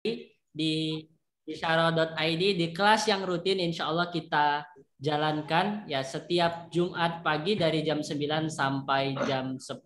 di Syaro.id di kelas yang rutin insya Allah kita jalankan ya setiap Jumat pagi dari jam 9 sampai jam 10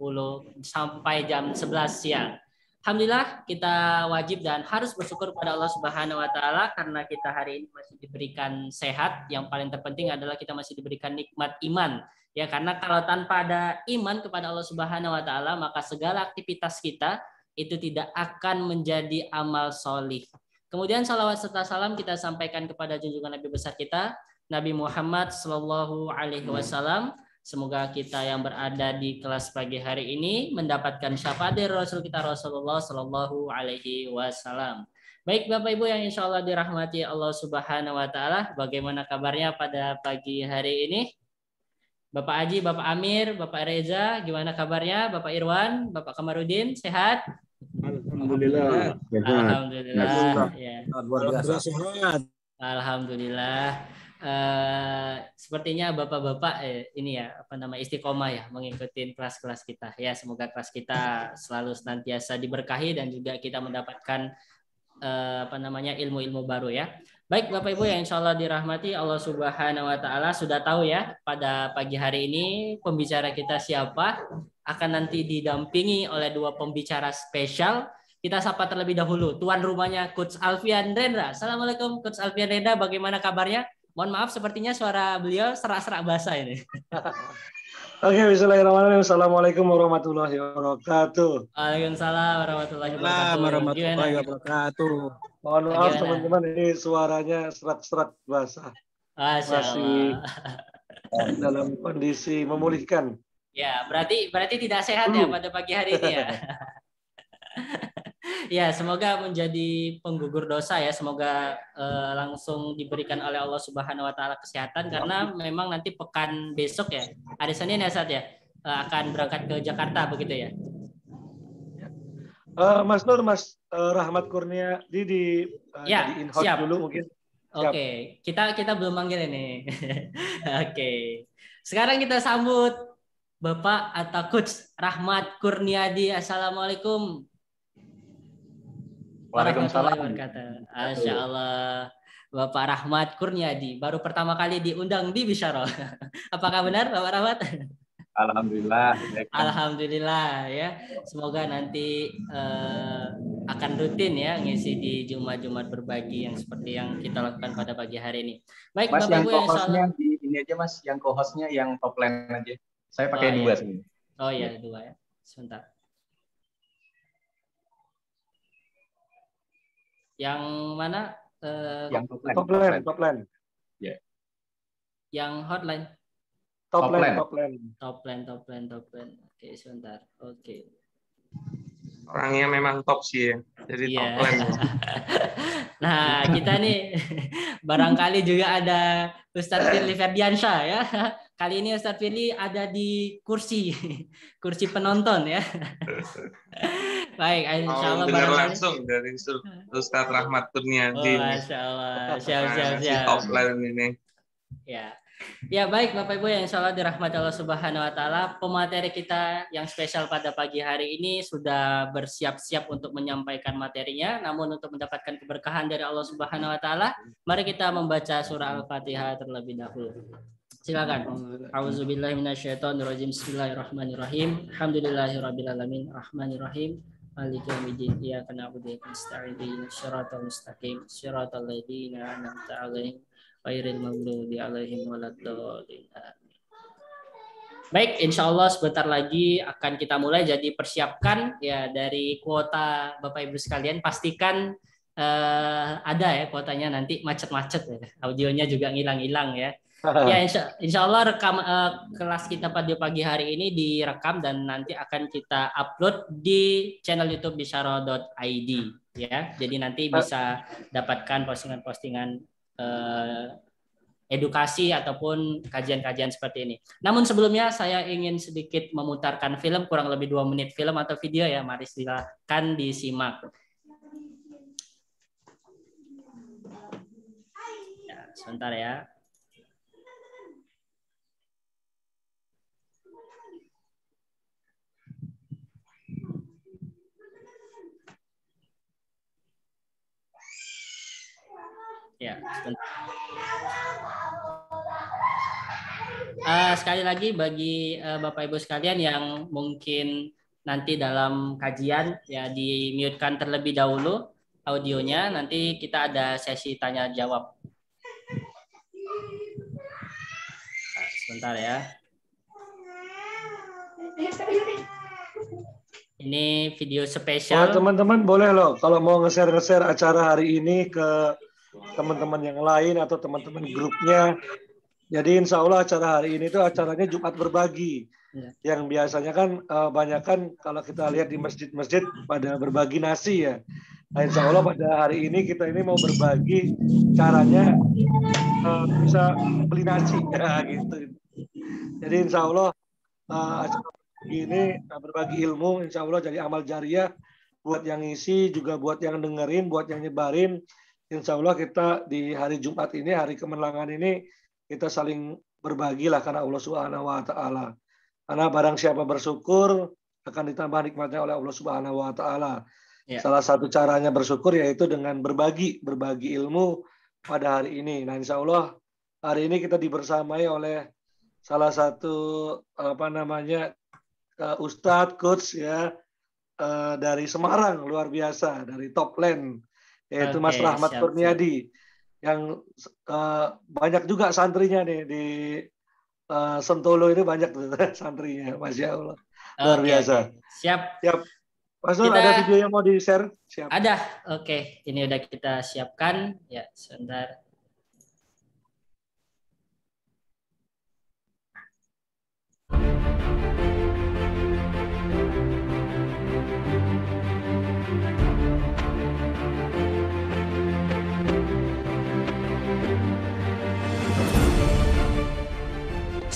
sampai jam 11 siang. Alhamdulillah kita wajib dan harus bersyukur pada Allah Subhanahu wa taala karena kita hari ini masih diberikan sehat. Yang paling terpenting adalah kita masih diberikan nikmat iman. Ya, karena kalau tanpa ada iman kepada Allah Subhanahu wa taala, maka segala aktivitas kita itu tidak akan menjadi amal solih. Kemudian salawat serta salam kita sampaikan kepada junjungan Nabi besar kita, Nabi Muhammad Sallallahu Alaihi Wasallam. Semoga kita yang berada di kelas pagi hari ini mendapatkan syafaat dari Rasul kita Rasulullah Sallallahu Alaihi Wasallam. Baik Bapak Ibu yang insya Allah dirahmati Allah Subhanahu Wa Taala, bagaimana kabarnya pada pagi hari ini? Bapak Aji, Bapak Amir, Bapak Reza, gimana kabarnya? Bapak Irwan, Bapak Kamarudin, sehat? Alhamdulillah. Alhamdulillah. Ya. Luar biasa sehat. Alhamdulillah. Sepertinya bapak-bapak ini ya apa nama istiqomah ya mengikuti kelas-kelas kita ya, semoga kelas kita selalu senantiasa diberkahi dan juga kita mendapatkan apa namanya ilmu-ilmu baru ya. Baik Bapak Ibu yang insya Allah dirahmati Allah Subhanahu Wa Taala, sudah tahu ya pada pagi hari ini pembicara kita siapa, akan nanti didampingi oleh dua pembicara spesial. Kita sapa terlebih dahulu tuan rumahnya Coach Alfian Rendra. Assalamualaikum Coach Alfian Rendra, bagaimana kabarnya? Mohon maaf sepertinya suara beliau serak-serak basah ini. Oke, bismillahirrahmanirrahim. Assalamualaikum warahmatullahi wabarakatuh. Waalaikumsalam warahmatullahi wabarakatuh. Mohon maaf teman-teman, ini suaranya serak-serak basah. Masih dalam kondisi memulihkan. Ya, berarti tidak sehat ya pada pagi hari ini ya. Ya, semoga menjadi penggugur dosa ya. Semoga langsung diberikan oleh Allah Subhanahu Wa Taala kesehatan karena memang nanti pekan besok ya, hari Senin ya Sat ya, akan berangkat ke Jakarta begitu ya. Mas Nur, Mas Rahmat Kurnia di in-house dulu mungkin. Oke, kita belum manggil ini. Oke. Sekarang kita sambut Bapak atau Coach Rahmat Kurniadi. Assalamualaikum. Waalaikumsalam. Masya Allah. Bapak Rahmat Kurniadi baru pertama kali diundang di Bisyaro. Apakah benar Bapak Rahmat? Alhamdulillah. Alhamdulillah ya. Semoga nanti akan rutin ya ngisi di Jumat-Jumat berbagi yang seperti yang kita lakukan pada pagi hari ini. Baik Mas, Bapak yang Ibu yang co-hostnya di ini aja Mas, yang co-hostnya yang top line aja. Saya pakai dua sini. Oh iya, dua ya. Sebentar. Yang mana? Yang top line. Yeah. Yang hotline. Top line. Oke, sebentar. Oke. Orangnya memang top sih ya. Jadi top line. Nah, kita nih barangkali juga ada Ustadz Firly Ferdiansyah ya. Kali ini Ustadz Firly ada di kursi penonton ya. Baik, insya Allah dengar langsung dari Ustadz Rahmat Kurniadi. Oh, Masya Allah. Siap. Top line ini. Ya baik Bapak Ibu yang insya Allah dirahmati Allah Subhanahu Wa Taala, pemateri kita yang spesial pada pagi hari ini sudah bersiap-siap untuk menyampaikan materinya. Namun untuk mendapatkan keberkahan dari Allah Subhanahu Wa Taala, mari kita membaca surah Al-Fatihah terlebih dahulu. Silakan. A'udzubillahi minasyaitonirrajim. Bismillahirrahmanirrahim. Alhamdulillahirabbil alamin. Arrahmanirrahim. Maliki yaumiddin. Iyyaka na'budu wa iyyaka nasta'in. Ihdinas siratal mustaqim. Siratal ladzina an'amta 'alaihim ghairil maghdubi 'alaihim waladdallin. Baik, insya Allah sebentar lagi akan kita mulai. Jadi persiapkan ya dari kuota Bapak Ibu sekalian. Pastikan ada ya kuotanya, nanti macet-macet ya. Audionya juga ngilang-hilang ya. Ya insya Allah kelas kita pada pagi hari ini direkam dan nanti akan kita upload di channel YouTube bisyaro.id ya. Jadi nanti bisa dapatkan postingan-postingan edukasi ataupun kajian-kajian seperti ini. Namun sebelumnya saya ingin sedikit memutarkan film, kurang lebih 2 menit film atau video ya. Mari silakan disimak. Ya, sebentar ya. Ya, sekali lagi bagi Bapak Ibu sekalian yang mungkin nanti dalam kajian ya di-mute-kan terlebih dahulu audionya, nanti kita ada sesi tanya jawab. Nah, sebentar ya. Ini video spesial. Teman-teman boleh loh kalau mau nge-share acara hari ini ke teman-teman yang lain atau teman-teman grupnya. Jadi insya Allah acara hari ini tuh acaranya Jumat berbagi. Yang biasanya kan banyak kan kalau kita lihat di masjid-masjid pada berbagi nasi ya. Nah, insya Allah pada hari ini kita ini mau berbagi caranya bisa beli nasi ya gitu. Jadi insya Allah acara ini berbagi ilmu insya Allah jadi amal jariah buat yang ngisi juga buat yang dengerin, buat yang nyebarin. Insya Allah kita di hari Jumat ini, hari kemenangan ini kita saling berbagilah karena Allah Subhanahu wa taala. Karena barang siapa bersyukur akan ditambah nikmatnya oleh Allah Subhanahu wa taala. Ya. Salah satu caranya bersyukur yaitu dengan berbagi ilmu pada hari ini. Nah, insya Allah hari ini kita dibersamai oleh salah satu Ustadz coach ya dari Semarang luar biasa dari Topland yaitu Mas Rahmat Kurniadi yang banyak juga santrinya nih di Sentolo ini banyak santrinya, Masya Allah luar biasa. Siap. Mas Nur, ada video yang mau di-share? Siap. Ada. Oke, ini udah kita siapkan. Ya, sebentar.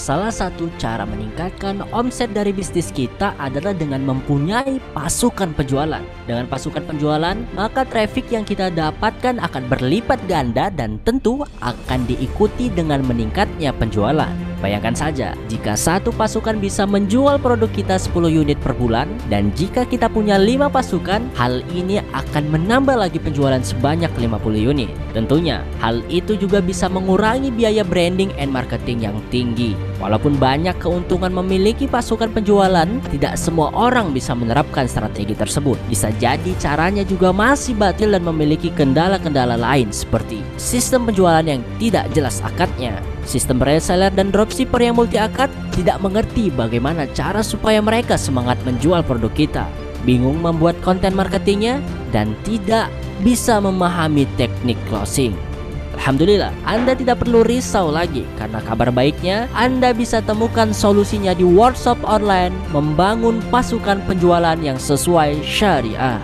Salah satu cara meningkatkan omset dari bisnis kita adalah dengan mempunyai pasukan penjualan. Dengan pasukan penjualan, maka traffic yang kita dapatkan akan berlipat ganda dan tentu akan diikuti dengan meningkatnya penjualan. Bayangkan saja, jika satu pasukan bisa menjual produk kita 10 unit per bulan, dan jika kita punya 5 pasukan, hal ini akan menambah lagi penjualan sebanyak 50 unit. Tentunya, hal itu juga bisa mengurangi biaya branding and marketing yang tinggi. Walaupun banyak keuntungan memiliki pasukan penjualan, tidak semua orang bisa menerapkan strategi tersebut. Bisa jadi caranya juga masih batil dan memiliki kendala-kendala lain seperti sistem penjualan yang tidak jelas akadnya. Sistem reseller dan dropshipper yang multi akad tidak mengerti bagaimana cara supaya mereka semangat menjual produk kita. Bingung membuat konten marketingnya dan tidak bisa memahami teknik closing. Alhamdulillah, Anda tidak perlu risau lagi karena kabar baiknya Anda bisa temukan solusinya di workshop online membangun pasukan penjualan yang sesuai syariah.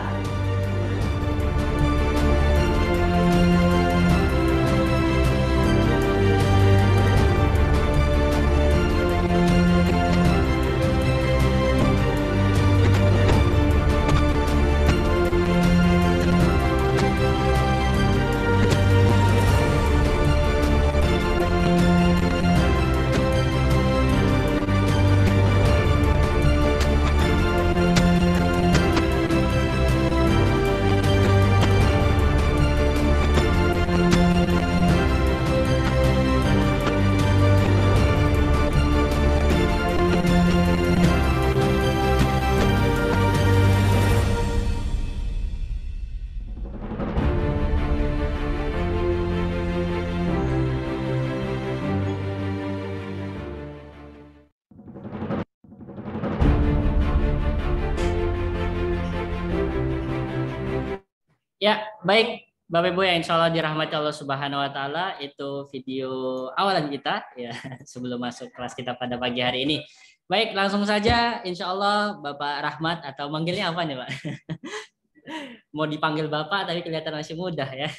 Ya, baik Bapak Ibu yang insya Allah dirahmati Allah Subhanahu wa taala, itu video awalan kita ya sebelum masuk kelas kita pada pagi hari ini. Baik, langsung saja insya Allah Bapak Rahmat atau manggilnya apa nih Pak? Mau dipanggil Bapak tapi kelihatan masih muda ya.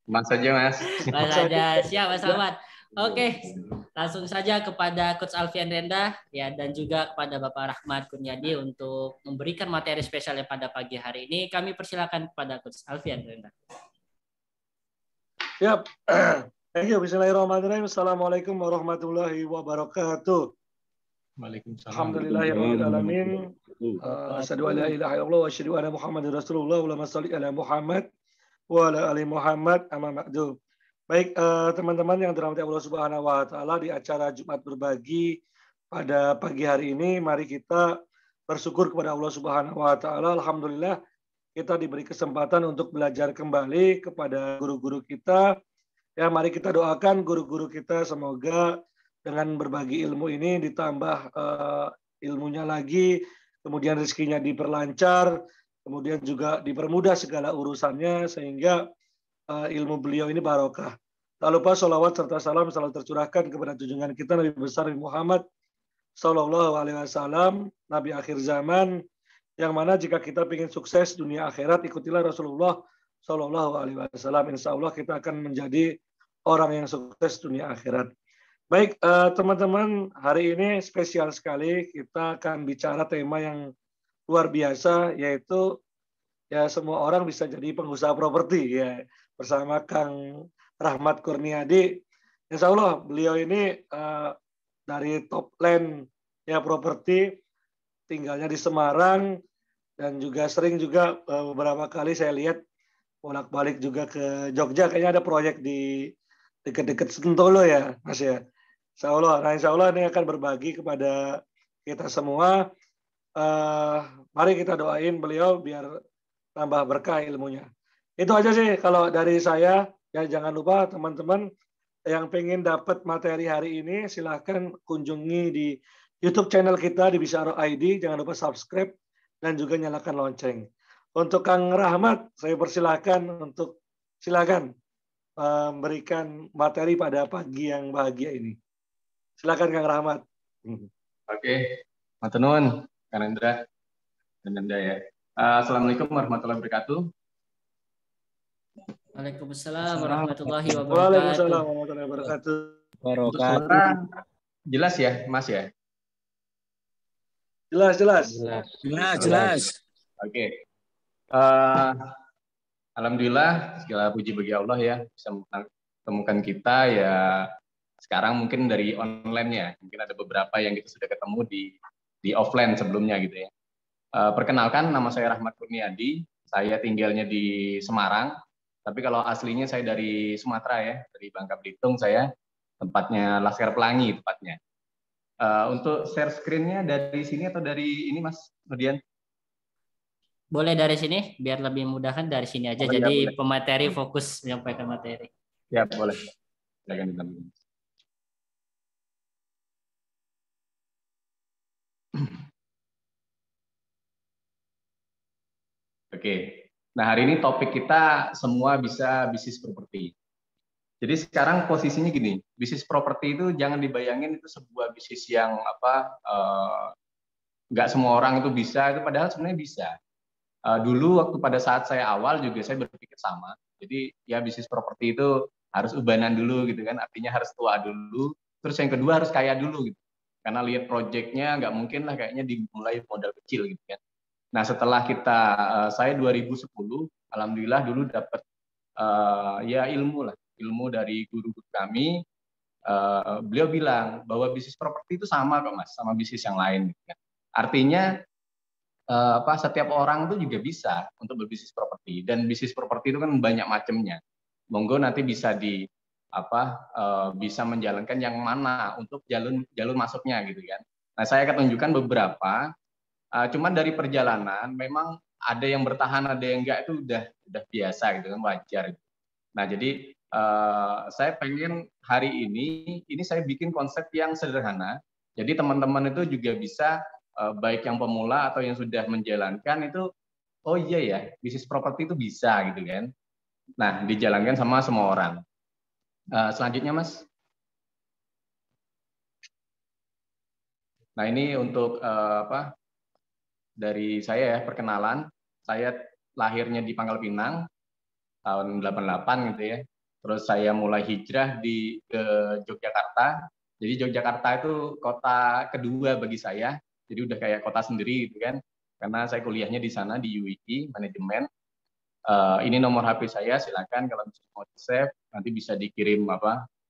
Mas saja Mas. Mas saja, siap Mas Rahmat. Oke, langsung saja kepada Coach Alfian Renda ya dan juga kepada Bapak Rahmat Kurniadi untuk memberikan materi spesialnya pada pagi hari ini. Kami persilakan kepada Coach Alfian Renda. Siap. Thank you. Bismillahirrahmanirrahim. Assalamualaikum warahmatullahi wabarakatuh. Waalaikumsalam. Alhamdulillahirabbil alamin. Asyhadu an la ilaha illallah wa asyhadu anna Muhammadar Rasulullah. Allahumma shalli ala Muhammad wa ala ali Muhammad amma ba'du. Baik, teman-teman yang dirahmati Allah Subhanahu wa taala, di acara Jumat Berbagi pada pagi hari ini mari kita bersyukur kepada Allah Subhanahu wa taala. Alhamdulillah kita diberi kesempatan untuk belajar kembali kepada guru-guru kita. Ya, mari kita doakan guru-guru kita semoga dengan berbagi ilmu ini ditambah ilmunya lagi, kemudian rezekinya diperlancar, kemudian juga dipermudah segala urusannya sehingga ilmu beliau ini barokah. Tak lupa sholawat serta salam selalu tercurahkan kepada junjungan kita Nabi besar Muhammad Sallallahu Alaihi Wasallam, Nabi akhir zaman, yang mana jika kita ingin sukses dunia akhirat, ikutilah Rasulullah Sallallahu Alaihi Wasallam. Insya Allah kita akan menjadi orang yang sukses dunia akhirat. Baik, teman-teman, hari ini spesial sekali. Kita akan bicara tema yang luar biasa, yaitu ya semua orang bisa jadi pengusaha properti ya, bersama Kang Rahmat Kurniadi. Insya Allah beliau ini dari top land ya properti, tinggalnya di Semarang, dan juga sering juga beberapa kali saya lihat bolak-balik juga ke Jogja. Kayaknya ada proyek di dekat-dekat Sentolo ya, Mas ya. Insya Allah. Nah, insya Allah ini akan berbagi kepada kita semua. Mari kita doain beliau biar tambah berkah ilmunya. Itu aja sih kalau dari saya. Ya, jangan lupa teman-teman yang pengen dapat materi hari ini silahkan kunjungi di YouTube channel kita di Bisyaro ID. Jangan lupa subscribe dan juga nyalakan lonceng. Untuk Kang Rahmat, saya persilahkan untuk silakan memberikan materi pada pagi yang bahagia ini. Silakan Kang Rahmat. Oke, matur nuwun, Kang Hendra dan Anda ya. Assalamualaikum warahmatullahi wabarakatuh. Waalaikumsalam warahmatullahi wabarakatuh. Waalaikumsalam warahmatullahi wabarakatuh. Untuk suara jelas ya, Mas ya? Jelas. Oke. Alhamdulillah, segala puji bagi Allah ya, bisa menemukan kita ya sekarang mungkin dari online ya. Mungkin ada beberapa yang kita sudah ketemu di offline sebelumnya gitu ya. Perkenalkan, nama saya Rahmat Kurniadi. Saya tinggalnya di Semarang. Tapi kalau aslinya saya dari Sumatera ya, dari Bangka Belitung saya, tempatnya Laskar Pelangi tepatnya. Untuk share screen-nya dari sini atau dari ini Mas Nudian? Boleh dari sini, biar lebih mudah kan dari sini aja. Jadi pemateri fokus menyampaikan materi. Ya boleh. Silakan ditampilkan. Oke. Nah, hari ini topik kita semua bisa bisnis properti. Jadi sekarang posisinya gini, bisnis properti itu jangan dibayangin itu sebuah bisnis yang nggak semua orang itu bisa, itu padahal sebenarnya bisa. Dulu waktu pada saat saya awal juga saya berpikir sama. Jadi ya bisnis properti itu harus ubanan dulu gitu kan, artinya harus tua dulu. Terus yang kedua harus kaya dulu gitu. Karena lihat proyeknya nggak mungkin lah kayaknya dimulai modal kecil gitu kan. Nah setelah saya 2010, alhamdulillah dulu dapat ya ilmu dari guru kami. Beliau bilang bahwa bisnis properti itu sama kok Mas, sama bisnis yang lain. Gitu kan. Artinya setiap orang itu juga bisa untuk berbisnis properti, dan bisnis properti itu kan banyak macamnya. Monggo nanti bisa bisa menjalankan yang mana untuk jalur masuknya gitu kan. Nah saya akan tunjukkan beberapa. Cuman dari perjalanan memang ada yang bertahan, ada yang enggak, itu udah biasa gitu kan, wajar. Nah jadi saya pengen hari ini saya bikin konsep yang sederhana. Jadi teman-teman itu juga bisa baik yang pemula atau yang sudah menjalankan itu, oh iya ya bisnis properti itu bisa gitu kan. Nah dijalankan sama semua orang. Selanjutnya Mas. Nah ini untuk dari saya ya, perkenalan. Saya lahirnya di Pangkal Pinang tahun 88 gitu ya. Terus saya mulai hijrah ke Yogyakarta. Jadi Yogyakarta itu kota kedua bagi saya. Jadi udah kayak kota sendiri gitu kan. Karena saya kuliahnya di sana di UII manajemen. Ini nomor HP saya, silakan kalau mau di-save, nanti bisa dikirim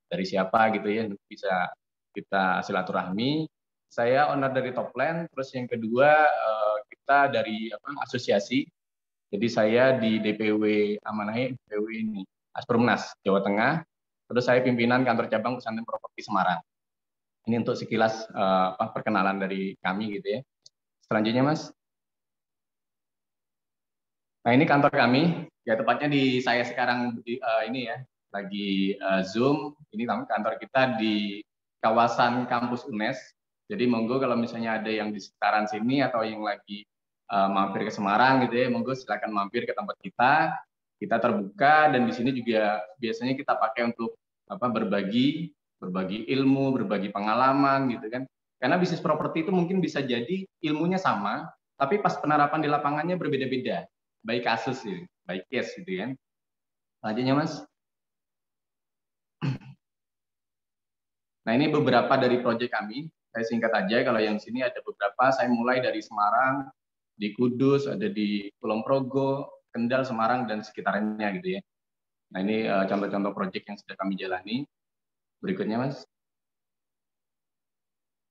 dari siapa gitu ya. Nanti bisa kita silaturahmi. Saya owner dari Topland, terus yang kedua kita dari asosiasi. Jadi saya di DPW Amanahnya, DPW ini Asperumnas Jawa Tengah. Terus saya pimpinan kantor cabang Pesantren Properti Semarang. Ini untuk sekilas perkenalan dari kami gitu ya. Selanjutnya Mas. Nah ini kantor kami, ya tepatnya di saya sekarang ini ya, lagi Zoom. Ini kantor kita di kawasan kampus UNES. Jadi monggo kalau misalnya ada yang di sekitaran sini atau yang lagi mampir ke Semarang gitu ya, monggo silakan mampir ke tempat kita. Kita terbuka dan di sini juga biasanya kita pakai untuk berbagi ilmu, berbagi pengalaman gitu kan. Karena bisnis properti itu mungkin bisa jadi ilmunya sama, tapi pas penerapan di lapangannya berbeda-beda. Baik kasus gitu, baik case gitu kan. Selanjutnya Mas. Nah ini beberapa dari proyek kami. Saya singkat aja, kalau yang sini ada beberapa. Saya mulai dari Semarang, di Kudus, ada di Kulon Progo, Kendal, Semarang, dan sekitarnya gitu ya. Nah ini contoh-contoh proyek yang sudah kami jalani. Berikutnya Mas.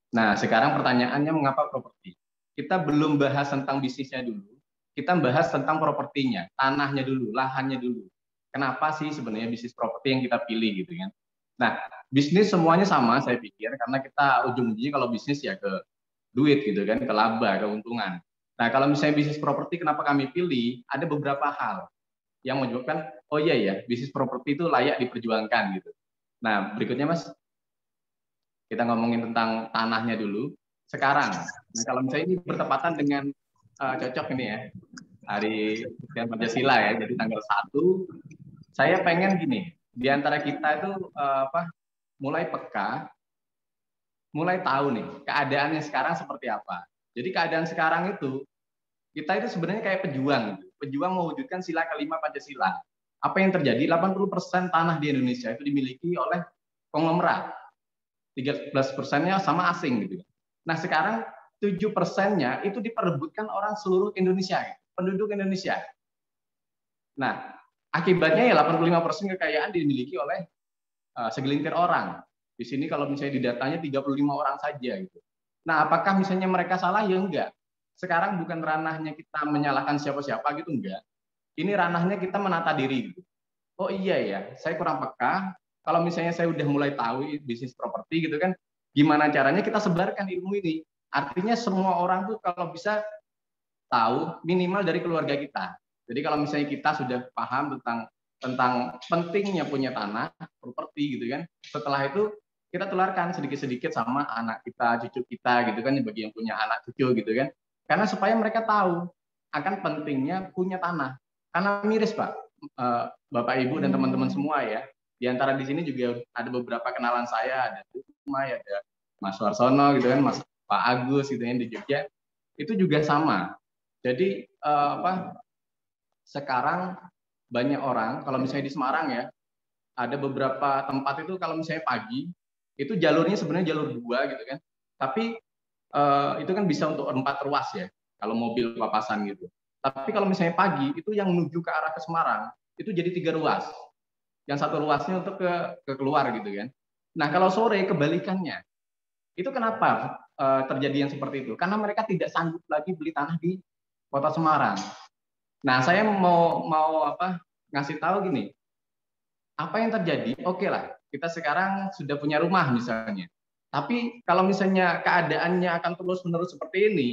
Nah sekarang pertanyaannya mengapa properti? Kita belum bahas tentang bisnisnya dulu. Kita bahas tentang propertinya, tanahnya dulu, lahannya dulu. Kenapa sih sebenarnya bisnis properti yang kita pilih gitu kan? Nah, bisnis semuanya sama saya pikir karena kita ujung-ujungnya kalau bisnis ya ke duit gitu kan, ke laba, keuntungan. Nah, kalau misalnya bisnis properti kenapa kami pilih? Ada beberapa hal yang menyebabkan oh iya ya, bisnis properti itu layak diperjuangkan gitu. Nah, berikutnya Mas. Kita ngomongin tentang tanahnya dulu. Sekarang, nah kalau misalnya ini bertepatan dengan cocok ini ya, Hari Kesetiaan Pancasila ya, jadi tanggal 1, saya pengen gini, di antara kita itu mulai peka, mulai tahu nih, keadaannya sekarang seperti apa. Jadi keadaan sekarang itu, kita itu sebenarnya kayak pejuang, pejuang mewujudkan sila kelima Pancasila. Apa yang terjadi? 80% tanah di Indonesia itu dimiliki oleh konglomerat, 13%-nya sama asing gitu. Nah sekarang 7%-nya itu diperebutkan orang seluruh Indonesia, penduduk Indonesia. Nah, akibatnya ya 85% kekayaan dimiliki oleh segelintir orang. Di sini kalau misalnya di datanya 35 orang saja gitu. Nah, apakah misalnya mereka salah? Ya enggak. Sekarang bukan ranahnya kita menyalahkan siapa-siapa gitu, enggak. Ini ranahnya kita menata diri gitu. Oh iya ya, saya kurang peka. Kalau misalnya saya udah mulai tahu bisnis properti gitu kan, gimana caranya kita sebarkan ilmu ini? Artinya semua orang tuh kalau bisa tahu minimal dari keluarga kita. Jadi kalau misalnya kita sudah paham tentang pentingnya punya tanah, properti gitu kan. Setelah itu kita tularkan sedikit-sedikit sama anak kita, cucu kita gitu kan, bagi yang punya anak cucu gitu kan. Karena supaya mereka tahu akan pentingnya punya tanah. Karena miris Pak, Bapak Ibu dan teman-teman semua ya. Di antara di sini juga ada beberapa kenalan saya, ada Umay, ada Mas Warsono gitu kan, Mas Pak Agus gitu yang di Jogja, itu juga sama. Jadi sekarang banyak orang kalau misalnya di Semarang ya, ada beberapa tempat itu kalau misalnya pagi itu jalurnya sebenarnya jalur 2 gitu kan, tapi itu kan bisa untuk 4 ruas ya kalau mobil papasan gitu. Tapi kalau misalnya pagi itu yang menuju ke arah ke Semarang itu jadi 3 ruas. Yang satu ruasnya untuk ke keluar gitu kan. Nah kalau sore kebalikannya. Itu kenapa terjadi yang seperti itu? Karena mereka tidak sanggup lagi beli tanah di Kota Semarang. Nah, saya mau ngasih tahu gini. Apa yang terjadi? Oke lah, kita sekarang sudah punya rumah misalnya. Tapi kalau misalnya keadaannya akan terus-menerus seperti ini,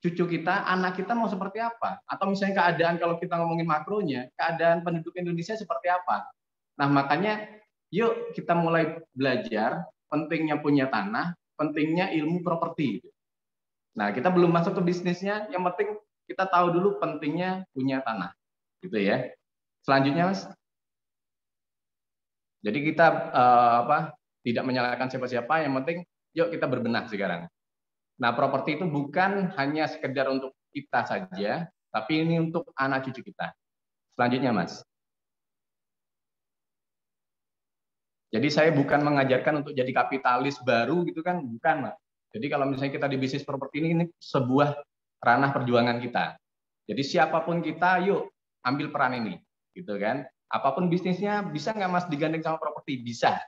cucu kita, anak kita mau seperti apa? Atau misalnya keadaan kalau kita ngomongin makronya, keadaan penduduk Indonesia seperti apa? Nah, makanya yuk kita mulai belajar pentingnya punya tanah, pentingnya ilmu properti. Nah, kita belum masuk ke bisnisnya, yang penting kita tahu dulu pentingnya punya tanah. Gitu ya. Selanjutnya, Mas. Jadi kita tidak menyalahkan siapa-siapa, yang penting yuk kita berbenah sekarang. Nah, properti itu bukan hanya sekedar untuk kita saja, tapi ini untuk anak cucu kita. Selanjutnya, Mas. Jadi saya bukan mengajarkan untuk jadi kapitalis baru gitu kan, bukan, Mas. Jadi kalau misalnya kita di bisnis properti ini sebuah ranah perjuangan kita. Jadi siapapun kita, yuk ambil peran ini, gitu kan. Apapun bisnisnya, bisa nggak Mas digandeng sama properti? Bisa,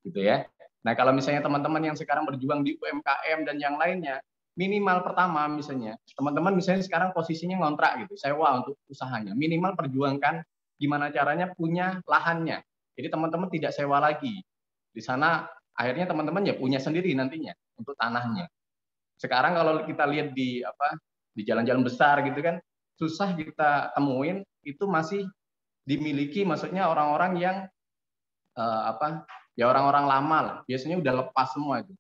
gitu ya. Nah kalau misalnya teman-teman yang sekarang berjuang di UMKM dan yang lainnya, minimal pertama misalnya, teman-teman misalnya sekarang posisinya ngontrak gitu, sewa untuk usahanya. Minimal perjuangkan gimana caranya punya lahannya. Jadi teman-teman tidak sewa lagi. Di sana akhirnya teman-teman ya punya sendiri nantinya untuk tanahnya. Sekarang kalau kita lihat di jalan-jalan besar gitu kan, susah kita temuin itu masih dimiliki, maksudnya orang-orang yang ya orang-orang lama lah. Biasanya udah lepas semua itu.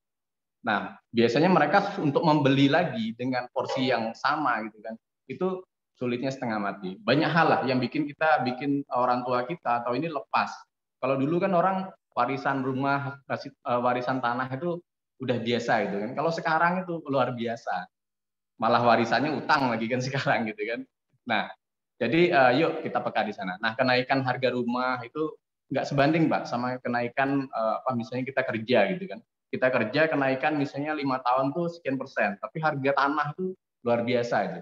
Nah, biasanya mereka untuk membeli lagi dengan porsi yang sama gitu kan, itu sulitnya setengah mati. Banyak hal lah yang bikin orang tua kita atau ini lepas. Kalau dulu kan orang warisan rumah, warisan tanah itu udah biasa gitu kan. Kalau sekarang itu luar biasa. Malah warisannya utang lagi kan sekarang gitu kan. Nah, jadi yuk kita peka di sana. Nah, kenaikan harga rumah itu nggak sebanding Pak sama kenaikan misalnya kita kerja gitu kan. Kita kerja kenaikan misalnya 5 tahun tuh sekian persen, tapi harga tanah tuh luar biasa itu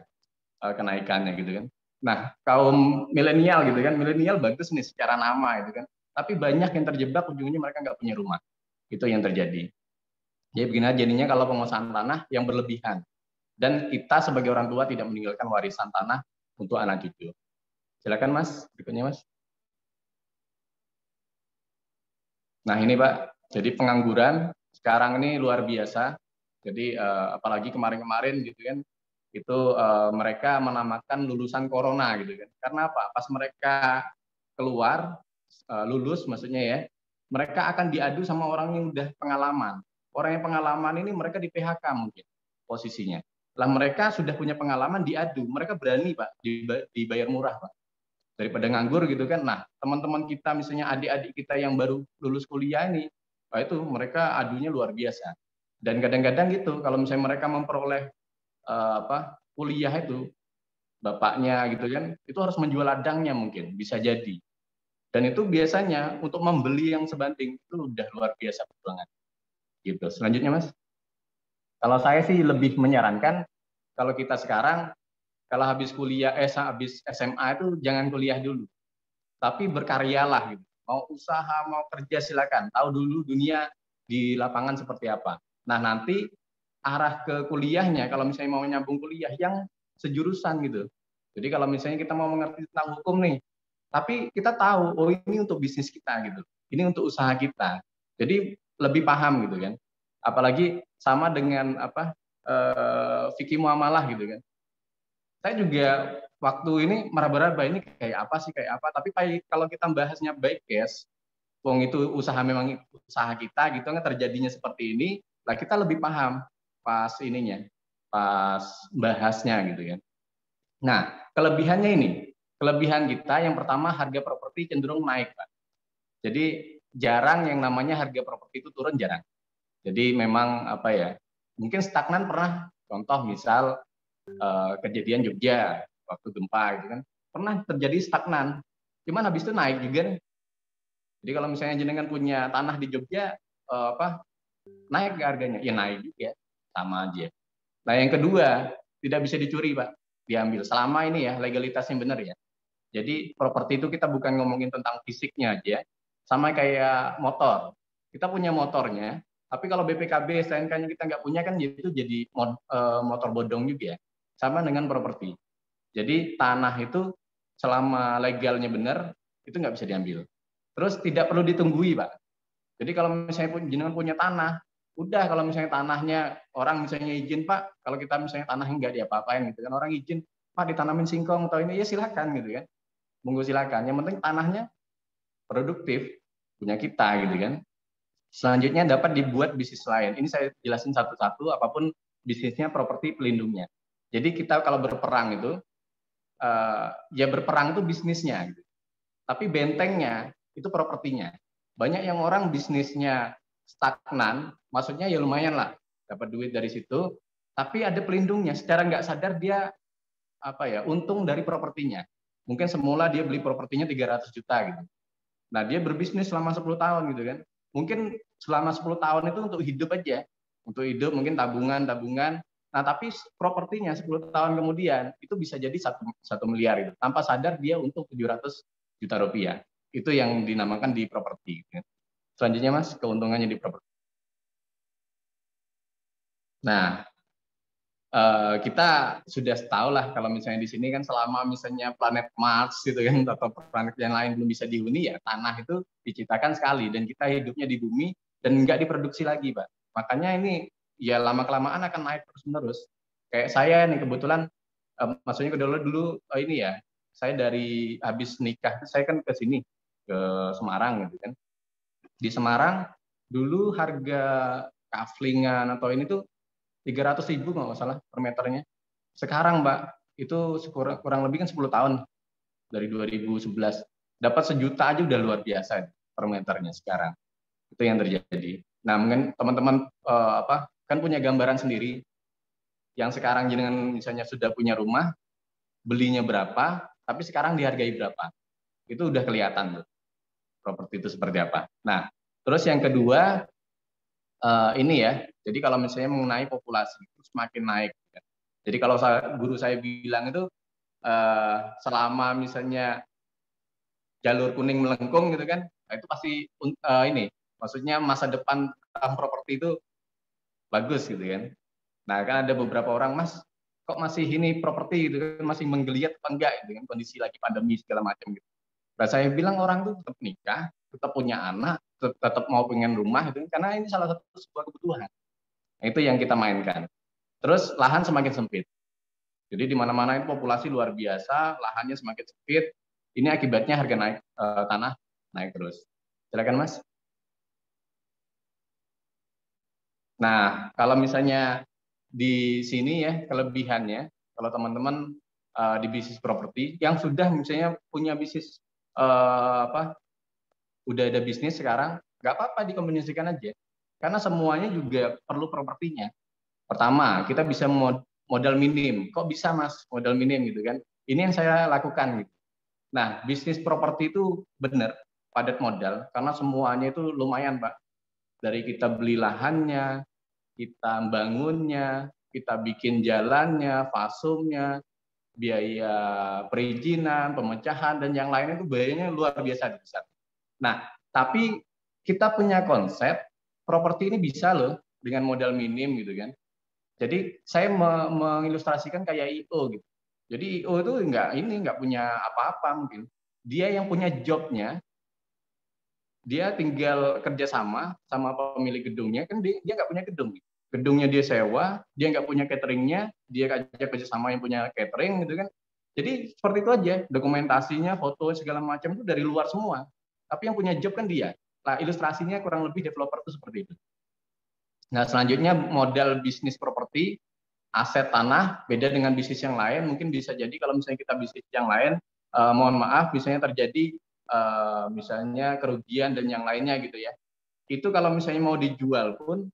kenaikannya gitu kan. Nah, kaum milenial gitu kan, milenial bagus nih secara nama gitu kan, tapi banyak yang terjebak ujungnya mereka nggak punya rumah. Itu yang terjadi. Jadi begini jadinya kalau penguasaan tanah yang berlebihan, dan kita sebagai orang tua tidak meninggalkan warisan tanah untuk anak cucu. Silakan Mas, berikutnya Mas. Nah ini Pak, jadi pengangguran sekarang ini luar biasa. Jadi apalagi kemarin-kemarin gitu kan, itu mereka menamakan lulusan corona gitu kan. Karena apa? Pas mereka keluar lulus maksudnya ya, mereka akan diadu sama orang yang udah pengalaman. Orang yang pengalaman ini mereka di PHK mungkin posisinya. Lah mereka sudah punya pengalaman diadu, mereka berani Pak dibayar murah Pak. Daripada nganggur gitu kan. Nah, teman-teman kita misalnya adik-adik kita yang baru lulus kuliah ini, itu mereka adunya luar biasa. Dan kadang-kadang gitu kalau misalnya mereka memperoleh kuliah itu bapaknya gitu kan, itu harus menjual ladangnya mungkin, bisa jadi. Dan itu biasanya untuk membeli yang sebanding itu udah luar biasa perjuangan. Gitu. Selanjutnya Mas. Kalau saya sih lebih menyarankan kalau kita sekarang kalau habis kuliah habis SMA itu jangan kuliah dulu. Tapi berkaryalah gitu. Mau usaha, mau kerja silakan. Tahu dulu dunia di lapangan seperti apa. Nah, nanti arah ke kuliahnya kalau misalnya mau nyambung kuliah yang sejurusan gitu. Jadi kalau misalnya kita mau mengerti tentang hukum nih, tapi kita tahu oh ini untuk bisnis kita gitu. Ini untuk usaha kita. Jadi lebih paham gitu kan. Apalagi sama dengan fikih muamalah gitu kan. Saya juga waktu ini meraba-raba ini kayak apa sih kayak apa. Tapi kalau kita bahasnya baik guys, wong itu usaha memang usaha kita gitu kan terjadinya seperti ini, lah kita lebih paham pas ininya, pas bahasnya gitu kan. Nah, kelebihannya ini, kelebihan kita yang pertama harga properti cenderung naik, Pak. Jadi jarang yang namanya harga properti itu turun jarang. Jadi memang mungkin stagnan pernah, contoh misal kejadian Jogja waktu gempa gitu kan, pernah terjadi stagnan, cuman habis itu naik juga nih. Jadi kalau misalnya jenengan punya tanah di Jogja, naik harganya, ya naik juga, sama aja. Nah yang kedua, tidak bisa dicuri Pak, diambil selama ini ya legalitasnya benar ya. Jadi properti itu kita bukan ngomongin tentang fisiknya aja, sama kayak motor. Kita punya motornya, tapi kalau BPKB, STNK-nya kita nggak punya kan itu jadi motor bodong juga ya. Sama dengan properti. Jadi tanah itu selama legalnya benar, itu nggak bisa diambil. Terus tidak perlu ditunggui Pak. Jadi kalau misalnya jenengan punya tanah, udah kalau misalnya tanahnya orang misalnya izin Pak, kalau kita misalnya tanahnya nggak diapa-apain gitu kan, orang izin Pak ditanamin singkong atau ini ya silakan gitu kan. Monggo silakan. Yang penting tanahnya produktif punya kita gitu kan. Selanjutnya dapat dibuat bisnis lain. Ini saya jelasin satu-satu apapun bisnisnya properti pelindungnya. Jadi kita kalau berperang itu ya berperang itu bisnisnya gitu. Tapi bentengnya itu propertinya. Banyak yang orang bisnisnya stagnan, maksudnya ya lumayan lah dapat duit dari situ, tapi ada pelindungnya. Secara nggak sadar dia untung dari propertinya. Mungkin semula dia beli propertinya 300 juta gitu. Nah, dia berbisnis selama 10 tahun gitu kan. Mungkin selama 10 tahun itu untuk hidup aja. Untuk hidup mungkin tabungan. Nah, tapi propertinya 10 tahun kemudian itu bisa jadi 1 miliar itu. Tanpa sadar dia untuk 700 juta rupiah. Itu yang dinamakan di properti. Gitu. Selanjutnya Mas, keuntungannya di properti. Nah, kita sudah tahu lah kalau misalnya di sini kan selama misalnya planet Mars gitu kan atau planet yang lain belum bisa dihuni, ya tanah itu diciptakan sekali dan kita hidupnya di bumi dan nggak diproduksi lagi, Pak. Makanya ini ya lama-kelamaan akan naik terus-menerus. Kayak saya nih kebetulan, maksudnya dulu ini ya, saya dari habis nikah saya kan ke sini ke Semarang gitu kan. Di Semarang dulu harga kaflingan atau ini tuh 300.000 nggak salah per meternya. Sekarang, Mbak, itu kurang lebih kan 10 tahun dari 2011. Dapat 1 juta aja udah luar biasa per meternya sekarang. Itu yang terjadi. Nah, mungkin teman-teman kan punya gambaran sendiri. Yang sekarang dengan misalnya sudah punya rumah, belinya berapa, tapi sekarang dihargai berapa. Itu udah kelihatan tuh. Properti itu seperti apa. Nah, terus yang kedua, ini ya, jadi kalau misalnya mengenai populasi itu semakin naik. Jadi kalau guru saya bilang itu selama misalnya jalur kuning melengkung gitu kan, itu pasti ini, maksudnya masa depan properti itu bagus gitu kan. Nah kan ada beberapa orang, Mas, kok masih ini properti gitu kan, masih menggeliat apa enggak gitu kan, kondisi lagi pandemi segala macam gitu. Nah saya bilang orang tuh tetap nikah, tetap punya anak, tetap mau pengen rumah gitu, karena ini salah satu sebuah kebutuhan. Nah, itu yang kita mainkan. Terus lahan semakin sempit. Jadi di mana-mana itu populasi luar biasa, lahannya semakin sempit. Ini akibatnya harga naik tanah naik terus. Silakan, Mas. Nah, kalau misalnya di sini ya kelebihannya, kalau teman-teman di bisnis properti yang sudah misalnya punya bisnis udah ada bisnis sekarang, nggak apa-apa dikombinasikan aja. Karena semuanya juga perlu propertinya. Pertama, kita bisa modal minim. Kok bisa, Mas, modal minim gitu kan? Ini yang saya lakukan gitu. Nah, bisnis properti itu benar padat modal karena semuanya itu lumayan, Pak. Dari kita beli lahannya, kita bangunnya, kita bikin jalannya, fasumnya, biaya perizinan, pemecahan dan yang lainnya itu biayanya luar biasa besar. Nah, tapi kita punya konsep properti ini bisa loh dengan modal minim gitu kan. Jadi saya mengilustrasikan kayak IO gitu. Jadi IO itu nggak punya apa-apa mungkin. Dia yang punya jobnya, dia tinggal kerjasama sama pemilik gedungnya, kan dia nggak punya gedung. Gedungnya dia sewa, dia nggak punya cateringnya, dia ajak kerjasama yang punya catering gitu kan. Jadi seperti itu aja, dokumentasinya, foto segala macam itu dari luar semua. Tapi yang punya job kan dia. Nah, ilustrasinya kurang lebih developer itu seperti itu. Nah, selanjutnya modal bisnis properti, aset tanah, beda dengan bisnis yang lain. Mungkin bisa jadi kalau misalnya kita bisnis yang lain, mohon maaf, misalnya terjadi misalnya kerugian dan yang lainnya gitu ya. Itu kalau misalnya mau dijual pun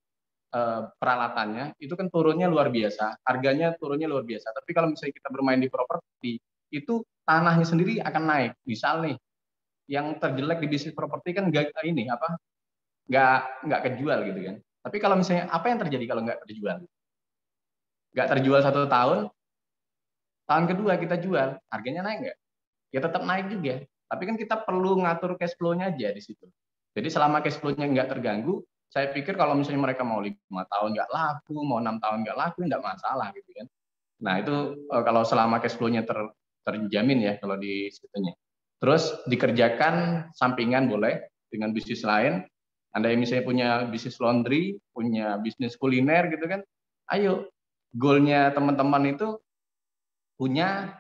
peralatannya itu kan turunnya luar biasa, harganya turunnya luar biasa. Tapi kalau misalnya kita bermain di properti, itu tanahnya sendiri akan naik. Misal nih, yang terjelek di bisnis properti kan nggak kejual gitu kan. Tapi kalau misalnya apa yang terjadi kalau nggak terjual? Nggak terjual 1 tahun, tahun kedua kita jual, harganya naik nggak? Ya tetap naik juga. Tapi kan kita perlu ngatur cash flow-nya aja di situ. Jadi selama cash flow-nya nggak terganggu, saya pikir kalau misalnya mereka mau 5 tahun nggak laku, mau 6 tahun nggak laku, nggak masalah gitu kan. Nah itu kalau selama cash flow-nya terjamin ya kalau di situnya. Terus dikerjakan sampingan boleh dengan bisnis lain. Anda yang misalnya punya bisnis laundry, punya bisnis kuliner gitu kan, ayo goalnya teman-teman itu punya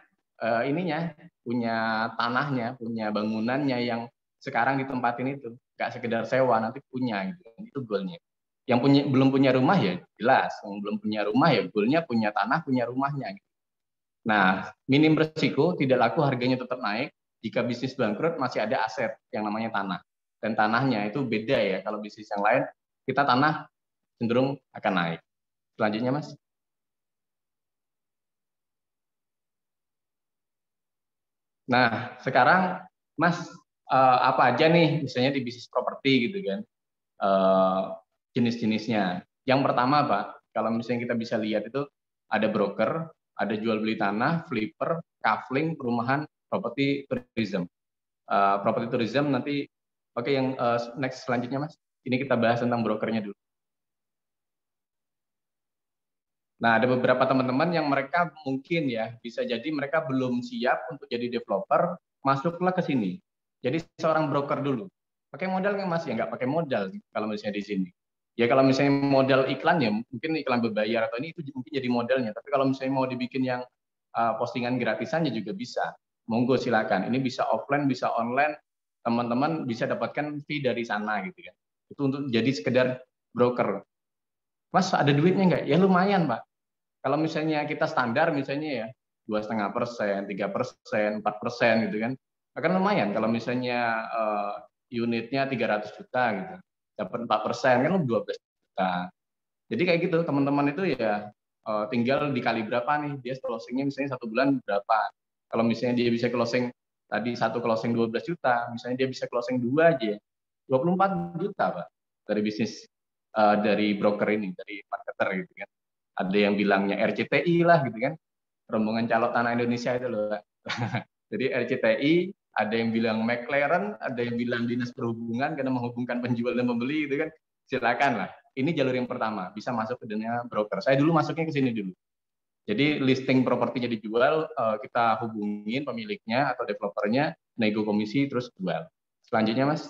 punya tanahnya, punya bangunannya yang sekarang ditempatin itu, nggak sekedar sewa, nanti punya gitu. Itu goalnya. Yang belum punya rumah ya jelas, yang belum punya rumah ya goalnya punya tanah, punya rumahnya. Gitu. Nah, minim resiko, tidak laku, harganya tetap naik. Jika bisnis bangkrut masih ada aset yang namanya tanah. Dan tanahnya itu beda ya, kalau bisnis yang lain kita tanah cenderung akan naik. Selanjutnya, Mas. Nah, sekarang Mas apa aja nih misalnya di bisnis properti gitu kan, jenis-jenisnya. Yang pertama, Pak, kalau misalnya kita bisa lihat itu ada broker, ada jual beli tanah, flipper, kafling, perumahan, properti tourism. Properti tourism nanti, oke, yang next selanjutnya, Mas. Ini kita bahas tentang brokernya dulu. Nah, ada beberapa teman-teman yang mereka mungkin ya, bisa jadi mereka belum siap untuk jadi developer, masuklah ke sini. Jadi seorang broker dulu. Pakai modal nggak Mas? Ya nggak pakai modal kalau misalnya di sini. Ya kalau misalnya modal iklan ya mungkin iklan berbayar atau ini itu mungkin jadi modalnya. Tapi kalau misalnya mau dibikin yang postingan gratisan ya juga bisa. Monggo silakan. Ini bisa offline, bisa online. Teman-teman bisa dapatkan fee dari sana gitu kan. Itu untuk jadi sekedar broker. Mas ada duitnya nggak? Ya lumayan Pak. Kalau misalnya kita standar misalnya ya 2,5%, 3%, 4% gitu kan, akan lumayan. Kalau misalnya unitnya 300 juta gitu, dapat 4% kan 12 juta. Jadi kayak gitu teman-teman itu ya tinggal dikali berapa nih, dia closingnya misalnya 1 bulan berapa. Kalau misalnya dia bisa closing tadi satu closing 12 juta, misalnya dia bisa closing 2 aja, 24 juta Pak dari bisnis dari broker ini, dari marketer gitu kan. Ada yang bilangnya RCTI lah gitu kan, rombongan calon tanah Indonesia itu loh. Jadi RCTI, ada yang bilang McLaren, ada yang bilang dinas perhubungan karena menghubungkan penjual dan pembeli gitu kan. Silakan lah. Ini jalur yang pertama, bisa masuk ke dunia broker. Saya dulu masuknya ke sini dulu. Jadi listing propertinya dijual, kita hubungin pemiliknya atau developernya, nego komisi terus jual. Selanjutnya Mas.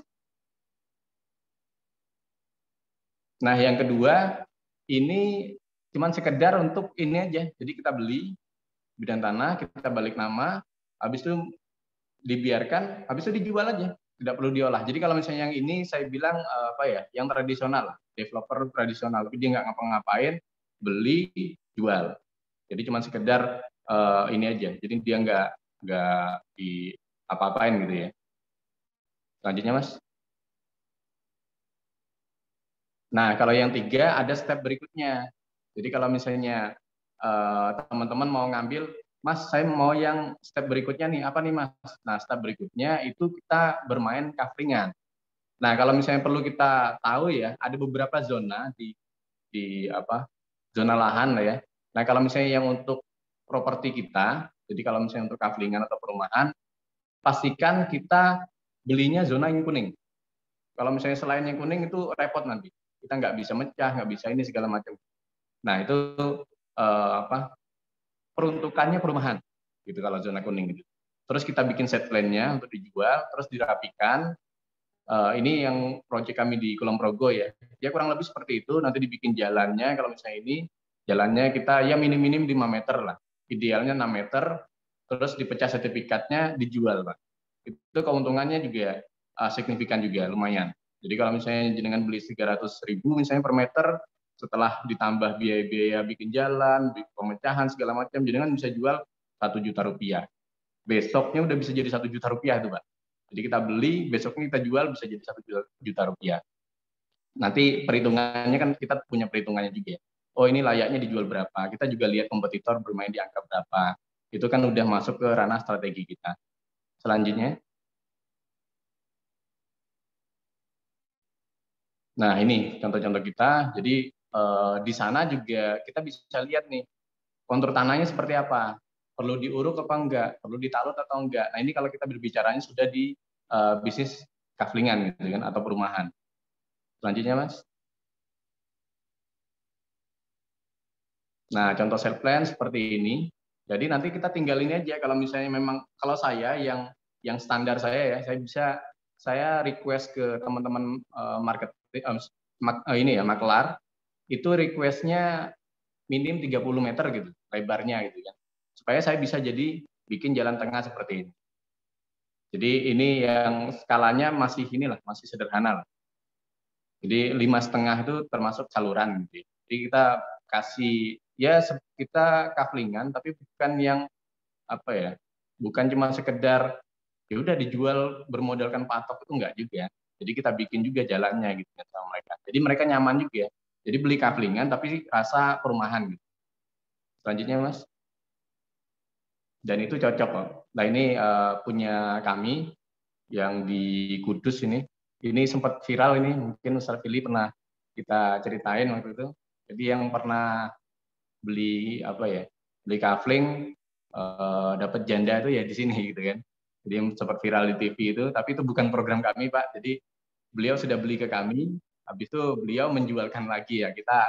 Nah yang kedua ini cuman sekedar untuk ini aja. Jadi kita beli bidang tanah, kita balik nama, habis itu dibiarkan, habis itu dijual aja, tidak perlu diolah. Jadi kalau misalnya yang ini saya bilang apa ya, yang tradisional lah, developer tradisional, tapi dia nggak ngapa-ngapain, beli, jual. Jadi cuma sekedar ini aja. Jadi dia nggak di apa-apain gitu ya. Selanjutnya Mas. Nah kalau yang 3 ada step berikutnya. Jadi kalau misalnya teman-teman mau ngambil, Mas, saya mau yang step berikutnya nih, apa nih Mas? Nah, step berikutnya itu kita bermain kaflingan. Nah, kalau misalnya perlu kita tahu ya, ada beberapa zona di apa zona lahan lah ya. Nah, kalau misalnya yang untuk properti kita, jadi kalau misalnya untuk kaflingan atau perumahan, pastikan kita belinya zona yang kuning. Kalau misalnya selain yang kuning itu repot nanti. Kita nggak bisa mecah, nggak bisa ini segala macam. Nah, itu peruntukannya perumahan gitu kalau zona kuning gitu. Terus kita bikin set plan-nya untuk dijual, terus dirapikan. Ini yang proyek kami di Kulon Progo ya. Ya kurang lebih seperti itu, nanti dibikin jalannya, kalau misalnya ini jalannya kita ya minim-minim 5 meter lah. Idealnya 6 meter, terus dipecah sertifikatnya, dijual Pak. Itu keuntungannya juga signifikan juga, lumayan. Jadi kalau misalnya jenengan beli 300.000 misalnya per meter, setelah ditambah biaya-biaya bikin jalan, pemecahan segala macam, jadi kan bisa jual 1 juta rupiah. Besoknya udah bisa jadi 1 juta rupiah tuh Pak. Jadi kita beli, besoknya kita jual bisa jadi 1 juta rupiah. Nanti perhitungannya kan kita punya perhitungannya juga ya. Oh ini layaknya dijual berapa. Kita juga lihat kompetitor bermain di angka berapa. Itu kan udah masuk ke ranah strategi kita. Selanjutnya. Nah ini contoh-contoh kita. Jadi di sana juga kita bisa lihat nih kontur tanahnya seperti apa, perlu diuruk apa enggak, perlu ditalut atau enggak. Nah ini kalau kita berbicaranya sudah di bisnis kaflingan gitu kan atau perumahan. Selanjutnya Mas. Nah contoh sale plan seperti ini. Jadi nanti kita tinggal ini aja. Kalau misalnya memang kalau saya yang standar saya ya, saya request ke teman-teman market ini ya makelar. Itu requestnya minim 30 meter gitu, lebarnya gitu kan. Supaya saya bisa jadi bikin jalan tengah seperti ini. Jadi ini yang skalanya masih inilah, masih sederhana lah. Jadi 5,5 itu termasuk saluran gitu. Jadi kita kasih ya kita kaflingan tapi bukan yang apa ya, bukan cuma sekedar ya udah dijual bermodalkan patok itu enggak juga. Jadi kita bikin juga jalannya gitu kan sama mereka. Jadi mereka nyaman juga. Jadi beli kaflingan tapi rasa perumahan gitu. Selanjutnya Mas. Dan itu cocok kok. Nah ini punya kami yang di Kudus ini. Ini sempat viral ini, mungkin Ustaz Fili pernah kita ceritain waktu itu. Jadi yang pernah beli apa ya, beli kafling dapat janda itu ya di sini gitu kan. Jadi yang sempat viral di TV itu, tapi itu bukan program kami Pak. Jadi beliau sudah beli ke kami, habis itu beliau menjualkan lagi ya. Kita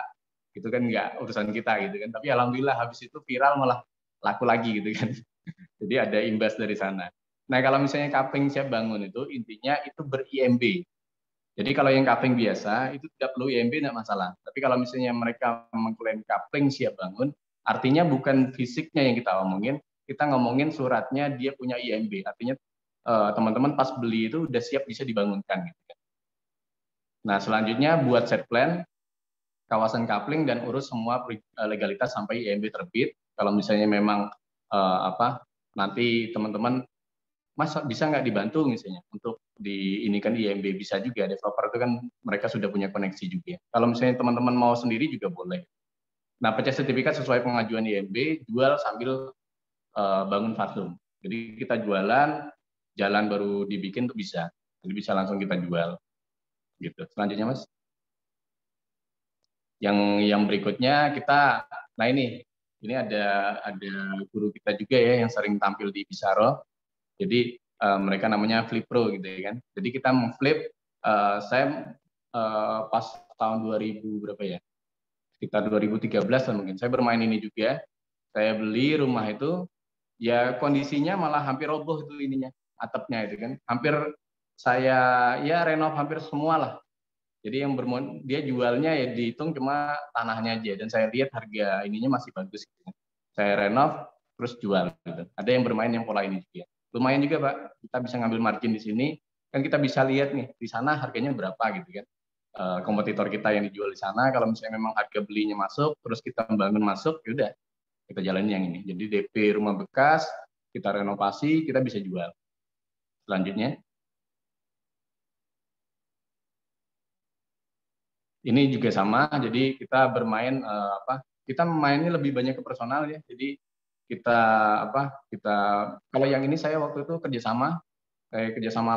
itu kan nggak urusan kita gitu kan. Tapi alhamdulillah habis itu viral malah laku lagi gitu kan. Jadi ada imbas dari sana. Nah kalau misalnya kapling siap bangun itu intinya itu ber-IMB. Jadi kalau yang kapling biasa itu tidak perlu IMB tidak masalah. Tapi kalau misalnya mereka mengklaim kapling siap bangun, artinya bukan fisiknya yang kita omongin, kita ngomongin suratnya dia punya IMB. Artinya teman-teman pas beli itu udah siap bisa dibangunkan gitu kan. Nah selanjutnya buat set plan kawasan kapling dan urus semua legalitas sampai IMB terbit. Kalau misalnya memang nanti teman-teman Mas bisa nggak dibantu misalnya untuk diinikan IMB, bisa juga. Developer itu kan mereka sudah punya koneksi juga. Kalau misalnya teman-teman mau sendiri juga boleh. Nah pecah sertifikat sesuai pengajuan IMB, jual sambil bangun Fathum. Jadi kita jualan, jalan baru dibikin tuh bisa. Jadi bisa langsung kita jual. Gitu. Selanjutnya Mas. Yang berikutnya kita, nah ini ada guru kita juga ya yang sering tampil di Bisaro. Jadi mereka namanya Flip Pro gitu ya kan. Jadi kita memflip, saya pas tahun 2000 berapa ya? Sekitar 2013 lah mungkin. Saya bermain ini juga. Saya beli rumah itu, ya kondisinya malah hampir roboh itu ininya, atapnya itu kan. Hampir saya ya renov hampir semua lah. Jadi yang dia jualnya ya dihitung cuma tanahnya aja, dan saya lihat harga ininya masih bagus gitu. Saya renov terus jual gitu. Ada yang bermain yang pola ini juga. Lumayan juga Pak, kita bisa ngambil margin di sini, kan kita bisa lihat nih di sana harganya berapa gitu kan. Kompetitor kita yang dijual di sana, kalau misalnya memang harga belinya masuk, terus kita membangun masuk, ya udah kita jalanin yang ini. Jadi DP rumah bekas, kita renovasi, kita bisa jual. Selanjutnya, ini juga sama, jadi kita bermain kita mainnya lebih banyak ke personal ya. Jadi kita kalau yang ini saya waktu itu kerjasama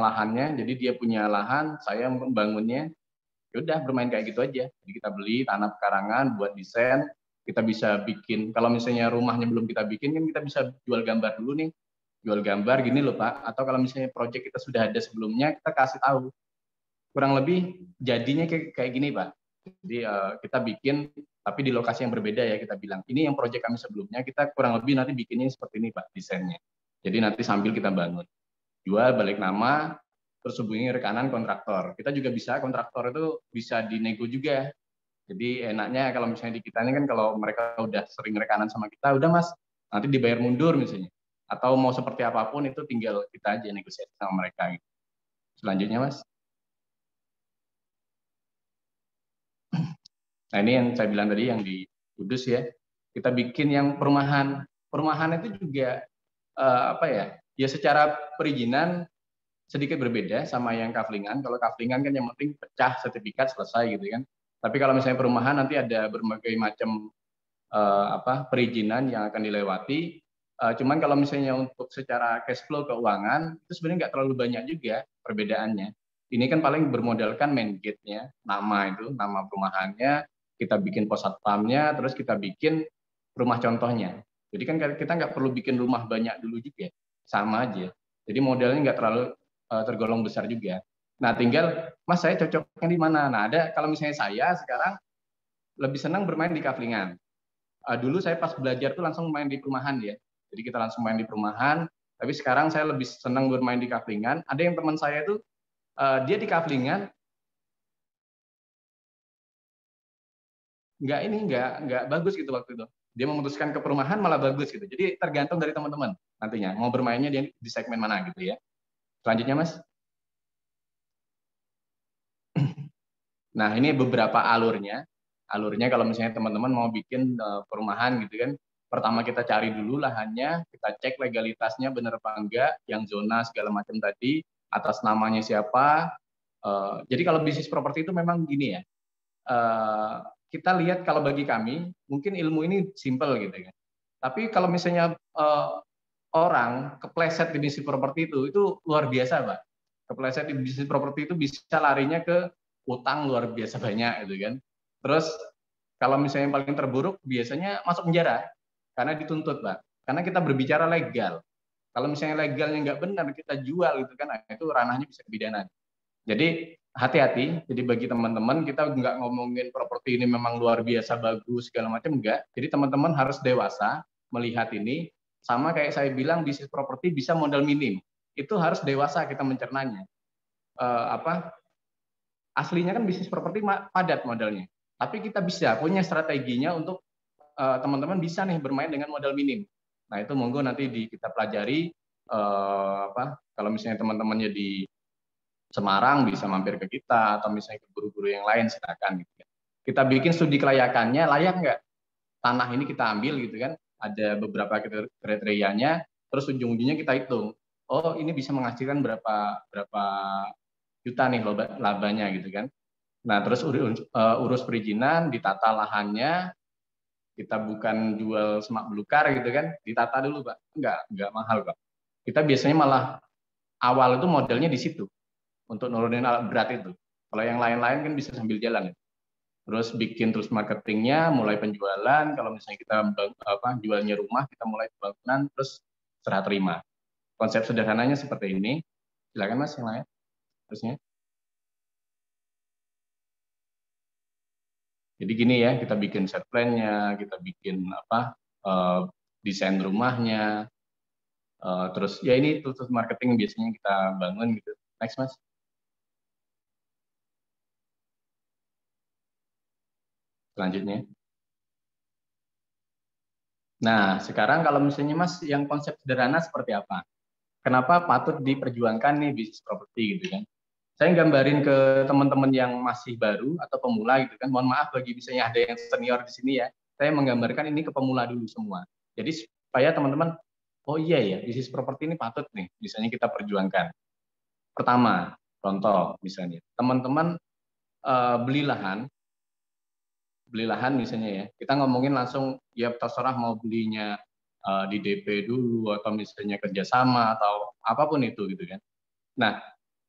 lahannya, jadi dia punya lahan, saya membangunnya, ya udah bermain kayak gitu aja. Jadi kita beli tanah pekarangan buat desain, kita bisa bikin, kalau misalnya rumahnya belum kita bikin kan kita bisa jual gambar dulu nih, jual gambar gini loh Pak, atau kalau misalnya proyek kita sudah ada sebelumnya, kita kasih tahu kurang lebih jadinya kayak gini Pak. Jadi kita bikin tapi di lokasi yang berbeda ya, kita bilang ini yang proyek kami sebelumnya, kita kurang lebih nanti bikinnya seperti ini Pak desainnya. Jadi nanti sambil kita bangun, jual balik nama, terus hubungi rekanan kontraktor. Kita juga bisa, kontraktor itu bisa dinego juga. Jadi enaknya kalau misalnya di kita ini kan kalau mereka udah sering rekanan sama kita, udah Mas nanti dibayar mundur misalnya, atau mau seperti apapun itu tinggal kita aja negosiasi sama mereka. Selanjutnya Mas. Nah ini yang saya bilang tadi yang di Kudus ya, kita bikin yang perumahan. Perumahan itu juga ya secara perizinan sedikit berbeda sama yang kaflingan. Kalau kaflingan kan yang penting pecah sertifikat selesai gitu kan. Tapi kalau misalnya perumahan nanti ada berbagai macam perizinan yang akan dilewati. Cuman kalau misalnya untuk secara cash flow keuangan itu sebenarnya nggak terlalu banyak juga perbedaannya. Ini kan paling bermodalkan main gate-nya, nama perumahannya, kita bikin pos satpamnya, terus kita bikin rumah contohnya. Jadi kan kita nggak perlu bikin rumah banyak dulu juga, sama aja. Jadi modalnya nggak terlalu tergolong besar juga. Nah tinggal, Mas saya cocoknya di mana? Nah ada, kalau misalnya saya sekarang lebih senang bermain di kaflingan. Dulu saya pas belajar tuh langsung main di perumahan ya. Jadi kita langsung main di perumahan. Tapi sekarang saya lebih senang bermain di kaflingan. Ada yang teman saya tuh dia di kaflingan nggak bagus gitu waktu itu. Dia memutuskan ke perumahan malah bagus gitu. Jadi tergantung dari teman-teman nantinya mau bermainnya dia di segmen mana gitu ya. Selanjutnya Mas. Nah ini beberapa alurnya. Alurnya kalau misalnya teman-teman mau bikin perumahan gitu kan, pertama kita cari dulu lahannya, kita cek legalitasnya benar apa enggak, yang zona segala macam tadi, atas namanya siapa. Jadi kalau bisnis properti itu memang gini ya. Kita lihat kalau bagi kami mungkin ilmu ini simple gitu kan. Tapi kalau misalnya orang kepleset di bisnis properti itu luar biasa Pak. Kepleset di bisnis properti itu bisa larinya ke utang luar biasa banyak gitu kan. Terus kalau misalnya yang paling terburuk biasanya masuk penjara karena dituntut Pak. Karena kita berbicara legal. Kalau misalnya legalnya nggak benar kita jual gitu kan, itu ranahnya bisa pidana. Jadi hati-hati. Jadi bagi teman-teman, kita nggak ngomongin properti ini memang luar biasa bagus segala macam, enggak. Jadi teman-teman harus dewasa melihat ini. Sama kayak saya bilang, bisnis properti bisa modal minim. Itu harus dewasa kita mencernanya. Aslinya kan bisnis properti padat modalnya. Tapi kita bisa punya strateginya untuk teman-teman bisa nih bermain dengan modal minim. Nah itu monggo nanti kita pelajari. Kalau misalnya teman-temannya di Semarang bisa mampir ke kita, atau misalnya ke guru-guru yang lain silakan. Gitu. Kita bikin studi kelayakannya, layak nggak tanah ini kita ambil gitu kan? Ada beberapa kriterianya, terus ujung-ujungnya kita hitung. Oh ini bisa menghasilkan berapa juta nih labanya gitu kan? Nah terus urus perizinan, ditata lahannya, kita bukan jual semak belukar gitu kan? Ditata dulu Pak, nggak mahal Pak. Kita biasanya malah awal itu modelnya di situ untuk nurunin alat berat itu. Kalau yang lain-lain kan bisa sambil jalan. Terus bikin terus marketingnya, mulai penjualan. Kalau misalnya kita jualnya rumah, kita mulai bangunan, terus serah terima. Konsep sederhananya seperti ini. Silakan Mas yang lain. Terusnya. Jadi gini ya, kita bikin set plan-nya, kita bikin desain rumahnya. Terus ya ini terus marketing biasanya kita bangun gitu. Next Mas. Selanjutnya. Nah, sekarang kalau misalnya Mas yang konsep sederhana seperti apa? Kenapa patut diperjuangkan nih bisnis properti gitu kan? Saya gambarin ke teman-teman yang masih baru atau pemula gitu kan. Mohon maaf bagi misalnya ada yang senior di sini ya. Saya menggambarkan ini ke pemula dulu semua. Jadi supaya teman-teman, oh iya ya, bisnis properti ini patut nih misalnya kita perjuangkan. Pertama, contoh misalnya, teman-teman beli lahan misalnya ya, kita ngomongin langsung ya terserah mau belinya di DP dulu atau misalnya kerjasama atau apapun itu gitu kan. Nah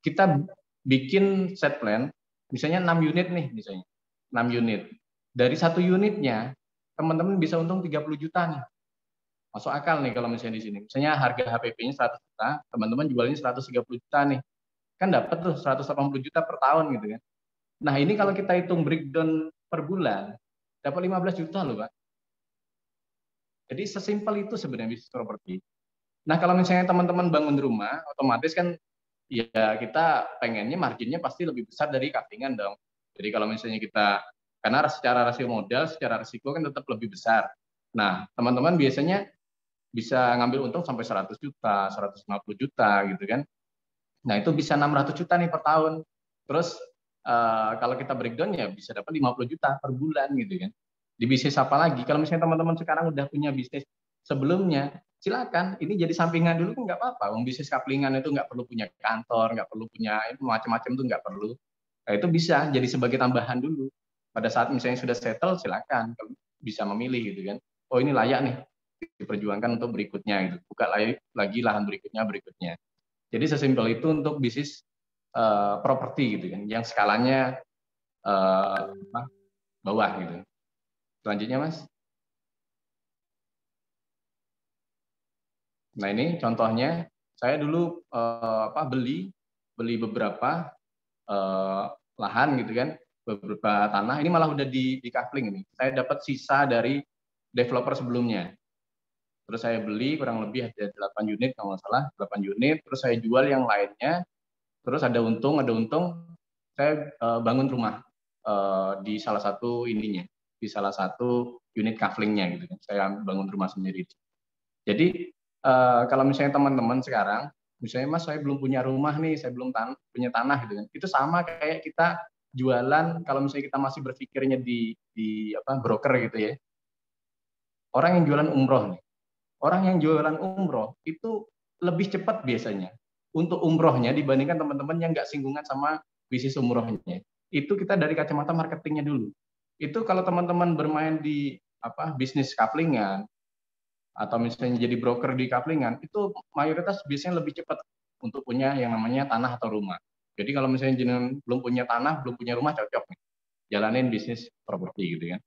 kita bikin set plan misalnya 6 unit nih misalnya 6 unit, dari satu unitnya teman-teman bisa untung 30 juta nih, masuk akal nih kalau misalnya di sini misalnya harga HPP-nya 100 juta, teman-teman jualnya 130 juta nih, kan dapat tuh 180 juta per tahun gitu kan. Nah ini kalau kita hitung breakdown per bulan, dapat 15 juta loh Pak. Jadi sesimpel itu sebenarnya bisnis properti. Nah kalau misalnya teman-teman bangun rumah, otomatis kan ya kita pengennya marginnya pasti lebih besar dari kaplingan dong. Jadi kalau misalnya kita, karena secara rasio modal, secara risiko kan tetap lebih besar. Nah teman-teman biasanya bisa ngambil untung sampai 100 juta, 150 juta gitu kan. Nah itu bisa 600 juta nih per tahun. Terus kalau kita breakdown ya bisa dapat 50 juta per bulan gitu kan. Di bisnis apa lagi? Kalau misalnya teman-teman sekarang udah punya bisnis sebelumnya, silakan. Ini jadi sampingan dulu kan nggak apa-apa. Bisnis kaplingan itu nggak perlu punya kantor, nggak perlu punya macam-macam itu nggak perlu. Nah, itu bisa jadi sebagai tambahan dulu. Pada saat misalnya sudah settle, silakan bisa memilih gitu kan. Oh ini layak nih diperjuangkan untuk berikutnya gitu. Buka lagi lahan berikutnya. Jadi sesimpel itu untuk bisnis properti gitu kan, yang skalanya bawah gitu. Selanjutnya Mas. Nah ini contohnya, saya dulu beli beberapa lahan gitu kan, beberapa tanah. Ini malah udah di kafling ini. Saya dapat sisa dari developer sebelumnya. Terus saya beli kurang lebih ada 8 unit kalau nggak salah, 8 unit. Terus saya jual yang lainnya. Terus ada untung, saya bangun rumah di salah satu di salah satu unit kaflingnya gitu kan. Saya bangun rumah sendiri. Jadi kalau misalnya teman-teman sekarang, misalnya Mas saya belum punya rumah nih, saya belum punya tanah gitu kan. Itu sama kayak kita jualan, kalau misalnya kita masih berpikirnya di broker gitu ya. Orang yang jualan umroh nih. Orang yang jualan umroh itu lebih cepat biasanya untuk umrohnya dibandingkan teman-teman yang nggak singgungan sama bisnis umrohnya. Itu kita dari kacamata marketingnya dulu. Itu kalau teman-teman bermain di bisnis kaplingan atau misalnya jadi broker di kaplingan, itu mayoritas biasanya lebih cepat untuk punya yang namanya tanah atau rumah. Jadi kalau misalnya jenengan belum punya tanah, belum punya rumah, cocok nih. Jalanin bisnis properti gitu kan.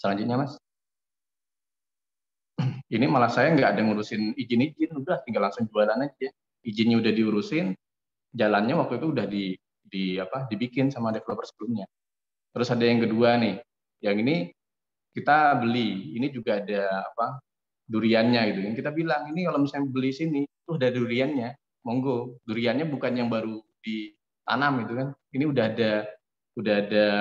Selanjutnya Mas. Ini malah saya nggak ada ngurusin izin, udah tinggal langsung jualan aja. Izinnya udah diurusin, jalannya waktu itu udah dibikin sama developer sebelumnya. Terus ada yang kedua nih, yang ini kita beli, ini juga ada duriannya gitu kan. Kita bilang ini kalau misalnya beli sini tuh ada duriannya, monggo. Duriannya bukan yang baru ditanam gitu kan. Ini udah ada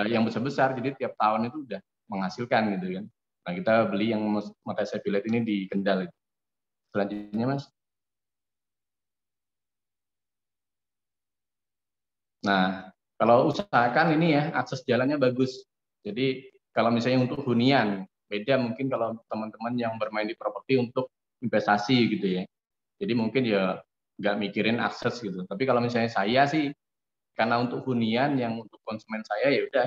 yang besar-besar, jadi tiap tahun itu udah menghasilkan gitu kan. Nah, kita beli yang mata saya lihat ini di Kendal. Selanjutnya, Mas. Nah, kalau usahakan ini ya, akses jalannya bagus. Jadi, kalau misalnya untuk hunian, beda mungkin kalau teman-teman yang bermain di properti untuk investasi gitu ya. Jadi mungkin ya nggak mikirin akses gitu. Tapi kalau misalnya saya sih, karena untuk hunian yang untuk konsumen saya, ya udah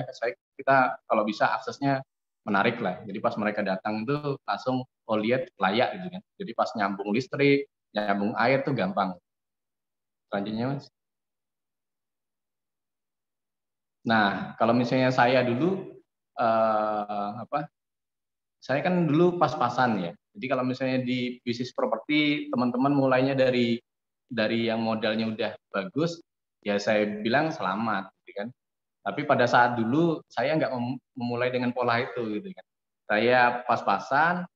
kita kalau bisa aksesnya menarik lah. Jadi pas mereka datang itu langsung lihat layak gitu kan. Jadi pas nyambung listrik, nyambung air tuh gampang. Selanjutnya, Mas. Nah, kalau misalnya saya dulu saya kan dulu pas-pasan ya. Jadi kalau misalnya di bisnis properti teman-teman mulainya dari yang modalnya udah bagus, ya saya bilang selamat, gitu kan. Tapi pada saat dulu saya nggak memulai dengan pola itu, gitu kan. Saya pas-pasan,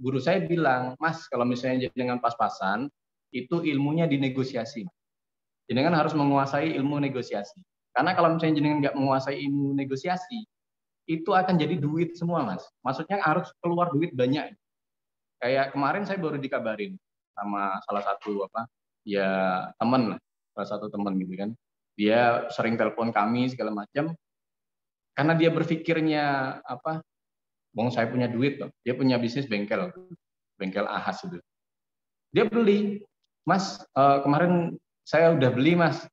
guru saya bilang, Mas, kalau misalnya dengan pas-pasan, itu ilmunya dinegosiasi. Jenengan harus menguasai ilmu negosiasi. Karena kalau misalnya jenengan nggak menguasai ilmu negosiasi, itu akan jadi duit semua, Mas. Maksudnya harus keluar duit banyak. Kayak kemarin saya baru dikabarin sama salah satu teman lah, salah satu teman gitu kan. Dia sering telepon kami segala macam. Karena dia berpikirnya bong saya punya duit loh. Dia punya bisnis bengkel ahas itu. Dia beli, Mas, kemarin saya udah beli, Mas,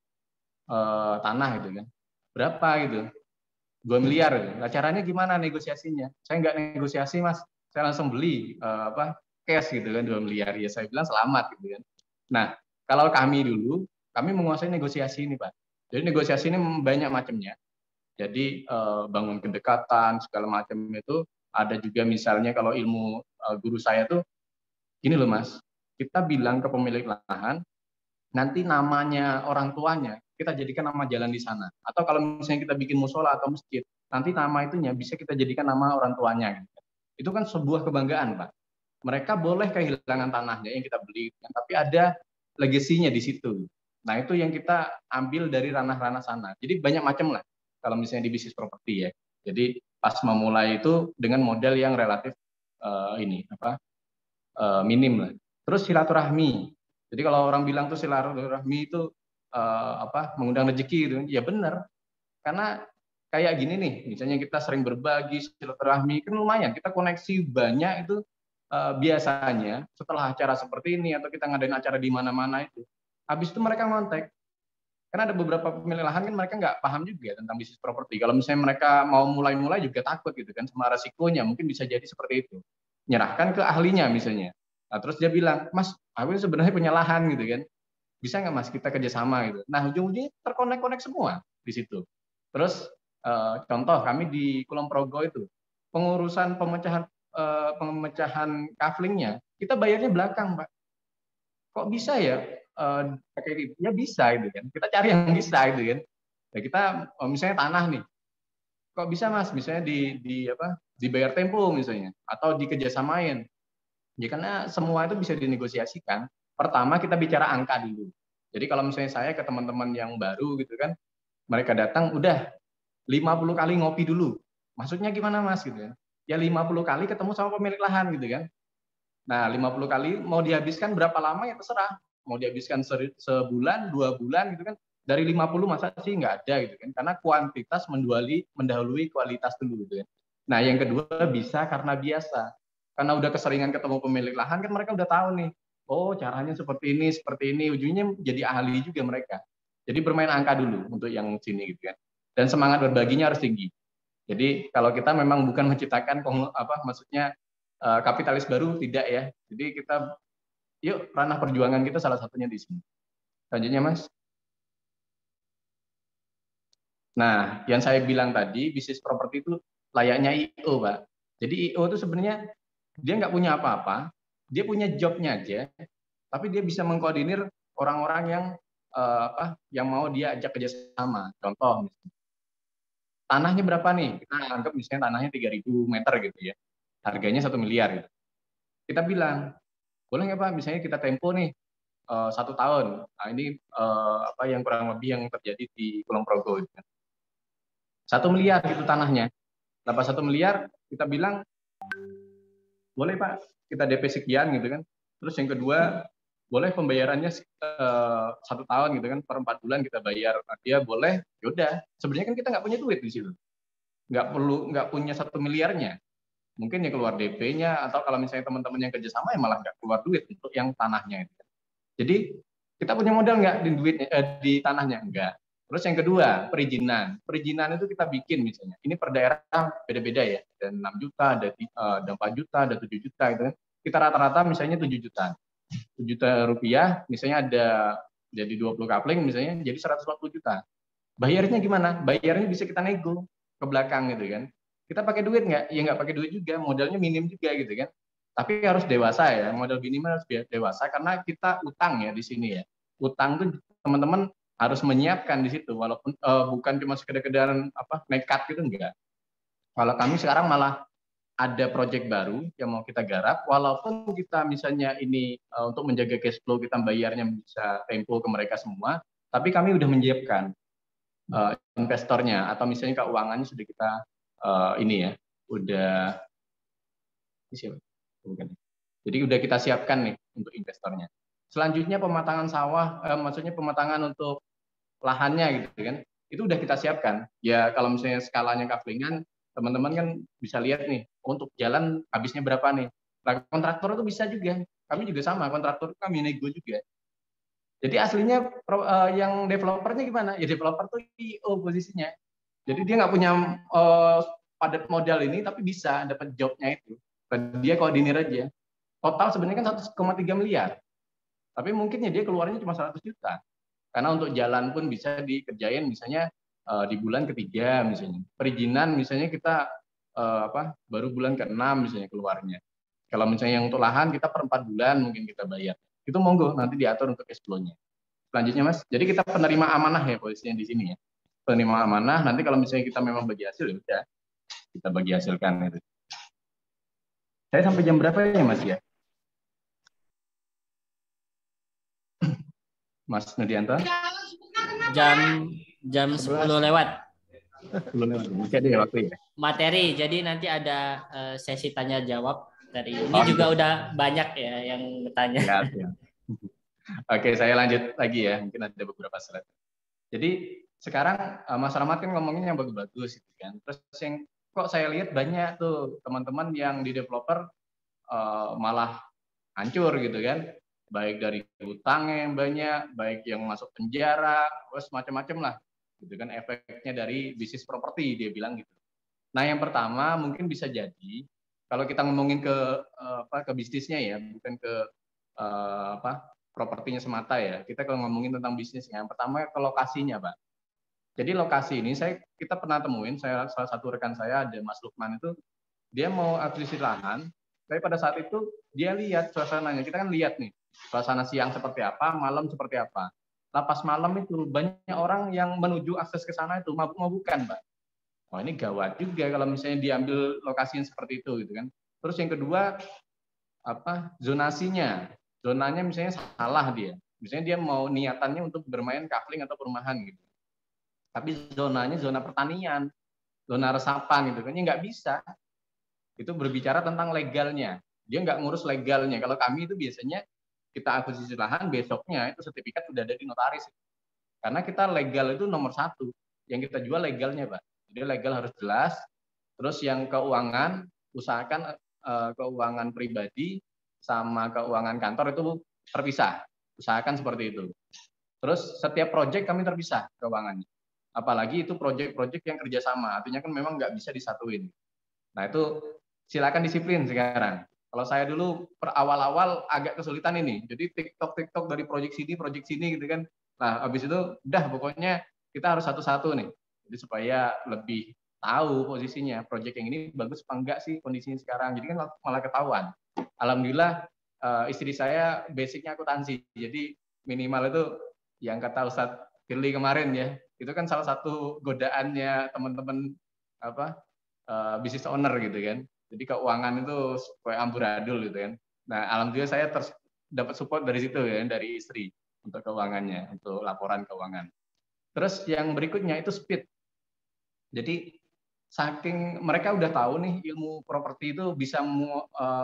tanah gitu kan. Berapa gitu? 2 miliar. Nah, caranya gimana negosiasinya? Saya nggak negosiasi, Mas. Saya langsung beli cash gitu kan 2 miliar. Ya saya bilang selamat gitu kan. Nah, kalau kami dulu, kami menguasai negosiasi ini, Pak. Jadi negosiasi ini banyak macamnya. Jadi bangun kedekatan segala macam itu ada juga misalnya kalau ilmu guru saya tuh gini loh, Mas. Kita bilang ke pemilik lahan nanti namanya orang tuanya kita jadikan nama jalan di sana. Atau kalau misalnya kita bikin musola atau masjid, nanti nama itunya bisa kita jadikan nama orang tuanya. Gitu. Itu kan sebuah kebanggaan, Pak. Mereka boleh kehilangan tanahnya yang kita beli, tapi ada legasinya di situ. Nah, itu yang kita ambil dari ranah-ranah sana. Jadi banyak macam lah kalau misalnya di bisnis properti ya. Jadi pas memulai itu dengan modal yang relatif minim lah. Terus silaturahmi. Jadi kalau orang bilang tuh silaturahmi itu mengundang rezeki gitu, ya benar. Karena kayak gini nih, misalnya kita sering berbagi silaturahmi, kan lumayan kita koneksi banyak itu biasanya setelah acara seperti ini atau kita ngadain acara di mana-mana itu, habis itu mereka ngontek. Karena ada beberapa pemilik lahan kan mereka nggak paham juga tentang bisnis properti. Kalau misalnya mereka mau mulai-mulai juga takut gitu kan sama resikonya, mungkin bisa jadi seperti itu. Nyerahkan ke ahlinya misalnya. Nah, terus dia bilang, Mas, aku sebenarnya punya lahan gitu kan. Bisa nggak, Mas, kita kerjasama gitu. Nah, ujung-ujungnya terkonek-konek semua di situ. Terus contoh kami di Kulon Progo itu pengurusan pemecahan kaflingnya kita bayarnya belakang, Pak. Kok bisa ya pakai ya bisa gitu kan. Kita cari yang bisa gitu kan. Nah, kita misalnya tanah nih. Kok bisa, Mas? Misalnya dibayar tempo misalnya atau dikerjasamain. Ya karena semua itu bisa dinegosiasikan. Pertama kita bicara angka dulu. Jadi kalau misalnya saya ke teman-teman yang baru gitu kan, mereka datang udah 50 kali ngopi dulu. Maksudnya gimana, Mas gitu ya? Ya 50 kali ketemu sama pemilik lahan gitu kan. Nah, 50 kali mau dihabiskan berapa lama ya terserah. Mau dihabiskan sebulan, 2 bulan gitu kan. Dari 50 masa sih nggak ada gitu kan. Karena kuantitas mendahului kualitas dulu gitu kan. Nah, yang kedua bisa karena biasa. Karena udah keseringan ketemu pemilik lahan kan mereka udah tahu nih. Oh, caranya seperti ini, ujungnya jadi ahli juga mereka. Jadi bermain angka dulu untuk yang sini gitu kan. Dan semangat berbaginya harus tinggi. Jadi kalau kita memang bukan menciptakan maksudnya kapitalis baru, tidak ya. Jadi kita yuk ranah perjuangan kita salah satunya di sini. Selanjutnya, Mas. Nah, yang saya bilang tadi bisnis properti itu layaknya IO, Pak. Jadi IO itu sebenarnya dia nggak punya apa-apa, dia punya jobnya aja, tapi dia bisa mengkoordinir orang-orang yang yang mau dia ajak kerjasama. Contoh, tanahnya berapa nih? Kita anggap misalnya tanahnya 3.000 meter gitu ya, harganya 1 miliar gitu. Kita bilang, boleh nggak Pak, misalnya kita tempo nih 1 tahun. Nah ini yang kurang lebih yang terjadi di Kulon Progo. Gitu. 1 miliar itu tanahnya. Dapat 1 miliar, kita bilang, boleh Pak, kita DP sekian gitu kan. Terus yang kedua, boleh pembayarannya 1 tahun gitu kan, per 4 bulan kita bayar. Nah, dia boleh, yaudah. Sebenarnya kan kita nggak punya duit di situ. Nggak punya 1 miliarnya. Mungkin ya keluar DP-nya, atau kalau misalnya teman-teman yang kerjasama ya malah nggak keluar duit untuk yang tanahnya. Gitu. Jadi kita punya modal nggak di duitnya, di tanahnya? Enggak. Terus yang kedua, perizinan. Perizinan itu kita bikin misalnya. Ini per daerah beda-beda ya. Ada 6 juta, ada 4 juta, ada 7 juta gitu kan. Kita rata-rata misalnya 7 juta. 7 juta rupiah, misalnya ada jadi 20 kapling misalnya, jadi 140 juta. Bayarnya gimana? Bayarnya bisa kita nego ke belakang gitu kan. Kita pakai duit nggak? Ya nggak pakai duit juga, modalnya minim juga gitu kan. Tapi harus dewasa ya, modal minimal harus dewasa karena kita utang ya di sini ya. Utang tuh teman-teman harus menyiapkan di situ, walaupun bukan cuma sekedar-kedaran nekat gitu enggak. Kalau kami sekarang malah ada proyek baru yang mau kita garap, walaupun kita misalnya ini untuk menjaga cash flow kita bayarnya bisa tempo ke mereka semua, tapi kami udah menyiapkan investornya atau misalnya keuangannya sudah kita udah jadi udah kita siapkan nih untuk investornya. Selanjutnya pematangan sawah, maksudnya pematangan untuk lahannya gitu kan, itu udah kita siapkan. Ya kalau misalnya skalanya kaflingan, teman-teman kan bisa lihat nih, untuk jalan habisnya berapa nih. Nah, kontraktor itu bisa juga, kami juga sama, kontraktor kami nego juga. Jadi aslinya yang developernya gimana? Ya developer tuh IO posisinya. Jadi dia nggak punya padat modal ini, tapi bisa dapat jobnya itu. Dan dia koordinir aja. Total sebenarnya kan 1,3 miliar. Tapi mungkin ya dia keluarnya cuma 100 juta. Karena untuk jalan pun bisa dikerjain misalnya di bulan ketiga misalnya. Perizinan misalnya kita baru bulan ke-6 misalnya keluarnya. Kalau misalnya yang untuk lahan kita per 4 bulan mungkin kita bayar. Itu monggo nanti diatur untuk cash flow-nya. Selanjutnya Mas, jadi kita penerima amanah ya posisinya di sini ya. Penerima amanah, nanti kalau misalnya kita memang bagi hasil ya udah kita bagi hasilkan itu. Saya sampai jam berapa ya Mas ya? Mas Nudianto? Jam 10 lewat. 10 lewat. Masih ada waktu ya? Materi, jadi nanti ada sesi tanya jawab dari ini juga udah banyak ya yang bertanya. Ya. Oke, saya lanjut lagi ya. Mungkin ada beberapa slide. Jadi sekarang Mas Rahmat kan ngomongin yang bagus-bagus gitu kan. Terus yang kok saya lihat banyak tuh teman-teman yang di developer malah hancur gitu kan. Baik dari hutangnya yang banyak, baik yang masuk penjara, terus macam-macam lah. Gitu kan efeknya dari bisnis properti dia bilang gitu. Nah, yang pertama mungkin bisa jadi kalau kita ngomongin ke bisnisnya ya, bukan ke propertinya semata ya. Kita kalau ngomongin tentang bisnisnya, yang pertama ke lokasinya, Pak. Jadi lokasi ini kita pernah temuin, salah satu rekan saya ada Mas Lukman itu dia mau akuisisi lahan, tapi pada saat itu dia lihat suasananya. Kita kan lihat nih, suasana siang seperti apa, malam seperti apa. Nah, pas malam itu banyak orang yang menuju akses ke sana itu mabuk-mabukan, Pak. Wah, ini gawat juga kalau misalnya diambil lokasi yang seperti itu gitu kan. Terus yang kedua zonasinya. Zonanya misalnya salah dia. Misalnya dia mau niatannya untuk bermain kafling atau perumahan gitu. Tapi zonanya zona pertanian, zona resapan gitu kan, ya nggak bisa. Itu berbicara tentang legalnya. Dia nggak ngurus legalnya. Kalau kami itu biasanya kita akuisisi lahan, besoknya itu sertifikat sudah ada di notaris. Karena kita legal itu nomor 1. Yang kita jual legalnya, Pak. Jadi legal harus jelas. Terus yang keuangan, usahakan keuangan pribadi sama keuangan kantor itu terpisah. Usahakan seperti itu. Terus setiap proyek kami terpisah keuangannya. Apalagi itu proyek-proyek yang kerjasama. Artinya kan memang nggak bisa disatuin. Nah itu silakan disiplin sekarang. Kalau saya dulu per awal-awal agak kesulitan ini. Jadi TikTok dari proyek sini gitu kan. Nah habis itu udah pokoknya kita harus satu-satu nih. Jadi supaya lebih tahu posisinya. Proyek yang ini bagus apa enggak sih kondisinya sekarang. Jadi kan malah ketahuan. Alhamdulillah istri saya basicnya akuntansi. Jadi minimal itu yang kata Ustadz Firly kemarin ya, itu kan salah satu godaannya teman-teman apa business owner gitu kan. Jadi keuangan itu kayak amburadul gitu kan. Nah, alhamdulillah saya dapat support dari situ ya, dari istri untuk keuangannya, untuk laporan keuangan. Terus yang berikutnya itu speed. Jadi saking mereka udah tahu nih ilmu properti itu bisa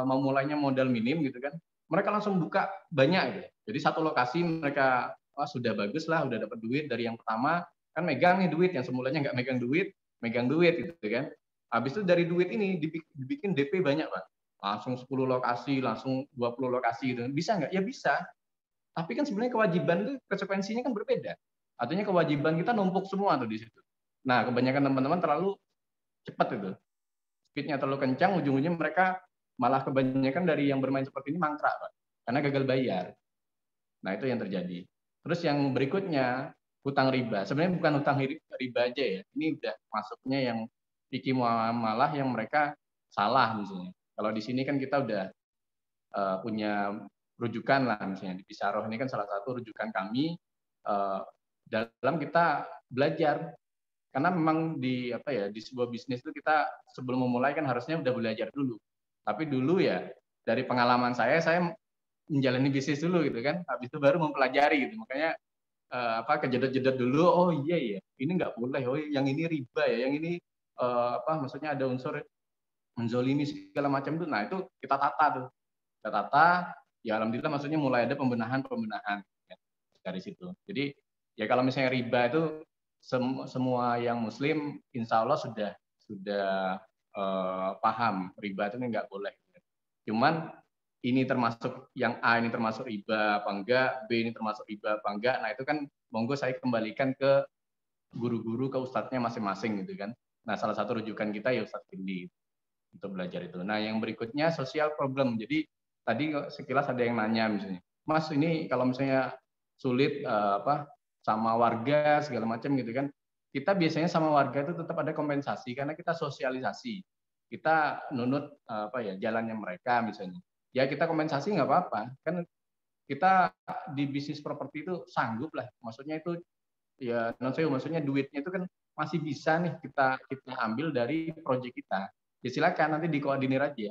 memulainya modal minim gitu kan. Mereka langsung buka banyak gitu. Jadi satu lokasi mereka sudah bagus lah, udah dapat duit dari yang pertama, kan megang nih duit, yang semulanya nggak megang duit gitu kan. Habis itu dari duit ini dibikin DP banyak Pak. Langsung 10 lokasi, langsung 20 lokasi gitu. Bisa nggak? Ya bisa. Tapi kan sebenarnya kewajiban itu konsekuensinya kan berbeda. Artinya kewajiban kita numpuk semua tuh di situ. Nah, kebanyakan teman-teman terlalu cepat itu. Speednya terlalu kencang, ujung-ujungnya mereka malah kebanyakan dari yang bermain seperti ini mangkrak, Pak. Karena gagal bayar. Nah, itu yang terjadi. Terus yang berikutnya, hutang riba. Sebenarnya bukan hutang riba aja ya. Ini udah masuknya yang fikih muamalah yang mereka salah misalnya. Kalau di sini kan kita udah punya rujukan lah, misalnya di Pisaroh ini kan salah satu rujukan kami dalam kita belajar, karena memang di sebuah bisnis itu kita sebelum memulai kan harusnya udah belajar dulu. Tapi dulu ya dari pengalaman saya menjalani bisnis dulu gitu kan, habis itu baru mempelajari gitu. Makanya kejedot-jedot dulu, oh iya ya ini nggak boleh, oh yang ini riba ya, yang ini maksudnya ada unsur menzolimi segala macam tuh. Nah itu kita tata tuh. Kita tata, ya alhamdulillah maksudnya mulai ada pembenahan ya, dari situ. Jadi ya kalau misalnya riba itu semua yang muslim insya Allah sudah paham riba itu nggak boleh. Cuman ini termasuk yang A ini termasuk riba apa enggak, B ini termasuk riba apa enggak. Nah itu kan monggo saya kembalikan ke guru-guru, ke ustadznya masing-masing gitu kan. Nah salah satu rujukan kita ya Ustadz Firly untuk belajar itu. Nah yang berikutnya social problem. Jadi tadi sekilas ada yang nanya misalnya, Mas ini kalau misalnya sulit sama warga segala macam gitu kan, kita biasanya sama warga itu tetap ada kompensasi karena kita sosialisasi, kita nunut jalannya mereka misalnya, ya kita kompensasi nggak apa-apa kan, kita di bisnis properti itu sanggup lah, maksudnya itu ya maksudnya duitnya itu kan masih bisa nih kita ambil dari proyek kita, ya silakan nanti dikoordinir aja.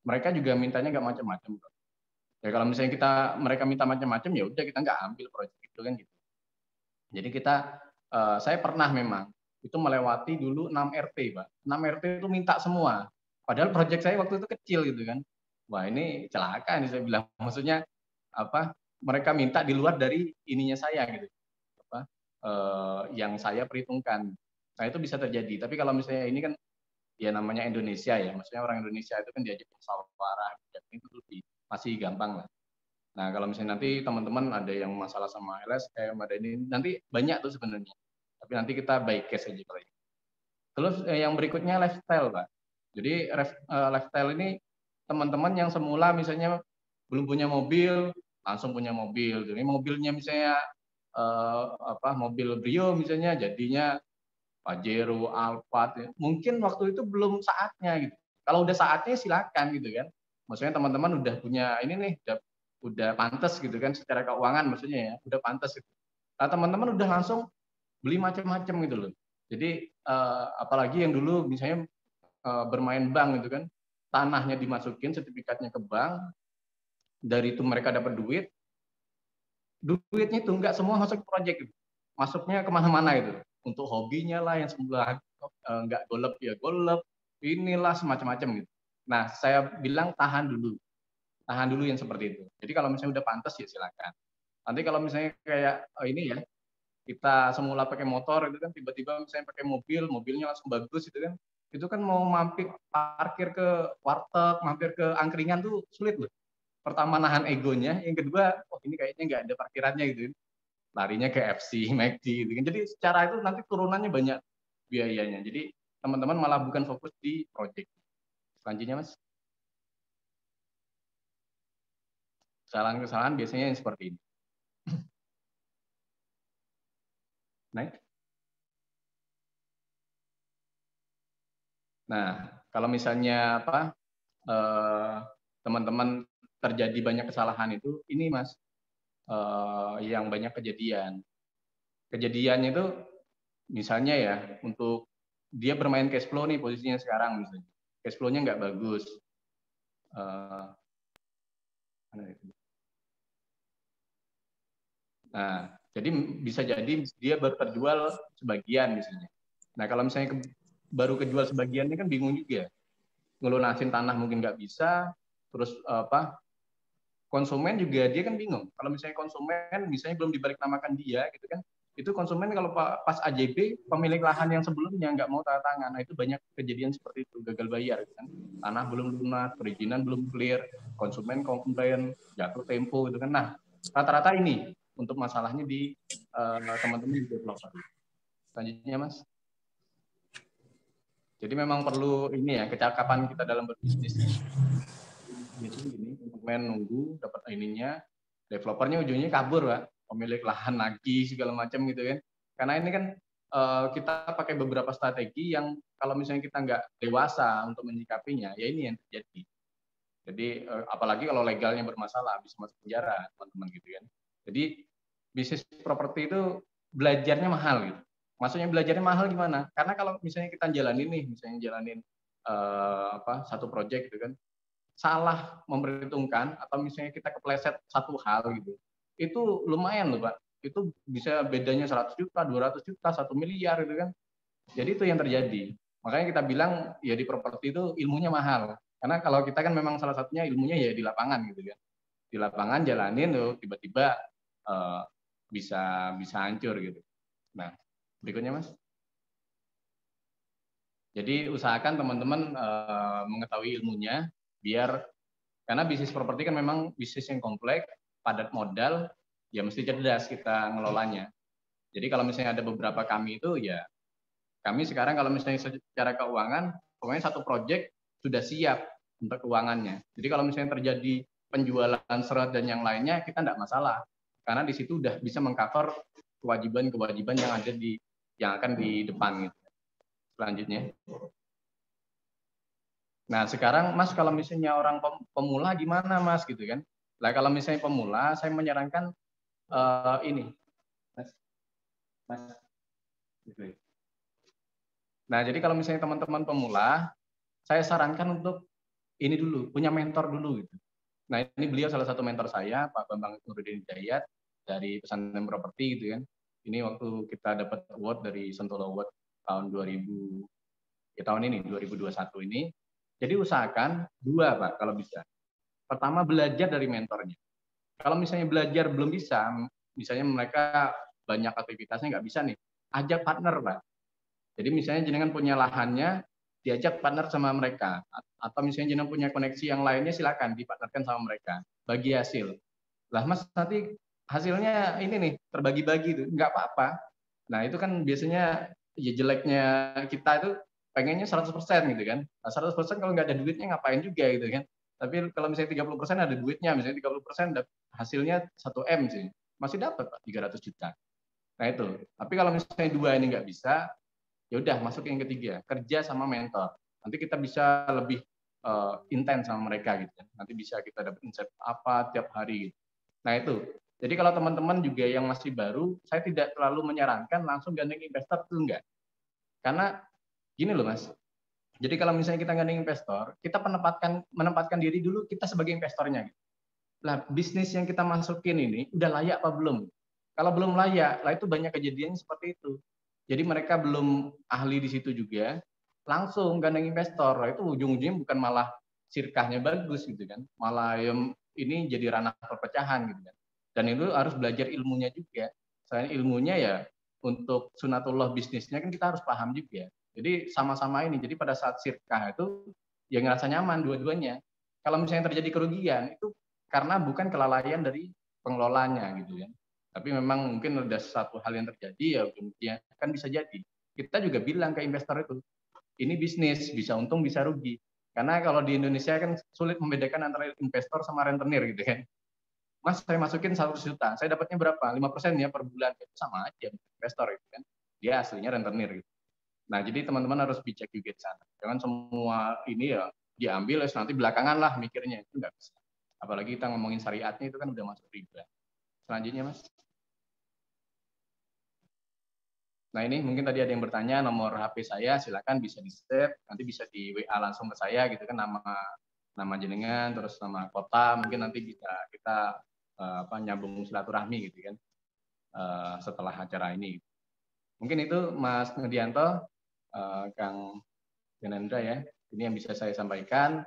Mereka juga mintanya nggak macam-macam. Ya kalau misalnya mereka minta macam-macam, ya udah kita nggak ambil proyek itu kan gitu. Jadi saya pernah memang itu melewati dulu 6 RT, Pak. 6 RT itu minta semua. Padahal proyek saya waktu itu kecil gitu kan. Wah ini celaka nih saya bilang. Maksudnya mereka minta di luar dari ininya saya gitu. Yang saya perhitungkan. Nah itu bisa terjadi. Tapi kalau misalnya ini kan ya namanya Indonesia ya, maksudnya orang Indonesia itu kan diajak musyawarah, itu lebih masih gampang lah. Nah kalau misalnya nanti teman-teman ada yang masalah sama LSM, ada ini nanti banyak tuh sebenarnya. Tapi nanti kita by case aja kalau ini. Terus yang berikutnya lifestyle, Pak. Jadi lifestyle ini teman-teman yang semula misalnya belum punya mobil, langsung punya mobil. Jadi mobilnya misalnya mobil Brio misalnya jadinya Pajero, Alphard, ya. Mungkin waktu itu belum saatnya gitu. Kalau udah saatnya silakan gitu kan. Maksudnya teman-teman udah punya ini nih, udah pantas gitu kan secara keuangan maksudnya ya, udah pantas gitu. Nah, teman-teman udah langsung beli macam-macam gitu loh. Jadi apalagi yang dulu misalnya bermain bank gitu kan, tanahnya dimasukin, sertifikatnya ke bank, dari itu mereka dapat duitnya itu nggak semua masuk ke proyek gitu. Masuknya kemana-mana itu. Untuk hobinya lah yang sebelah nggak golep ya golep, inilah semacam-macam gitu. Nah saya bilang tahan dulu yang seperti itu. Jadi kalau misalnya udah pantas ya silakan. Nanti kalau misalnya kayak ini ya, kita semula pakai motor itu kan tiba-tiba misalnya pakai mobilnya langsung bagus itu kan mau parkir ke warteg, mampir ke angkringan tuh sulit loh. Pertama nahan egonya, yang kedua ini kayaknya nggak ada parkirannya gitu. Larinya ke FC, McD gitu kan. Jadi secara itu nanti turunannya banyak biayanya. Jadi teman-teman malah bukan fokus di project. Selanjutnya Mas. Kesalahan-kesalahan biasanya yang seperti ini. Naik. Nah, kalau misalnya teman-teman terjadi banyak kesalahan itu, ini Mas, yang banyak kejadian. Kejadiannya itu misalnya ya, untuk dia bermain cash flow nih posisinya sekarang misalnya. Cash flow-nya nggak bagus. Nah, jadi bisa jadi dia baru terjual sebagian misalnya. Nah, kalau misalnya baru kejual sebagian ini kan bingung juga. Ngelunasin tanah mungkin nggak bisa, terus konsumen juga dia kan bingung. Kalau misalnya konsumen misalnya belum dibalik namakan dia gitu kan, itu konsumen kalau pas AJB pemilik lahan yang sebelumnya nggak mau tanda tangan. Nah, itu banyak kejadian seperti itu, gagal bayar gitu kan. Tanah belum lunas, perizinan belum clear, konsumen komplain, jatuh tempo gitu kan. Nah, rata-rata ini untuk masalahnya di teman-teman di developer. Selanjutnya, Mas. Jadi memang perlu ini ya, kecakapan kita dalam berbisnis. Ini konsumen nunggu dapat ininya, developernya ujungnya kabur, Pak. Pemilik lahan lagi segala macam gitu kan. Karena ini kan kita pakai beberapa strategi yang kalau misalnya kita nggak dewasa untuk menyikapinya, ya ini yang terjadi. Jadi apalagi kalau legalnya bermasalah, bisa masuk penjara, teman-teman gitu kan. Jadi bisnis properti itu belajarnya mahal gitu. Maksudnya belajarnya mahal gimana? Karena kalau misalnya kita jalanin nih, misalnya jalanin satu project gitu kan, salah memperhitungkan atau misalnya kita kepleset satu hal gitu, itu lumayan loh Pak. Itu bisa bedanya 100 juta, 200 juta, 1 miliar gitu kan. Jadi itu yang terjadi. Makanya kita bilang ya di properti itu ilmunya mahal. Karena kalau kita kan memang salah satunya ilmunya ya di lapangan gitu kan. Di lapangan jalanin tuh tiba-tiba bisa hancur gitu. Nah, berikutnya Mas. Jadi usahakan teman-teman mengetahui ilmunya biar, karena bisnis properti kan memang bisnis yang kompleks, padat modal, ya mesti cerdas kita ngelolanya. Jadi kalau misalnya ada beberapa kami itu ya, kami sekarang kalau misalnya secara keuangan, pokoknya satu proyek sudah siap untuk keuangannya. Jadi kalau misalnya terjadi penjualan seret dan yang lainnya, kita tidak masalah. Karena di situ udah bisa mengcover kewajiban-kewajiban yang ada yang akan di depan gitu. Selanjutnya. Nah, sekarang Mas kalau misalnya orang pemula gimana Mas gitu kan? Nah, kalau misalnya pemula, saya menyarankan ini. Mas. Nah, jadi kalau misalnya teman-teman pemula, saya sarankan untuk ini dulu, punya mentor dulu gitu. Nah, ini beliau salah satu mentor saya, Pak Bambang Nurdin Hidayat dari Pesantren Properti gitu kan. Ini waktu kita dapat award dari Sentul Award tahun 2021 ini. Jadi usahakan dua Pak kalau bisa. Pertama belajar dari mentornya. Kalau misalnya belajar belum bisa, misalnya mereka banyak aktivitasnya nggak bisa nih, ajak partner Pak. Jadi misalnya jenengan punya lahannya, diajak partner sama mereka. Atau misalnya jenengan punya koneksi yang lainnya, silakan dipartnerkan sama mereka. Bagi hasil. Lah Mas, nanti hasilnya ini nih, terbagi-bagi itu. Nggak apa-apa. Nah itu kan biasanya ya jeleknya kita itu pengennya 100% gitu kan. Nah 100% kalau nggak ada duitnya ngapain juga gitu kan. Tapi kalau misalnya 30% ada duitnya, misalnya 30% hasilnya 1 M sih. Masih dapat Pak 300 juta. Nah itu. Tapi kalau misalnya dua ini nggak bisa, ya udah masuk yang ketiga, kerja sama mentor. Nanti kita bisa lebih intens sama mereka gitu. Nanti bisa kita dapat insight apa tiap hari gitu. Nah itu. Jadi kalau teman-teman juga yang masih baru, saya tidak terlalu menyarankan langsung gandeng investor itu enggak. Karena gini loh Mas. Jadi kalau misalnya kita gandeng investor, kita menempatkan diri dulu kita sebagai investornya gitu. Nah, bisnis yang kita masukin ini udah layak apa belum? Kalau belum layak, lah itu banyak kejadian seperti itu. Jadi mereka belum ahli di situ juga, langsung gandeng investor. Lah itu ujung-ujungnya bukan malah sirkahnya bagus gitu kan, malah ini jadi ranah perpecahan gitu kan. Dan itu harus belajar ilmunya juga. Selain ilmunya ya untuk sunatullah bisnisnya kan kita harus paham juga. Jadi sama-sama ini. Jadi pada saat sirkah itu ya ngerasa nyaman dua-duanya. Kalau misalnya terjadi kerugian itu karena bukan kelalaian dari pengelolanya gitu kan. Tapi memang mungkin ada satu hal yang terjadi ya kemudian kan bisa jadi. Kita juga bilang ke investor itu, ini bisnis, bisa untung bisa rugi. Karena kalau di Indonesia kan sulit membedakan antara investor sama rentenir gitu kan. Mas saya masukin 100 juta, saya dapatnya berapa? 5% ya per bulan. Itu sama aja investor itu kan. Dia aslinya rentenir gitu. Nah, jadi teman-teman harus bijak juga di sana. Jangan semua ini ya diambil nanti belakangan lah mikirnya. Itu enggak bisa. Apalagi kita ngomongin syariatnya itu kan udah masuk riba. Selanjutnya, Mas. Nah, ini mungkin tadi ada yang bertanya nomor HP saya, silakan bisa di-save, nanti bisa di WA langsung ke saya gitu kan, nama jenengan, terus nama kota, mungkin nanti bisa kita nyambung silaturahmi gitu kan setelah acara ini. Mungkin itu Mas Ngedianto, Kang Janandra ya, ini yang bisa saya sampaikan.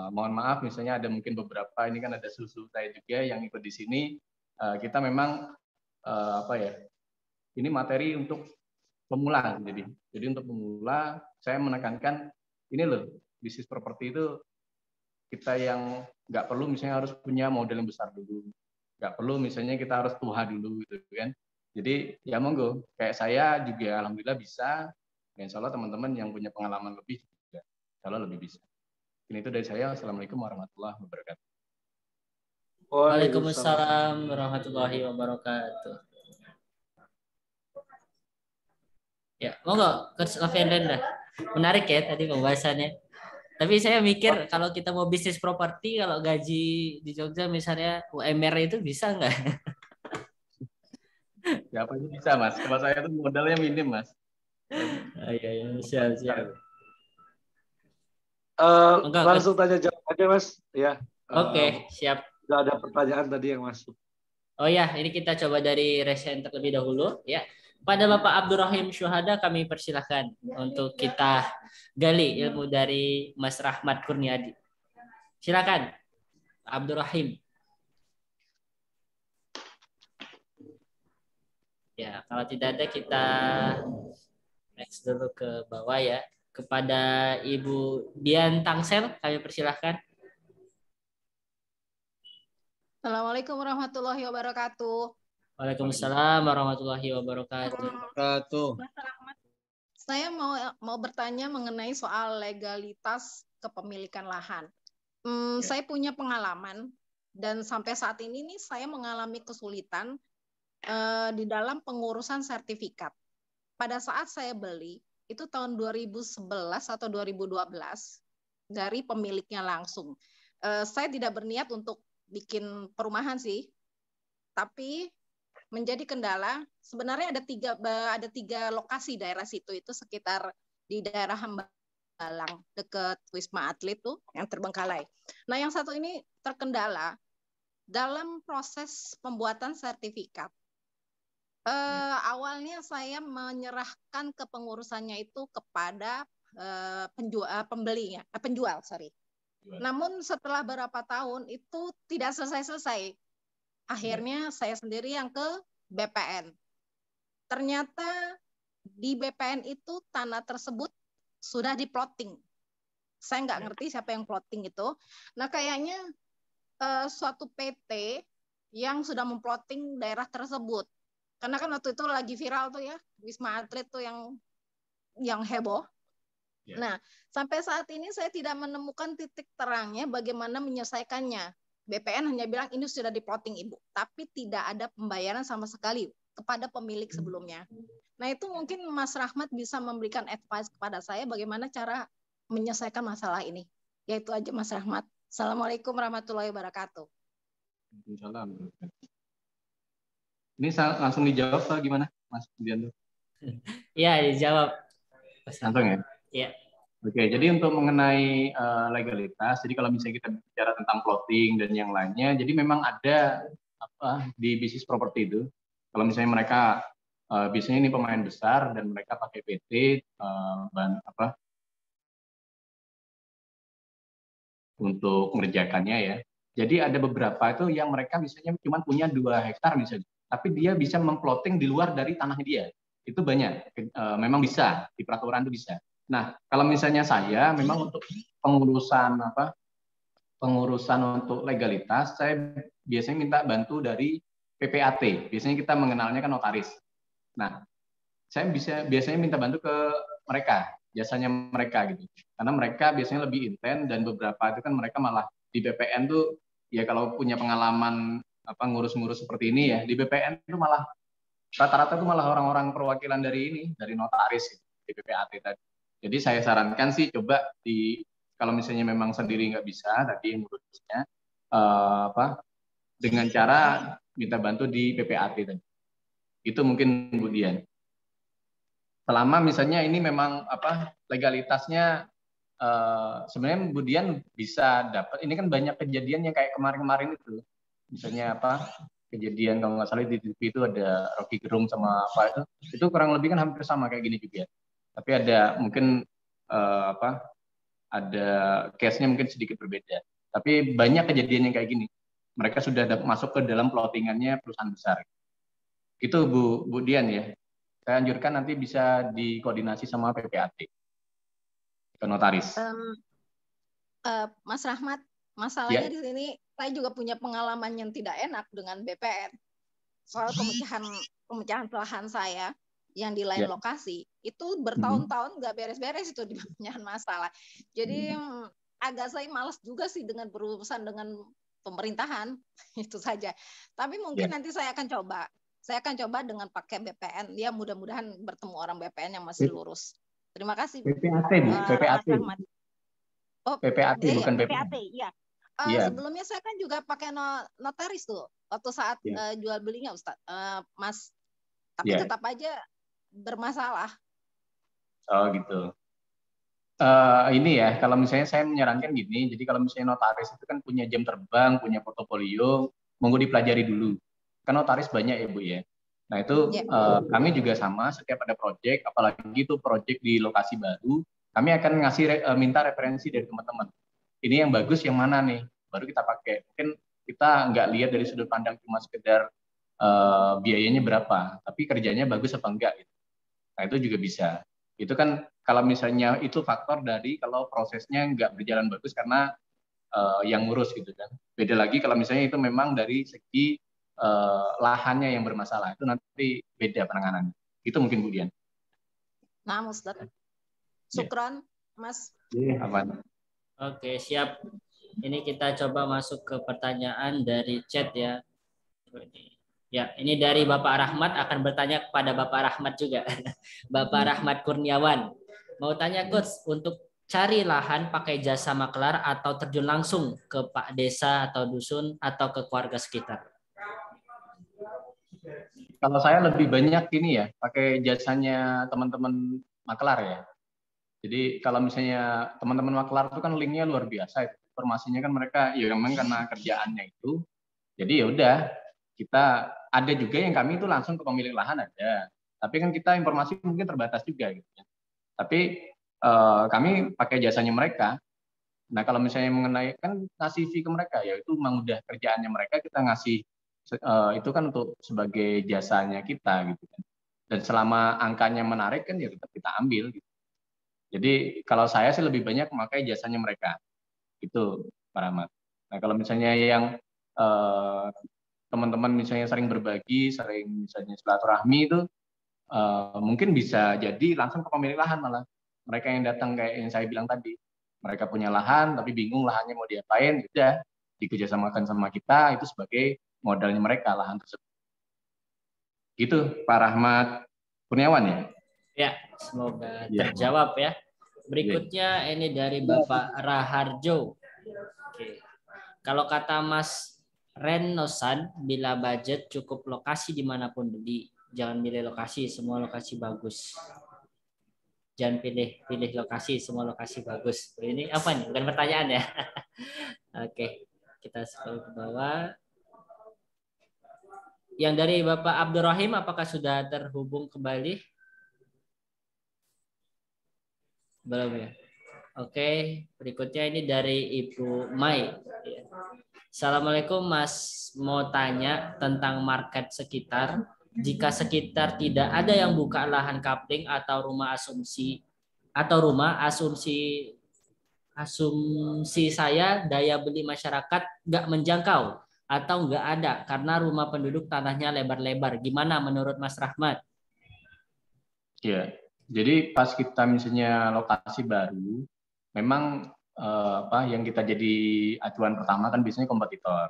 Mohon maaf misalnya ada mungkin beberapa, ini kan ada susu saya juga yang ikut di sini. Kita memang ini materi untuk pemula, jadi untuk pemula saya menekankan ini loh, bisnis properti itu kita yang nggak perlu misalnya harus punya modal yang besar dulu, nggak perlu misalnya kita harus tua dulu gitu kan. Jadi ya monggo, kayak saya juga alhamdulillah bisa, dan insya Allah teman-teman yang punya pengalaman lebih juga insya Allah lebih bisa. Ini itu dari saya. Assalamualaikum warahmatullahi wabarakatuh. Waalaikumsalam warahmatullahi wabarakatuh. Ya, monggo, Coach Lavender. Menarik ya tadi pembahasannya. Tapi saya mikir kalau kita mau bisnis properti, kalau gaji di Jogja misalnya UMR itu bisa nggak? Ya apa sih bisa, Mas? Kalau saya itu modalnya minim, Mas. Iya, siap. Langsung tanya jawab aja, Mas. Ya. Oke, siap. Sudah ada pertanyaan tadi yang masuk. Oh ya, ini kita coba dari resen terlebih dahulu ya. Pada Bapak Abdurrahim Syuhada kami persilahkan untuk kita gali ilmu dari Mas Rahmat Kurniadi. Silakan, Abdurrahim. Ya, kalau tidak ada kita next dulu ke bawah ya. Kepada Ibu Dian Tangsel kami persilahkan. Assalamualaikum warahmatullahi wabarakatuh. Waalaikumsalam warahmatullahi wabarakatuh. Mas Rahmat, saya mau bertanya mengenai soal legalitas kepemilikan lahan. Saya punya pengalaman dan sampai saat ini nih saya mengalami kesulitan di dalam pengurusan sertifikat. Pada saat saya beli itu tahun 2011 atau 2012 dari pemiliknya langsung. Saya tidak berniat untuk bikin perumahan sih, tapi menjadi kendala. Sebenarnya ada tiga lokasi daerah situ, itu sekitar di daerah Hambalang dekat Wisma Atlet tuh yang terbengkalai. Nah, yang satu ini terkendala dalam proses pembuatan sertifikat. Awalnya saya menyerahkan kepengurusannya itu kepada penjual. Namun setelah beberapa tahun itu tidak selesai. Akhirnya saya sendiri yang ke BPN. Ternyata di BPN itu tanah tersebut sudah diplotting. Saya nggak ngerti siapa yang plotting itu. Nah, kayaknya suatu PT yang sudah memplotting daerah tersebut. Karena kan waktu itu lagi viral tuh ya, Wisma Atlet tuh yang heboh. Yeah. Nah, sampai saat ini saya tidak menemukan titik terangnya bagaimana menyelesaikannya. BPN hanya bilang ini sudah diplotting Ibu, tapi tidak ada pembayaran sama sekali kepada pemilik sebelumnya. Nah, itu mungkin Mas Rahmat bisa memberikan advice kepada saya bagaimana cara menyelesaikan masalah ini. Yaitu aja Mas Rahmat. Assalamualaikum warahmatullahi wabarakatuh. Waalaikumsalam. Ini langsung dijawab atau gimana, Mas Dianto? Iya, dijawab. Langsung ya? Iya. Oke, jadi untuk mengenai legalitas, jadi kalau misalnya kita bicara tentang plotting dan yang lainnya, jadi memang ada di bisnis properti itu. Kalau misalnya mereka biasanya ini pemain besar dan mereka pakai PT untuk mengerjakannya ya. Jadi ada beberapa itu yang mereka misalnya cuma punya 2 hektar misalnya, tapi dia bisa memplotting di luar dari tanah dia. Itu banyak, memang bisa di peraturan itu bisa. Nah, kalau misalnya saya memang untuk pengurusan untuk legalitas, saya biasanya minta bantu dari PPAT. Biasanya kita mengenalnya kan notaris. Nah, saya biasanya minta bantu ke mereka, jasanya mereka gitu. Karena mereka biasanya lebih intens dan beberapa itu kan mereka malah di BPN tuh ya kalau punya pengalaman ngurus-ngurus seperti ini ya, di BPN itu malah rata-rata itu malah orang-orang perwakilan dari notaris gitu, di PPAT tadi. Jadi saya sarankan sih coba kalau misalnya memang sendiri nggak bisa tadi ngurusnya dengan cara minta bantu di PPAT tadi. Itu mungkin Bu Dian. Selama misalnya ini memang legalitasnya sebenarnya Bu Dian bisa dapat. Ini kan banyak kejadian yang kayak kemarin-kemarin itu. Misalnya kejadian kalau nggak salah di TV itu ada Rocky Gerung sama apa itu kurang lebih kan hampir sama kayak gini juga. Tapi ada mungkin ada case-nya mungkin sedikit berbeda. Tapi banyak kejadian yang kayak gini. Mereka sudah masuk ke dalam plottingannya perusahaan besar. Itu Bu Dian ya. Saya anjurkan nanti bisa dikoordinasi sama PPAT ke notaris. Mas Rahmat, masalahnya di sini saya juga punya pengalaman yang tidak enak dengan BPN. Soal pemecahan lahan saya yang di lain lokasi, itu bertahun-tahun nggak beres-beres itu di pemecahan masalah. Jadi agak saya malas juga sih dengan berurusan dengan pemerintahan, itu saja. Tapi mungkin nanti saya akan coba. Saya akan coba dengan pakai BPN. Ya mudah-mudahan bertemu orang BPN yang masih lurus. Terima kasih. PPAT, Bu. PPAT. Oh, PPAT bukan PPAT. Iya. Sebelumnya saya kan juga pakai notaris tuh waktu saat jual belinya, Ustadz, Mas. Tapi tetap aja bermasalah. Oh gitu. Ini ya, kalau misalnya saya menyarankan gini, jadi kalau misalnya notaris itu kan punya jam terbang, punya portofolio, monggo dipelajari dulu. Kan notaris banyak ya Bu ya. Nah itu kami juga sama, setiap ada proyek, apalagi itu proyek di lokasi baru, kami akan minta referensi dari teman-teman. Ini yang bagus yang mana nih, baru kita pakai. Mungkin kita nggak lihat dari sudut pandang cuma sekedar biayanya berapa, tapi kerjanya bagus apa enggak. Gitu. Nah itu juga bisa. Itu kan kalau misalnya itu faktor dari kalau prosesnya nggak berjalan bagus karena yang ngurus gitu kan. Beda lagi kalau misalnya itu memang dari segi lahannya yang bermasalah, itu nanti beda penanganannya. Itu mungkin Bu Dian. Nah, Ustaz. Syukran, Mas. Aman. Oke, siap. Ini kita coba masuk ke pertanyaan dari chat ya. Ya, ini dari Bapak Rahmat, akan bertanya kepada Bapak Rahmat juga. Bapak Rahmat Kurniawan. Mau tanya Coach, untuk cari lahan pakai jasa makelar atau terjun langsung ke Pak Desa atau dusun atau ke keluarga sekitar? Kalau saya lebih banyak ini ya, pakai jasanya teman-teman makelar ya. Jadi kalau misalnya teman-teman makelar itu kan linknya luar biasa, informasinya kan mereka ya memang karena kerjaannya itu. Jadi ya udah, kita ada juga yang kami itu langsung ke pemilik lahan ada. Tapi kan kita informasi mungkin terbatas juga gitu. Tapi kami pakai jasanya mereka. Nah kalau misalnya mengenai kan ngasih fee ke mereka, ya itu memang udah kerjaannya mereka, kita ngasih itu kan untuk sebagai jasanya kita gitu kan. Dan selama angkanya menarik kan ya tetap kita ambil gitu. Jadi kalau saya sih lebih banyak memakai jasanya mereka. Itu Pak Rahmat. Nah kalau misalnya yang teman-teman misalnya sering berbagi, sering misalnya silaturahmi itu mungkin bisa jadi langsung ke pemilik lahan malah. Mereka yang datang kayak yang saya bilang tadi. Mereka punya lahan tapi bingung lahannya mau diapain, udah dikerjasamakan sama kita itu sebagai modalnya mereka lahan tersebut. Gitu Pak Rahmat Kurniawan ya. Ya, semoga terjawab ya. Berikutnya ini dari Bapak Raharjo. Oke. Kalau kata Mas Renosan, bila budget cukup lokasi dimanapun beli, jangan pilih lokasi, semua lokasi bagus. Jangan pilih lokasi, semua lokasi bagus. Ini apa nih? Bukan pertanyaan ya. Oke, kita scroll ke bawah. Yang dari Bapak Abdurrahim, apakah sudah terhubung kembali? Belum ya. Oke, berikutnya ini dari Ibu Mai. Assalamualaikum Mas, mau tanya tentang market sekitar. Jika sekitar tidak ada yang buka lahan kapling atau rumah asumsi saya daya beli masyarakat nggak menjangkau atau nggak ada karena rumah penduduk tanahnya lebar-lebar. Gimana menurut Mas Rahmat? Ya, jadi pas kita misalnya lokasi baru, memang yang kita jadi acuan pertama kan biasanya kompetitor.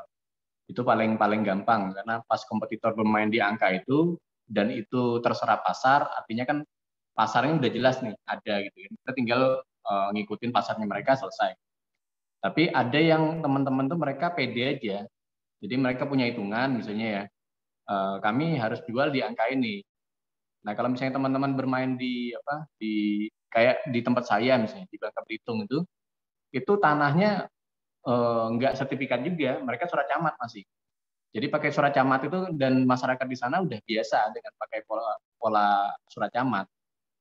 Itu paling gampang karena pas kompetitor bermain di angka itu dan itu terserap pasar, artinya kan pasarnya udah jelas nih ada gitu. Kita tinggal ngikutin pasarnya mereka selesai. Tapi ada yang teman-teman tuh mereka pede aja. Jadi mereka punya hitungan misalnya ya, kami harus jual di angka ini. Nah, kalau misalnya teman-teman bermain di kayak di tempat saya misalnya di Bangka Belitung itu tanahnya nggak sertifikat juga, mereka surat camat masih. Jadi pakai surat camat itu, dan masyarakat di sana udah biasa dengan pakai pola surat camat.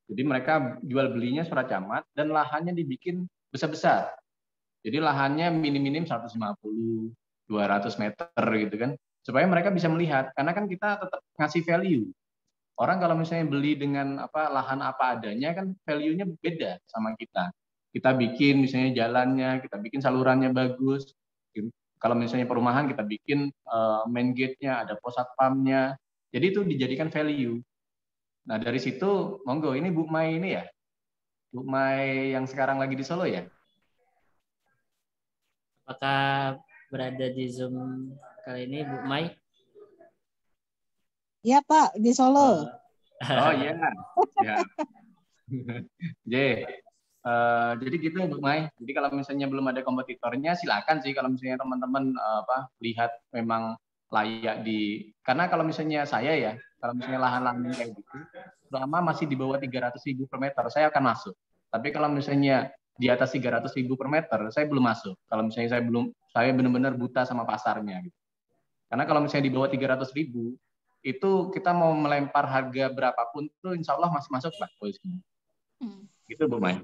Jadi mereka jual belinya surat camat dan lahannya dibikin besar-besar. Jadi lahannya minim-minim 150, 200 meter gitu kan, supaya mereka bisa melihat. Karena kan kita tetap ngasih value. Orang kalau misalnya beli dengan lahan apa adanya kan value-nya beda sama kita. Kita bikin misalnya jalannya, kita bikin salurannya bagus. Kalau misalnya perumahan kita bikin main gate-nya, ada pos satpamnya. Jadi itu dijadikan value. Nah dari situ monggo, ini Bu Mai ini ya, Bu Mai yang sekarang lagi di Solo ya. Apakah berada di Zoom kali ini Bu Mai? Iya Pak, di Solo. Oh iya, ya. Jadi gitu Bu Mai. Jadi kalau misalnya belum ada kompetitornya, silakan sih kalau misalnya teman-teman lihat memang layak karena kalau misalnya saya ya, kalau misalnya lahan-lahan kayak gitu, selama masih di bawah 300.000 per meter, saya akan masuk. Tapi kalau misalnya di atas 300.000 per meter, saya belum masuk. Kalau misalnya saya benar-benar buta sama pasarnya gitu. Karena kalau misalnya di bawah 300.000 itu kita mau melempar harga berapapun tuh insya Allah masih masuk lah posisinya. Gitu Bu Mai.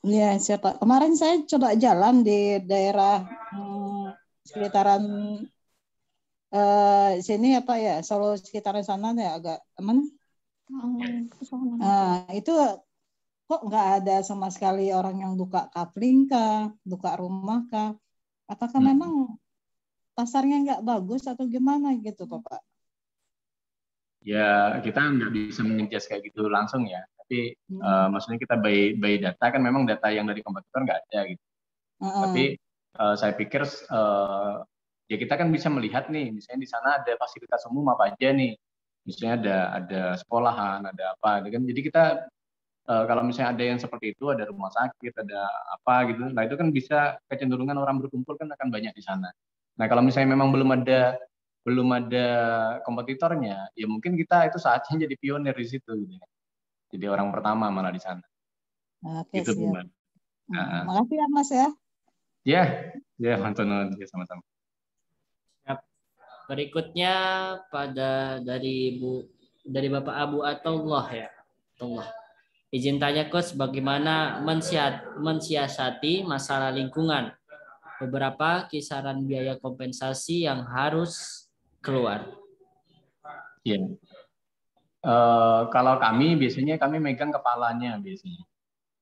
Iya siapa. Kemarin saya coba jalan di daerah sekitaran sini Solo sekitaran sana ya, agak mana? Itu kok nggak ada sama sekali orang yang buka kapling kah, buka rumah kah? Apakah memang pasarnya nggak bagus atau gimana gitu Pak? Ya kita nggak bisa mengejas kayak gitu langsung ya, tapi maksudnya kita by data kan, memang data yang dari kompetitor nggak ada gitu. Tapi saya pikir ya kita kan bisa melihat nih, misalnya di sana ada fasilitas umum apa aja nih, misalnya ada sekolahan, ada apa gitu kan. Jadi kita kalau misalnya ada yang seperti itu, ada rumah sakit, ada apa gitu, nah itu kan bisa kecenderungan orang berkumpul kan akan banyak di sana. Nah kalau misalnya memang belum ada kompetitornya, ya mungkin kita itu saatnya jadi pionir di situ gitu. Jadi orang pertama malah di sana. Oke, gitu Bu. Makasih ya Mas ya. Ya mantan sama-sama. Berikutnya dari Bapak Abu Atullah ya. Atullah. Izin tanya Coach, bagaimana mensiasati masalah lingkungan? Beberapa kisaran biaya kompensasi yang harus keluar. Iya. Kalau kami biasanya megang kepalanya biasanya.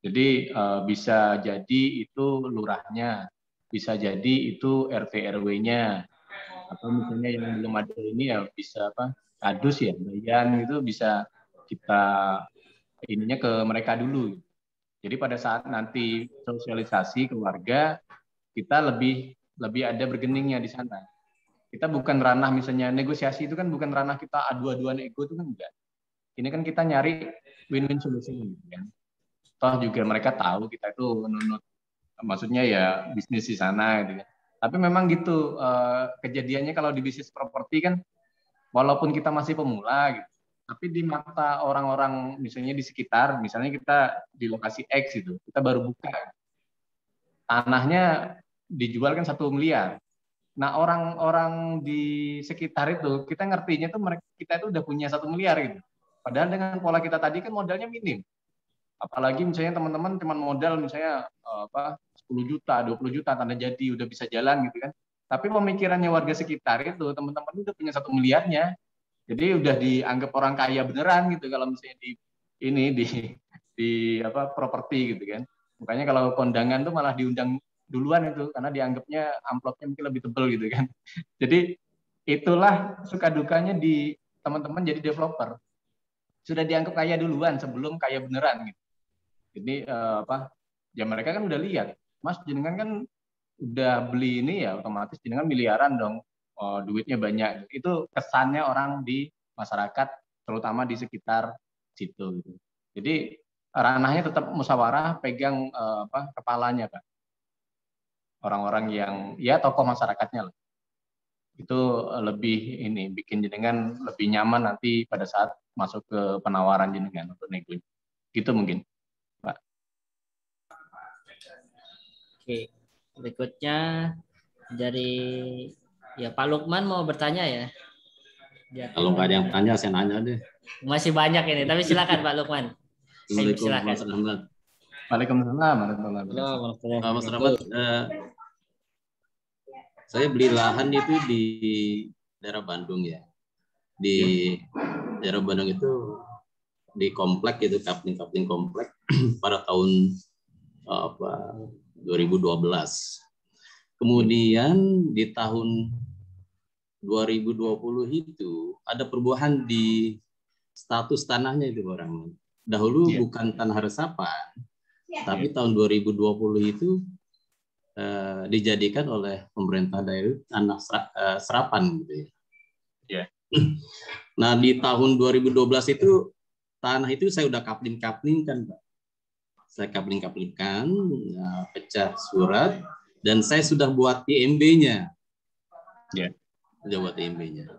Jadi bisa jadi itu lurahnya, bisa jadi itu RT RW-nya, atau misalnya yang belum ada ini ya bisa kadus ya, bayan gitu, bisa kita ininya ke mereka dulu. Jadi pada saat nanti sosialisasi ke warga, kita lebih ada bergeningnya di sana. Kita bukan ranah misalnya negosiasi, itu kan bukan ranah kita adu-aduan ego, itu kan enggak. Ini kan kita nyari win-win solution gitu kan. Toh juga mereka tahu kita itu menunut, maksudnya ya bisnis di sana gitu kan. Tapi memang gitu kejadiannya kalau di bisnis properti kan, walaupun kita masih pemula gitu, tapi di mata orang-orang misalnya di sekitar, misalnya kita di lokasi X itu, kita baru buka, tanahnya dijual kan 1 miliar. Nah orang-orang di sekitar itu, kita ngertinya tuh kita itu udah punya 1 miliar gitu. Padahal dengan pola kita tadi kan modalnya minim. Apalagi misalnya teman-teman cuma modal misalnya 10 juta, 20 juta tanda jadi udah bisa jalan gitu kan. Tapi pemikirannya warga sekitar itu, teman-teman udah punya 1 miliarnya. Jadi udah dianggap orang kaya beneran gitu kalau misalnya di properti gitu kan. Makanya kalau kondangan tuh malah diundang duluan itu, karena dianggapnya amplopnya mungkin lebih tebal gitu kan. Jadi itulah suka dukanya di teman-teman jadi developer. Sudah dianggap kaya duluan sebelum kaya beneran gitu. Jadi ya mereka kan udah lihat, Mas jenengan kan udah beli ini ya, otomatis jenengan miliaran dong, duitnya banyak. Itu kesannya orang di masyarakat, terutama di sekitar situ gitu. Jadi ranahnya tetap musyawarah, pegang kepalanya Pak. Orang-orang yang ya tokoh masyarakatnya lah. itu lebih ini bikin jenengan lebih nyaman nanti pada saat masuk ke penawaran jenengan untuk nego. Gitu mungkin, Pak. Oke, berikutnya dari ya Pak Lukman mau bertanya ya. Kalau nggak ada yang tanya, saya nanya deh. Masih banyak ini, tapi silakan Pak Lukman. Assalamualaikum Mas Rahmat. Waalaikumsalam. Mas Rahmat, saya beli lahan itu di daerah Bandung ya. Di daerah Bandung itu di komplek itu kapling komplek pada tahun 2012. Kemudian di tahun 2020 itu ada perubahan di status tanahnya itu orang. Dahulu bukan tanah resapan, tapi tahun 2020 itu dijadikan oleh pemerintah daerah tanah serapan gitu ya. Nah di tahun 2012 itu tanah itu saya udah kapling-kaplingkan, Pak. Saya kapling-kaplingkan, pecah surat, dan saya sudah buat IMB-nya. Sudah buat IMB-nya.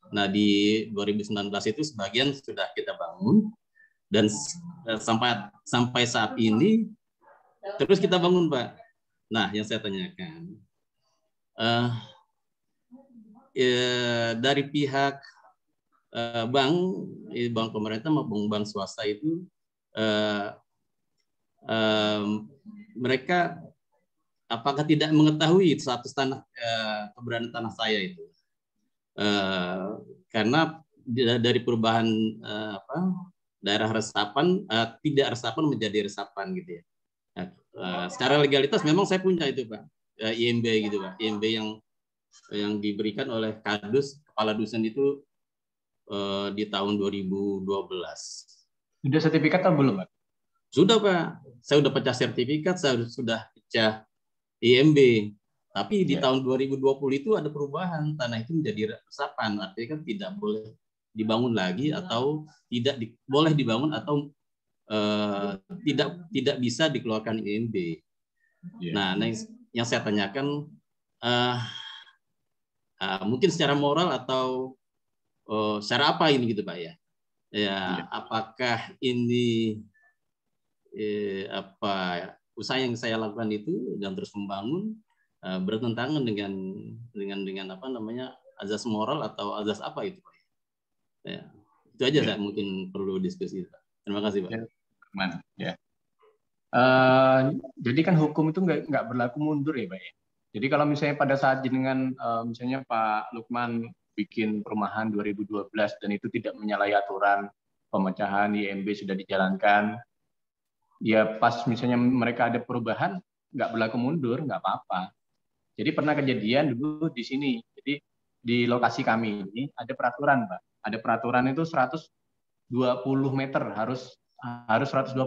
Nah di 2019 itu sebagian sudah kita bangun, dan sampai saat ini terus kita bangun, Pak. Nah, yang saya tanyakan, dari pihak bank pemerintah maupun bank swasta itu, mereka apakah tidak mengetahui status tanah keberadaan tanah saya itu? Karena dari perubahan daerah resapan, tidak resapan menjadi resapan gitu ya. Secara legalitas memang saya punya itu, Pak, IMB gitu, Pak, IMB yang diberikan oleh Kadus kepala dusun itu di tahun 2012. Sudah sertifikat atau belum, Pak? Sudah, Pak. Saya sudah pecah sertifikat, saya sudah pecah IMB. Tapi di tahun 2020 itu ada perubahan, tanah itu menjadi resapan, artinya kan tidak boleh dibangun lagi atau boleh dibangun atau tidak bisa dikeluarkan IMB. Nah, yang saya tanyakan mungkin secara moral atau secara apa ini gitu, Pak ya? Apakah ini usaha yang saya lakukan itu dan terus membangun bertentangan dengan apa namanya azas moral atau azas apa itu, Pak? Ya, itu aja saya mungkin perlu diskusi, Pak. Terima kasih, Pak. Jadi kan hukum itu nggak berlaku mundur ya, Pak ya. Jadi kalau misalnya pada saat jenengan misalnya Pak Lukman bikin perumahan 2012 dan itu tidak menyalahi aturan pemecahan IMB sudah dijalankan, ya pas misalnya mereka ada perubahan nggak berlaku mundur, nggak apa-apa. Jadi pernah kejadian dulu di sini. Jadi di lokasi kami ini ada peraturan, Pak. Ada peraturan itu 120 meter harus 120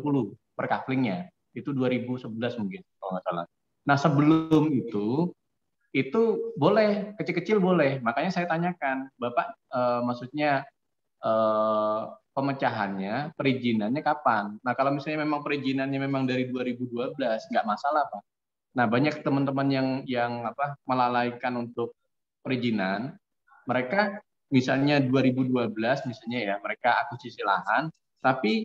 per kaplingnya. Itu 2011 mungkin kalau nggak salah. Nah sebelum itu boleh kecil-kecil boleh. Makanya saya tanyakan, Bapak maksudnya pemecahannya, perizinannya kapan? Nah kalau misalnya memang perizinannya memang dari 2012 nggak masalah, Pak. Nah banyak teman-teman yang melalaikan untuk perizinan, mereka misalnya 2012 misalnya ya mereka akuisisi lahan, tapi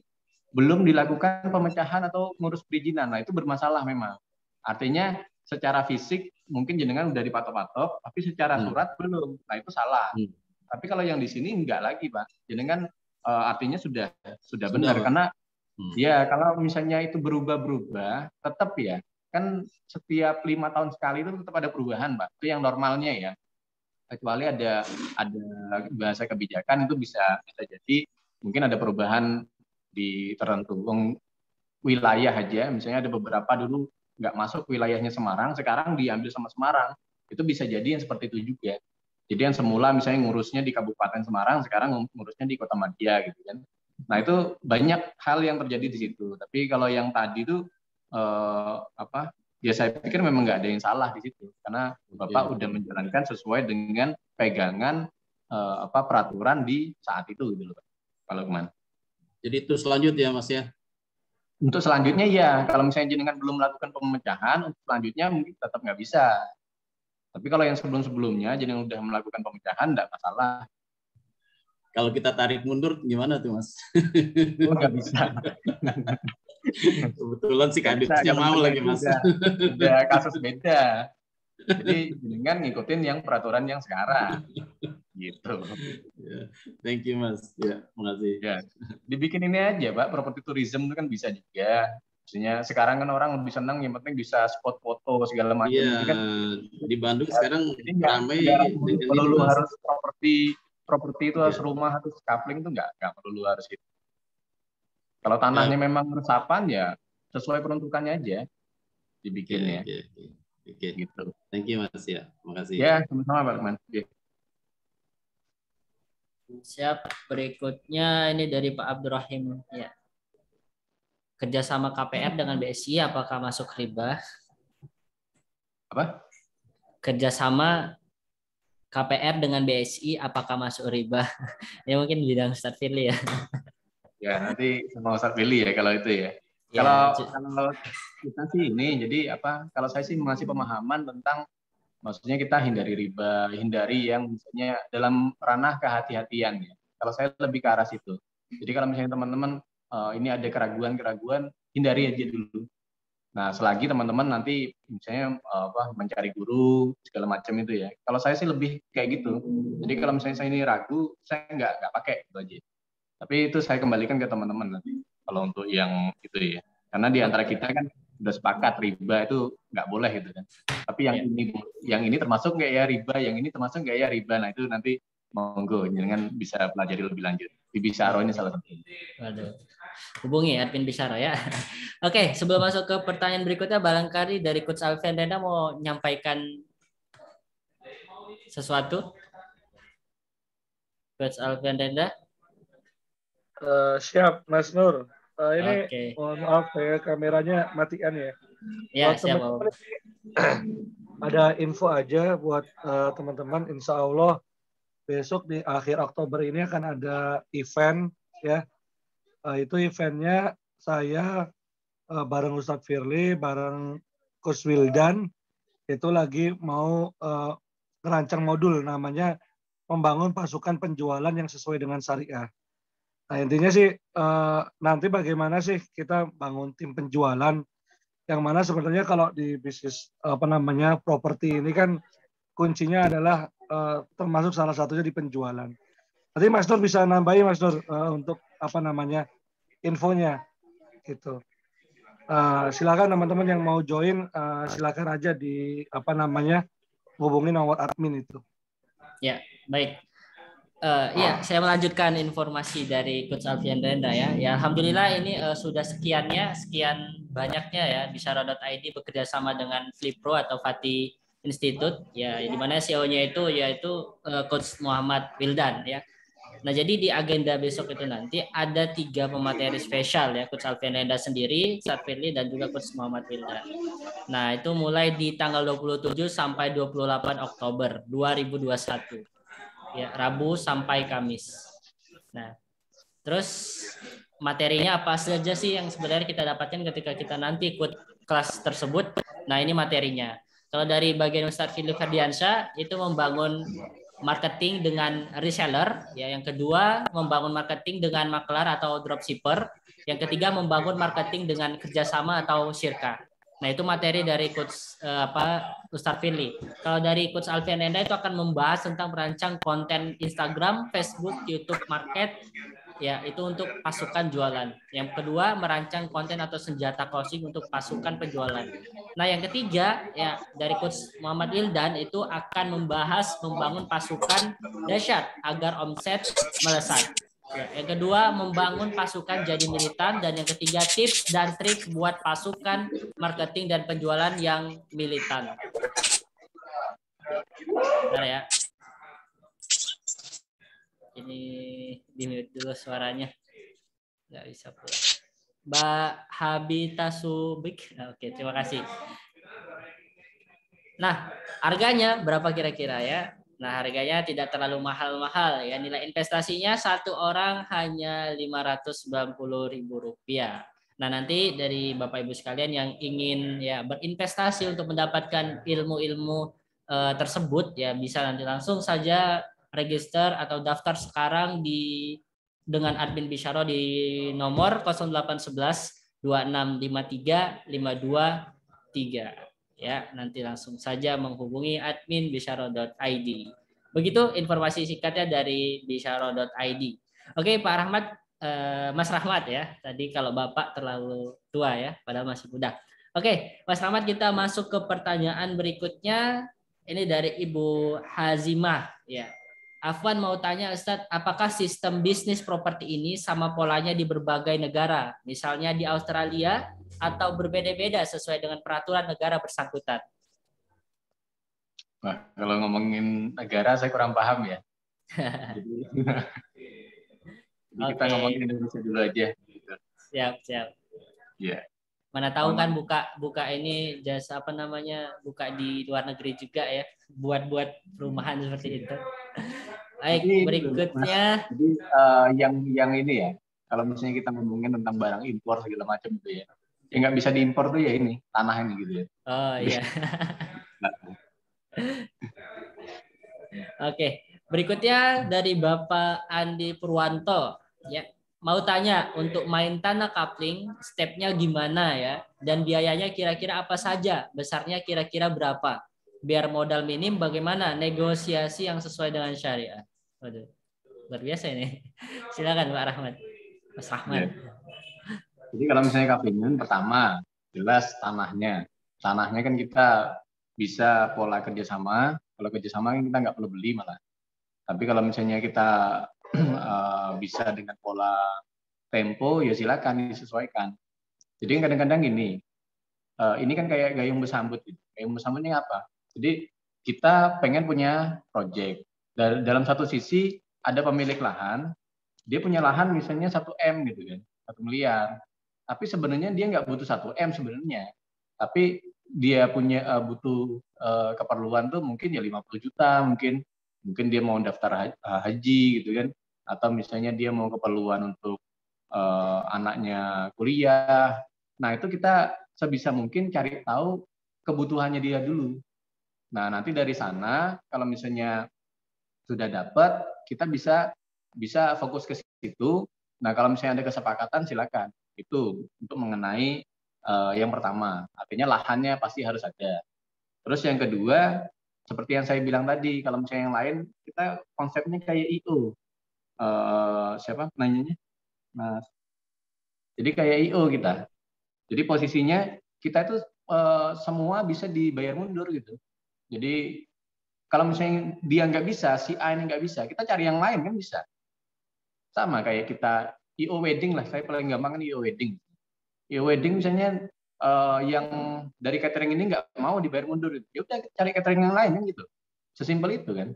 belum dilakukan pemecahan atau ngurus perizinan. Nah itu bermasalah memang. Artinya secara fisik mungkin jenengan udah dipatok-patok, tapi secara surat belum. Nah itu salah. Tapi kalau yang di sini enggak lagi, Pak. Jenengan artinya sudah benar, karena ya kalau misalnya itu berubah-berubah, tetap ya kan setiap 5 tahun sekali itu tetap ada perubahan, Pak. Itu yang normalnya ya. Kecuali ada bahasa kebijakan itu bisa jadi mungkin ada perubahan di tertentu wilayah aja, misalnya ada beberapa dulu nggak masuk wilayahnya Semarang, sekarang diambil sama Semarang, itu bisa jadi yang seperti itu juga. Jadi yang semula misalnya ngurusnya di Kabupaten Semarang, sekarang ngurusnya di Kota Madia gitu kan. Nah itu banyak hal yang terjadi di situ. Tapi kalau yang tadi itu ya saya pikir memang nggak ada yang salah di situ, karena Bapak udah menjalankan sesuai dengan pegangan peraturan di saat itu gitu loh, Pak Lukman. Jadi itu selanjutnya, Mas ya? Untuk selanjutnya ya, kalau misalnya jenengan belum melakukan pemecahan, untuk selanjutnya mungkin tetap nggak bisa. Tapi kalau yang sebelum-sebelumnya, jadi yang udah melakukan pemecahan, enggak masalah. Kalau kita tarik mundur gimana tuh Mas? Oh, nggak bisa. Kebetulan si kadusnya mau lagi Mas. Udah kasus beda. Jadi dengan ngikutin yang peraturan yang sekarang. Gitu. Yeah. Thank you Mas. Ya, makasih. Ya, dibikin ini aja Pak, property tourism itu kan bisa juga. Maksudnya sekarang kan orang lebih senang yang penting bisa spot foto segala macam. Iya, kan di Bandung sekarang ramai perlu harus properti itu harus rumah, harus coupling itu nggak perlu harus itu. Kalau tanahnya memang resapan ya sesuai peruntukannya aja dibikinnya. Oke. Gitu. Thank you Mas ya. Makasih. Ya, sama-sama Pak Lukman. Siap. Berikutnya ini dari Pak Abdurrahim ya. Kerjasama KPR dengan BSI apakah masuk riba? Apa? Kerjasama KPR dengan BSI apakah masuk riba? Ya mungkin bidang Ustadz Firly ya. Ya nanti sama Ustadz Firly ya kalau itu ya. Ya, kalau kita sih ini jadi apa? Kalau saya sih mengasih pemahaman tentang maksudnya kita hindari riba, hindari yang misalnya dalam ranah kehati-hatian ya. Kalau saya lebih ke arah situ. Jadi kalau misalnya teman-teman ini ada keraguan-keraguan, hindari aja dulu. Nah, selagi teman-teman nanti misalnya mencari guru segala macam itu ya. Kalau saya sih lebih kayak gitu. Jadi kalau misalnya saya ini ragu, saya nggak pakai itu aja. Tapi itu saya kembalikan ke teman-teman nanti. Kalau untuk yang itu ya. Karena di antara kita kan sudah sepakat riba itu nggak boleh gitu kan. Tapi yang ini termasuk nggak ya riba, yang ini termasuk nggak ya riba. Nah itu nanti monggo jangan bisa pelajari lebih lanjut. Di Bisaro ini salah satu. Waduh. Hubungi admin Bisaro ya. Oke, sebelum masuk ke pertanyaan berikutnya, barangkali dari Coach Alfian Renda mau menyampaikan sesuatu. Coach Alfian Renda. Siap, Mas Nur. Ini mohon maaf ya, kameranya matikan ya. Ya, siap. Ada info aja buat teman-teman. Insya Allah besok di akhir Oktober ini akan ada event ya. Itu eventnya saya bareng Ustadz Firly, bareng Coach Wildan itu lagi mau merancang modul namanya membangun pasukan penjualan yang sesuai dengan syariah. Nah intinya sih nanti bagaimana sih kita bangun tim penjualan yang mana sebenarnya kalau di bisnis properti ini kan kuncinya adalah termasuk salah satunya di penjualan. Nanti Mas Nur bisa nambahin Mas Nur untuk infonya gitu. Silakan teman-teman yang mau join silakan aja di hubungi nomor admin itu. Ya, baik. Ya, saya melanjutkan informasi dari Coach Alfian Renda ya. Ya, alhamdulillah ini sudah sekian banyaknya ya Bisaro.id bekerja sama dengan Flipro atau Fatih Institute ya, di mana CEO-nya itu yaitu Coach Muhammad Wildan ya. Nah, jadi di agenda besok itu nanti ada 3 pemateri spesial ya, Coach Alfian Renda sendiri, Ustadz Firly dan juga Coach Muhammad Wildan. Nah, itu mulai di tanggal 27 sampai 28 Oktober 2021. Ya, Rabu sampai Kamis. Nah, terus materinya apa saja sih yang sebenarnya kita dapatkan ketika kita nanti ikut kelas tersebut? Nah, ini materinya. Kalau dari bagian Ustadz Firly Ferdiansyah itu membangun marketing dengan reseller, ya. Yang kedua membangun marketing dengan maklar atau dropshipper. Yang ketiga membangun marketing dengan kerjasama atau syirka. Nah itu materi dari Coach Ustadz Firly. Kalau dari Coach Alfian Renda itu akan membahas tentang merancang konten Instagram, Facebook, YouTube Market, ya itu untuk pasukan jualan. Yang kedua merancang konten atau senjata closing untuk pasukan penjualan. Nah yang ketiga ya dari Coach Muhammad Wildan itu akan membahas membangun pasukan dahsyat agar omset melesat. Ya, yang kedua membangun pasukan jadi militan, dan yang ketiga tips dan trik buat pasukan marketing dan penjualan yang militan. Bentar ya. Ini di-mute dulu suaranya. Nggak bisa pula. Mbak Habita Subik. Oke, terima kasih. Nah, harganya berapa kira-kira ya? Nah, harganya tidak terlalu mahal-mahal ya. Nilai investasinya satu orang hanya Rp590.000. Nah, nanti dari Bapak Ibu sekalian yang ingin ya berinvestasi untuk mendapatkan ilmu-ilmu tersebut ya bisa nanti langsung saja register atau daftar sekarang dengan admin Bisyaro di nomor 0811 2653 523 ya, nanti langsung saja menghubungi admin bisyaro.id. Begitu informasi singkatnya dari bisyaro.id. Oke Pak Rahmat, Mas Rahmat ya. Tadi kalau Bapak terlalu tua ya, padahal masih muda. Oke, Mas Rahmat, kita masuk ke pertanyaan berikutnya. Ini dari Ibu Hazimah ya. Afwan mau tanya Ustadz, apakah sistem bisnis properti ini sama polanya di berbagai negara, misalnya di Australia, atau berbeda-beda sesuai dengan peraturan negara bersangkutan? Wah, kalau ngomongin negara saya kurang paham ya. Jadi kita ngomongin Indonesia dulu aja. Gitu. Siap. Iya. Mana tahu kan buka ini jasa apa namanya, buka di luar negeri juga ya, buat perumahan seperti itu. Baik, berikutnya. Jadi yang ini ya, kalau misalnya kita ngomongin tentang barang impor segala macam gitu ya, yang nggak bisa diimpor tuh ya ini tanah ini gitu ya. Oh iya. Oke, berikutnya dari Bapak Andi Purwanto ya. Mau tanya, untuk main tanah kapling, stepnya gimana ya? Dan biayanya kira-kira apa saja? Besarnya kira-kira berapa? Biar modal minim, bagaimana negosiasi yang sesuai dengan syariat? Waduh, luar biasa ini. Silakan Pak Rahmat. Mas Rahmat. Ya. Jadi kalau misalnya kaplingan, pertama jelas tanahnya. Tanahnya kan kita bisa pola kerjasama. Kalau kerjasama kan kita nggak perlu beli malah. Tapi kalau misalnya kita bisa dengan pola tempo, ya silakan disesuaikan. Jadi kadang-kadang gini, ini kan kayak gayung bersambut. Gitu. Gayung bersambut ini apa? Jadi kita pengen punya project. Dalam satu sisi ada pemilik lahan, dia punya lahan misalnya 1 M gitu kan, 1 miliar. Tapi sebenarnya dia nggak butuh 1 M sebenarnya. Tapi dia punya butuh keperluan tuh mungkin ya 50 juta, mungkin dia mau daftar haji gitu kan. Atau misalnya dia mau keperluan untuk anaknya kuliah. Nah, itu kita sebisa mungkin cari tahu kebutuhannya dia dulu. Nah, nanti dari sana kalau misalnya sudah dapat, kita bisa fokus ke situ. Nah, kalau misalnya ada kesepakatan silakan. Itu untuk mengenai yang pertama. Artinya lahannya pasti harus ada. Terus yang kedua, seperti yang saya bilang tadi, kalau misalnya yang lain kita konsepnya kayak IO. Siapa nanyanya? Mas. Jadi kayak IO kita. Jadi posisinya kita itu semua bisa dibayar mundur gitu. Jadi kalau misalnya dia nggak bisa, si A ini nggak bisa, kita cari yang lain kan bisa. Sama kayak kita IO wedding lah, saya paling gampang kan IO wedding. IO wedding misalnya yang dari catering ini nggak mau dibayar mundur, ya udah cari catering yang lain kan gitu. Sesimpel itu kan.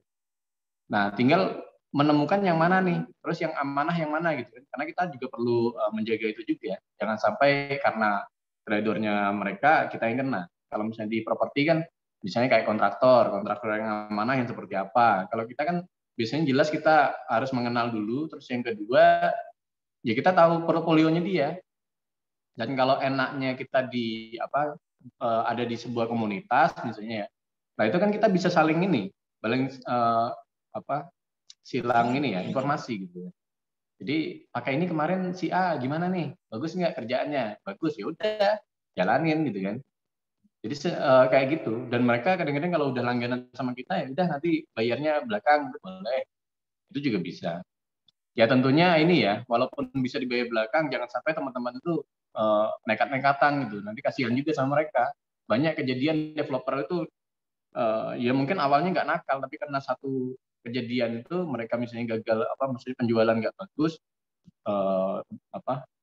Nah, tinggal menemukan yang mana nih, terus yang amanah yang mana gitu kan. Karena kita juga perlu menjaga itu juga. Jangan sampai karena tradernya mereka kita yang kena. Kalau misalnya di properti kan misalnya kayak kontraktor yang amanah yang seperti apa. Kalau kita kan biasanya jelas kita harus mengenal dulu, terus yang kedua ya kita tahu portofolionya dia. Dan kalau enaknya kita ada di sebuah komunitas misalnya ya. Nah, itu kan kita bisa saling silang ini ya, informasi gitu. Jadi pakai ini kemarin si A gimana nih? Bagus nggak kerjaannya? Bagus, ya udah jalanin gitu kan. Jadi kayak gitu. Dan mereka kadang-kadang kalau udah langganan sama kita ya udah nanti bayarnya belakang boleh. Itu juga bisa. Ya tentunya ini ya, walaupun bisa dibayar belakang, jangan sampai teman-teman itu nekat-nekatan gitu. Nanti kasihan juga sama mereka. Banyak kejadian developer itu ya mungkin awalnya nggak nakal, tapi karena satu kejadian itu mereka misalnya gagal maksudnya penjualan nggak bagus,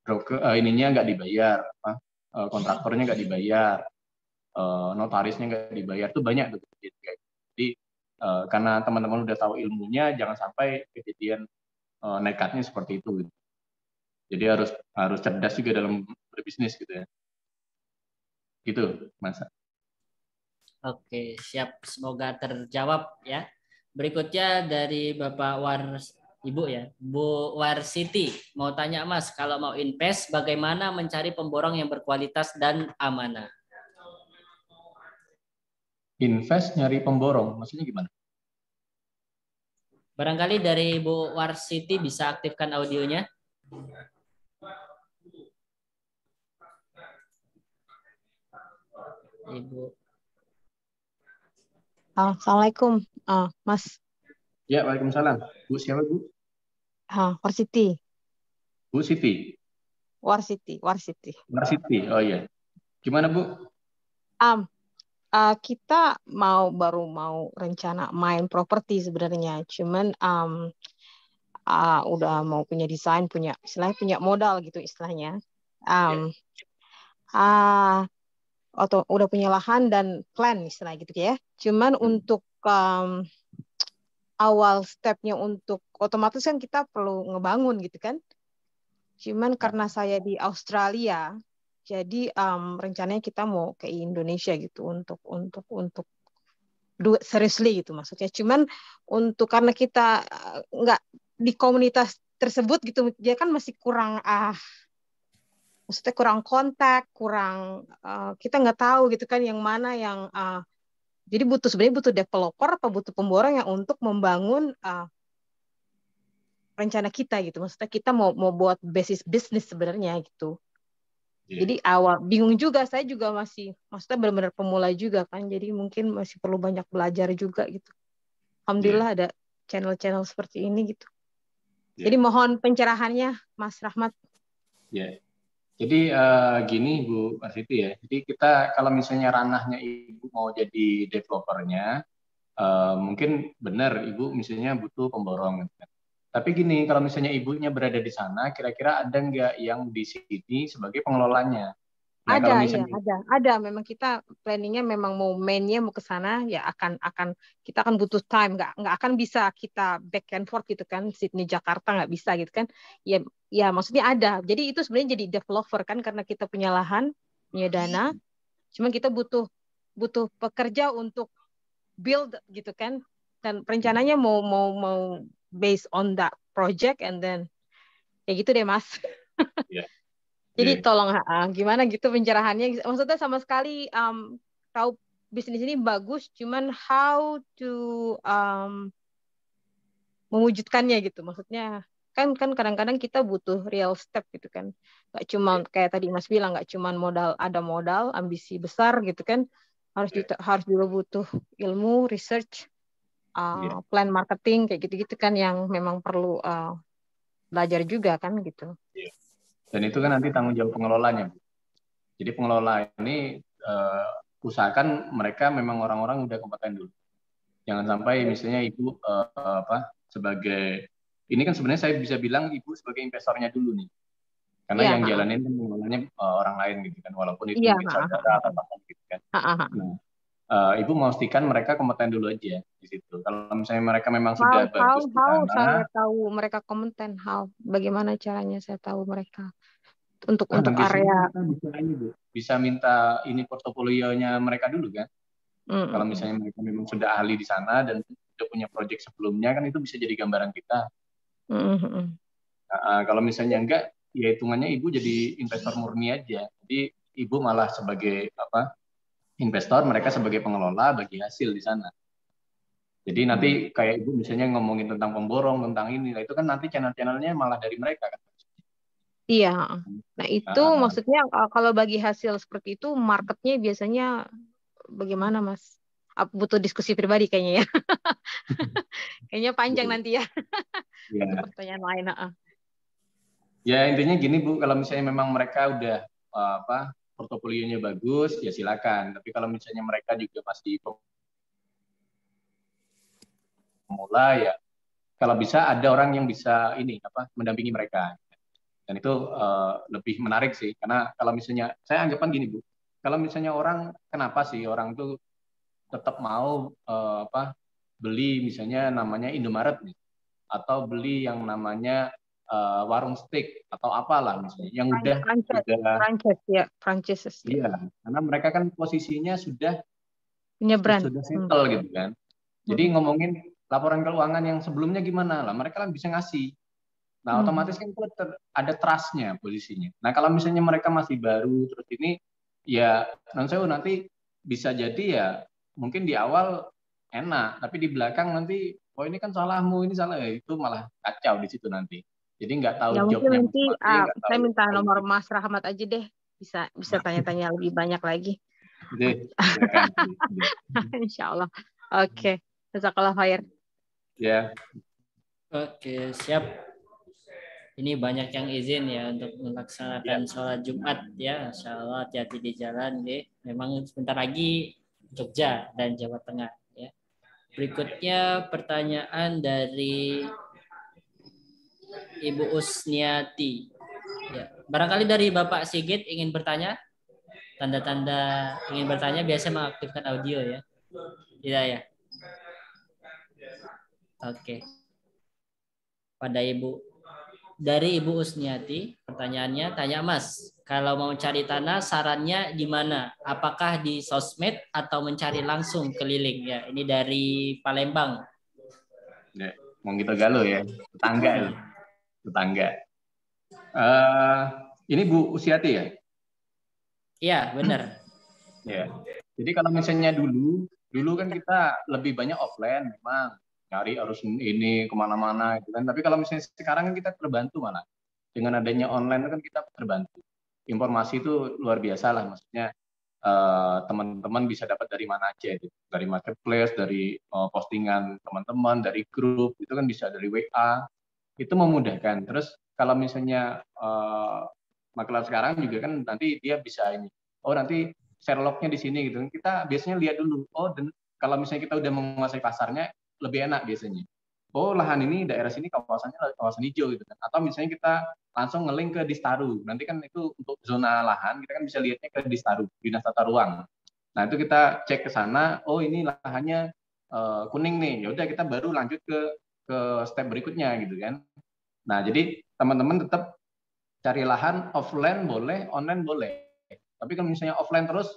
broker ininya nggak dibayar, kontraktornya nggak dibayar, notarisnya nggak dibayar, itu banyak tuh. Jadi karena teman-teman udah tahu ilmunya, jangan sampai kejadian nekatnya seperti itu. Jadi harus cerdas juga dalam berbisnis gitu ya. Gitu, Mas. Oke, siap. Semoga terjawab ya. Berikutnya dari Bapak Ibu ya, Bu Warsiti. Mau tanya Mas, kalau mau invest bagaimana mencari pemborong yang berkualitas dan amanah? Invest nyari pemborong, maksudnya gimana? Barangkali dari Bu Warsiti bisa aktifkan audionya. Ibu. Assalamualaikum, Mas. Ya, waalaikumsalam. Bu siapa Bu? Warsiti. Bu Siti. Warsiti. Warsiti. Oh iya. Gimana Bu? Kita baru mau rencana main properti sebenarnya, cuman udah mau punya desain, punya modal gitu istilahnya. Atau udah punya lahan dan plan istilah gitu ya. Cuman untuk awal stepnya untuk otomatis kan kita perlu ngebangun gitu kan. Cuman karena saya di Australia, jadi rencananya kita mau ke Indonesia gitu untuk do it seriously gitu maksudnya. Cuman karena kita nggak di komunitas tersebut gitu, dia kan masih kurang maksudnya kurang kontak, kita nggak tahu gitu kan yang mana yang jadi sebenarnya butuh developer apa butuh pemborong yang untuk membangun rencana kita gitu. Maksudnya kita mau buat basis bisnis sebenarnya gitu. Jadi awal bingung juga, saya juga maksudnya benar-benar pemula juga kan, jadi mungkin masih perlu banyak belajar juga gitu. Alhamdulillah ada channel-channel seperti ini gitu. Jadi mohon pencerahannya Mas Rahmat. Jadi gini Bu Warsiti ya, jadi kita kalau misalnya ranahnya Ibu mau jadi developernya, mungkin benar Ibu misalnya butuh pemborong. Tapi gini, kalau misalnya ibunya berada di sana, kira-kira ada nggak yang di sini sebagai pengelolanya? Nah, ada, misalnya... ada. Memang kita planningnya memang mainnya mau ke sana, ya kita akan butuh time, nggak akan bisa kita back and forth gitu kan, Sydney Jakarta nggak bisa gitu kan. Ya maksudnya ada. Jadi itu sebenarnya jadi developer kan karena kita punya lahan, punya dana. Cuma kita butuh pekerja untuk build gitu kan. Dan rencananya mau based on that project and then ya gitu deh Mas. Jadi tolong gimana gitu pencerahannya. Maksudnya sama sekali tahu bisnis ini bagus, cuman how to mewujudkannya gitu. Maksudnya kan kadang-kadang kita butuh real step gitu kan. Gak cuma kayak tadi Mas bilang, gak cuma ada modal, ambisi besar gitu kan. Harus juga butuh ilmu, research, plan marketing kayak gitu-gitu kan yang memang perlu belajar juga kan gitu. Dan itu kan nanti tanggung jawab pengelolanya. Jadi pengelola ini usahakan mereka memang orang-orang udah kompeten dulu. Jangan sampai misalnya Ibu sebagai ini kan sebenarnya saya bisa bilang Ibu sebagai investornya dulu nih. Karena yang jalanin kan pengelolanya orang lain gitu kan, walaupun itu mungkin saudara atau apa gitu kan. Nah, Ibu memastikan mereka kompeten dulu aja di situ. Kalau misalnya mereka memang sudah bagus di sana, saya tahu mereka kompeten? Bagaimana caranya saya tahu mereka? Untuk area bisa minta ini portofolionya mereka dulu kan. Kalau misalnya mereka memang sudah ahli di sana dan sudah punya proyek sebelumnya kan itu bisa jadi gambaran kita. Kalau misalnya enggak, ya hitungannya Ibu jadi investor murni aja. Jadi Ibu malah sebagai investor, mereka sebagai pengelola bagi hasil di sana. Jadi nanti kayak Ibu misalnya ngomongin tentang pemborong, tentang ini, itu kan nanti channel-channelnya malah dari mereka kan. Iya. Nah itu maksudnya kalau bagi hasil seperti itu marketnya biasanya bagaimana Mas? Butuh diskusi pribadi kayaknya ya. Kayaknya panjang nanti ya. Untuk pertanyaan lain. Ya intinya gini Bu, kalau misalnya memang mereka udah portofolionya bagus, ya silakan. Tapi kalau misalnya mereka juga masih pemula, ya kalau bisa ada orang yang bisa mendampingi mereka. Dan itu lebih menarik sih, karena kalau misalnya saya anggapan gini Bu, kalau misalnya kenapa sih orang itu tetap mau beli misalnya namanya Indomaret nih, atau beli yang namanya warung steak atau apalah misalnya yang franchise. Iya, karena mereka kan posisinya sudah punya brand, sudah settle gitu kan. Jadi ngomongin laporan keuangan yang sebelumnya gimana lah, mereka kan bisa ngasih. Nah, otomatis kan itu ada trust-nya posisinya. Nah, kalau misalnya mereka masih baru terus ini, ya nanti bisa jadi ya mungkin di awal enak, tapi di belakang nanti, oh ini kan salahmu, ini salah, ya itu malah kacau di situ nanti. Jadi nggak tahu Ya mungkin jobnya nanti masing-masing, nggak saya tahu. minta nomor Mas Rahmat aja deh. Bisa tanya-tanya lebih banyak lagi. Jadi, silakan. Insya Allah. Oke. Jazakallah khair. Ya. Oke, siap. Ini banyak yang izin ya untuk melaksanakan sholat Jumat ya. Insya Allah hati-hati di jalan deh. Memang sebentar lagi Jogja dan Jawa Tengah ya. Berikutnya pertanyaan dari Ibu Usniati. Ya. Barangkali dari Bapak Sigit ingin bertanya? Tanda-tanda ingin bertanya biasa mengaktifkan audio ya. Tidak ya? Oke. Pada dari Ibu Usniati, pertanyaannya, tanya Mas, kalau mau cari tanah sarannya di mana? Apakah di sosmed atau mencari langsung keliling ya? Ini dari Palembang. Ya, mau kita galau ya, tetangga ya. Tetangga. Ini Bu Usiati ya? Iya, benar. Ya. Jadi kalau misalnya dulu kan kita lebih banyak offline memang. Cari harus ini kemana-mana gitu kan. Tapi kalau misalnya sekarang kan kita terbantu malah dengan adanya online kan kita terbantu. Informasi itu luar biasa lah, maksudnya teman-teman bisa dapat dari mana aja itu, dari marketplace, dari postingan teman-teman, dari grup itu kan bisa, dari WA itu memudahkan. Terus kalau misalnya makelar sekarang juga kan nanti dia bisa ini, oh nanti share lognya di sini gitu. Kita biasanya lihat dulu, oh dan kalau misalnya kita udah menguasai pasarnya lebih enak biasanya. Oh lahan ini daerah sini kawasannya kawasan hijau gitu kan. Atau misalnya kita langsung ngelink ke Distaru. Nanti kan itu untuk zona lahan kita kan bisa lihatnya ke Distaru, Dinas Tata Ruang. Nah itu kita cek ke sana. Oh ini lahannya kuning nih. Ya udah kita baru lanjut ke step berikutnya gitu kan. Nah jadi teman-teman tetap cari lahan offline boleh, online boleh. Tapi kalau misalnya offline terus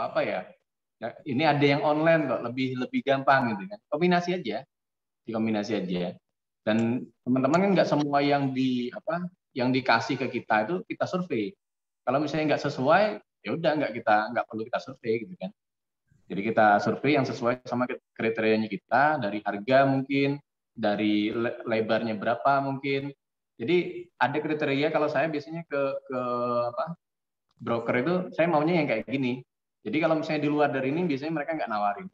apa ya? Ya, ini ada yang online kok lebih gampang gitu kan, dikombinasi aja dan teman-teman kan nggak semua yang dikasih ke kita itu kita survei. Kalau misalnya nggak sesuai ya udah nggak perlu kita survei gitu kan. Jadi kita survei yang sesuai sama kriterianya kita, dari harga mungkin, dari lebarnya berapa mungkin. Jadi ada kriteria. Kalau saya biasanya ke broker itu saya maunya yang kayak gini. Jadi kalau misalnya di luar dari ini biasanya mereka nggak nawarin.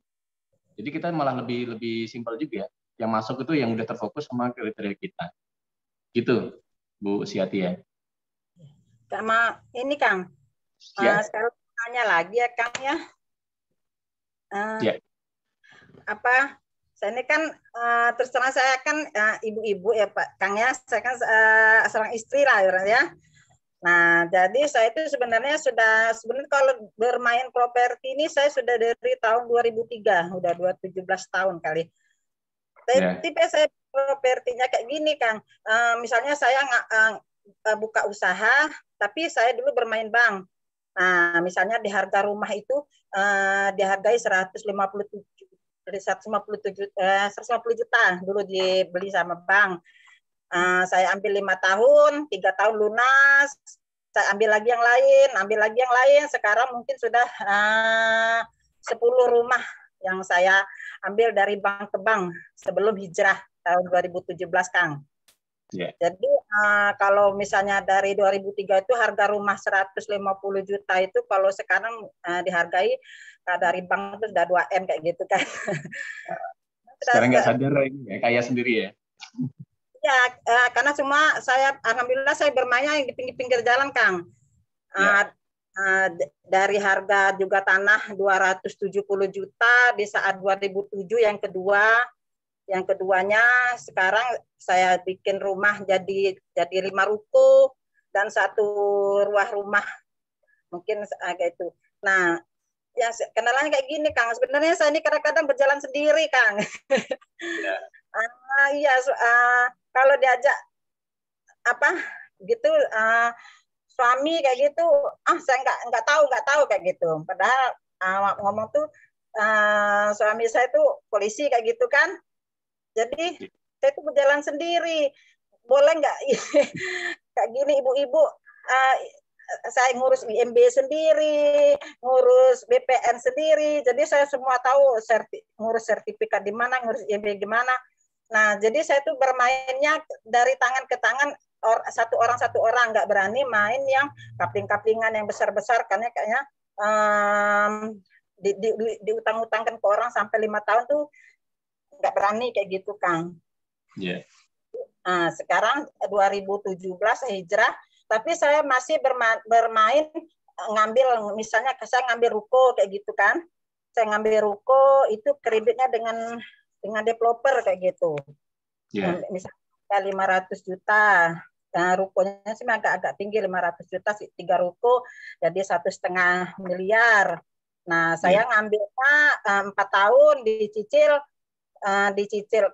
Jadi kita malah lebih simpel juga. Yang masuk itu yang udah terfokus sama kriteria kita. Gitu, Bu Siati ya. Sama ini Kang. Sekarang tanya lagi ya Kang ya. Ya. Saya ini kan terus terang saya kan ibu-ibu ya Pak Kang ya. Saya kan seorang istri lah ya. Nah, jadi saya itu sebenarnya kalau bermain properti ini saya sudah dari tahun 2003, udah 17 tahun kali. Tipe saya propertinya kayak gini, Kang. Misalnya saya buka usaha, tapi saya dulu bermain bank. Nah, misalnya di harga rumah itu dihargai 150 juta dulu dibeli sama bank. Saya ambil 5 tahun, 3 tahun lunas, saya ambil lagi yang lain, sekarang mungkin sudah 10 rumah yang saya ambil dari bank ke bank sebelum hijrah tahun 2017, Kang. Yeah. Jadi kalau misalnya dari 2003 itu harga rumah 150 juta itu kalau sekarang dihargai dari bank itu sudah 2M kayak gitu kan. Sekarang nggak sadar ini kaya sendiri ya. Ya, karena semua alhamdulillah saya bermainnya yang di pinggir-pinggir jalan, Kang. Dari harga juga tanah 270 juta di saat 2007 yang keduanya sekarang saya bikin rumah jadi 5 ruko dan 1 ruang rumah mungkin kayak itu. Nah, ya kenalannya kayak gini, Kang. Sebenarnya saya ini kadang-kadang berjalan sendiri, Kang. Iya. Kalau diajak gitu suami kayak gitu, saya nggak tahu kayak gitu. Padahal ngomong tuh suami saya tuh polisi kayak gitu kan. Jadi saya tuh berjalan sendiri. Boleh nggak kayak gini ibu-ibu saya ngurus IMB sendiri, ngurus BPN sendiri. Jadi saya semua tahu ngurus sertifikat di mana, ngurus IMB gimana. Nah, jadi saya tuh bermainnya dari tangan ke tangan, satu orang, nggak berani main yang kapling-kaplingan yang besar-besar, karena kayaknya diutang-utangkan ke orang sampai 5 tahun tuh nggak berani kayak gitu, Kang. Yeah. Nah, sekarang 2017 hijrah, tapi saya masih bermain ngambil, misalnya saya ngambil ruko kayak gitu kan. Saya ngambil ruko itu kreditnya dengan developer kayak gitu. Yeah. Misalnya 500 juta. Nah, rukonya sih agak tinggi, 500 juta, 3 ruko, jadi 1,5 miliar. Nah, saya ngambilnya 4 tahun, dicicil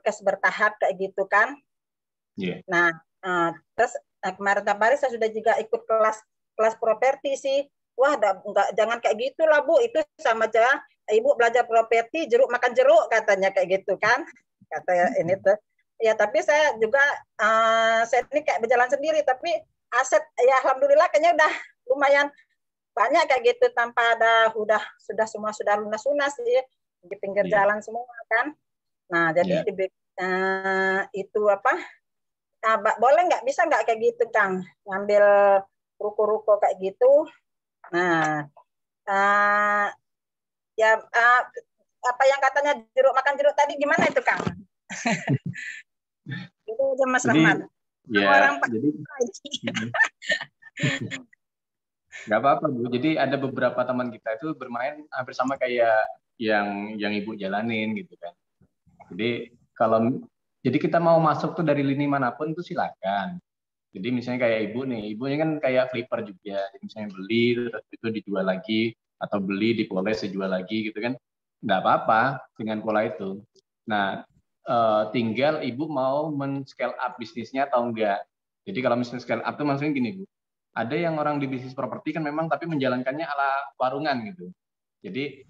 cash bertahap kayak gitu kan. Yeah. Nah, terus kemarin saya sudah juga ikut kelas properti sih. Wah, jangan kayak gitu lah, Bu. Itu sama aja Ibu belajar properti, jeruk makan jeruk katanya kayak gitu kan. Kata ini tuh. Ya, tapi saya juga saya ini kayak berjalan sendiri, tapi aset ya alhamdulillah kayaknya udah lumayan banyak kayak gitu, tanpa ada semua sudah lunas-lunas sih di pinggir jalan semua kan. Nah, jadi itu apa? Boleh nggak, bisa nggak kayak gitu, Kang? Ngambil ruko-ruko kayak gitu. Nah, apa yang katanya jeruk makan jeruk tadi gimana itu, Kang? Itu aja Mas Rahmat. Ya, jadi nggak apa-apa, Bu. Jadi ada beberapa teman kita itu bermain hampir sama kayak yang Ibu jalanin gitu kan. Jadi jadi kita mau masuk tuh dari lini manapun tuh silakan. Jadi misalnya kayak ibunya kan kayak flipper juga. Jadi misalnya beli terus itu dijual lagi, atau beli dipoles dijual lagi gitu kan. Nggak apa-apa dengan pola itu. Nah, tinggal ibu mau men-scale up bisnisnya atau enggak. Jadi kalau misalnya scale up tuh maksudnya gini, Bu. Ada yang orang di bisnis properti kan memang tapi menjalankannya ala warungan gitu. Jadi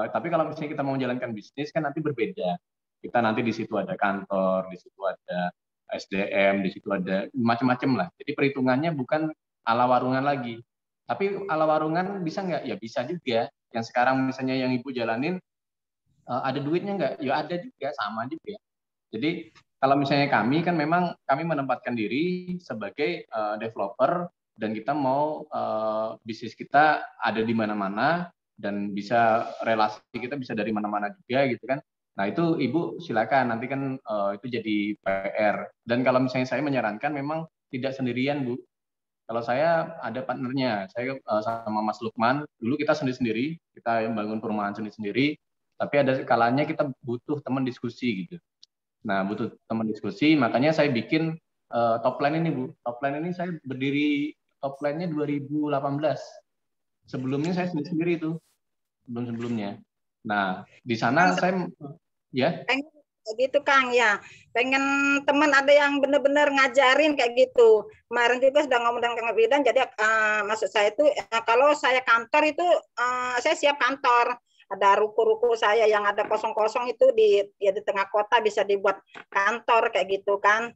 tapi kalau misalnya kita mau menjalankan bisnis kan nanti berbeda. Kita nanti di situ ada kantor, di situ ada SDM, di situ ada macam-macam lah. Jadi perhitungannya bukan ala warungan lagi. Tapi ala warungan bisa nggak? Ya bisa juga. Yang sekarang misalnya yang Ibu jalanin, ada duitnya nggak? Ya ada juga, sama juga. Jadi kalau misalnya kami kan memang kami menempatkan diri sebagai developer, dan kita mau bisnis kita ada di mana-mana, dan bisa relasi kita bisa dari mana-mana juga gitu kan. Nah itu Ibu silakan, nanti kan itu jadi PR. Dan kalau misalnya saya menyarankan memang tidak sendirian, Bu. Kalau saya ada partnernya, saya sama Mas Lukman, dulu kita sendiri-sendiri, kita bangun perumahan sendiri-sendiri, tapi ada kalanya kita butuh teman diskusi gitu. Nah butuh teman diskusi, makanya saya bikin top line ini, Bu. Top line ini saya berdiri top line-nya 2018. Sebelumnya saya sendiri-sendiri itu, sebelumnya. Nah di sana saya ya. Pengen gitu, Kang, ya. Pengen teman ada yang benar-benar ngajarin kayak gitu. Kemarin juga sudah ngomong dengan Kang Bidan, jadi maksud saya itu kalau saya kantor itu saya siap kantor. Ada ruko-ruko saya yang ada kosong-kosong itu di tengah kota bisa dibuat kantor kayak gitu kan.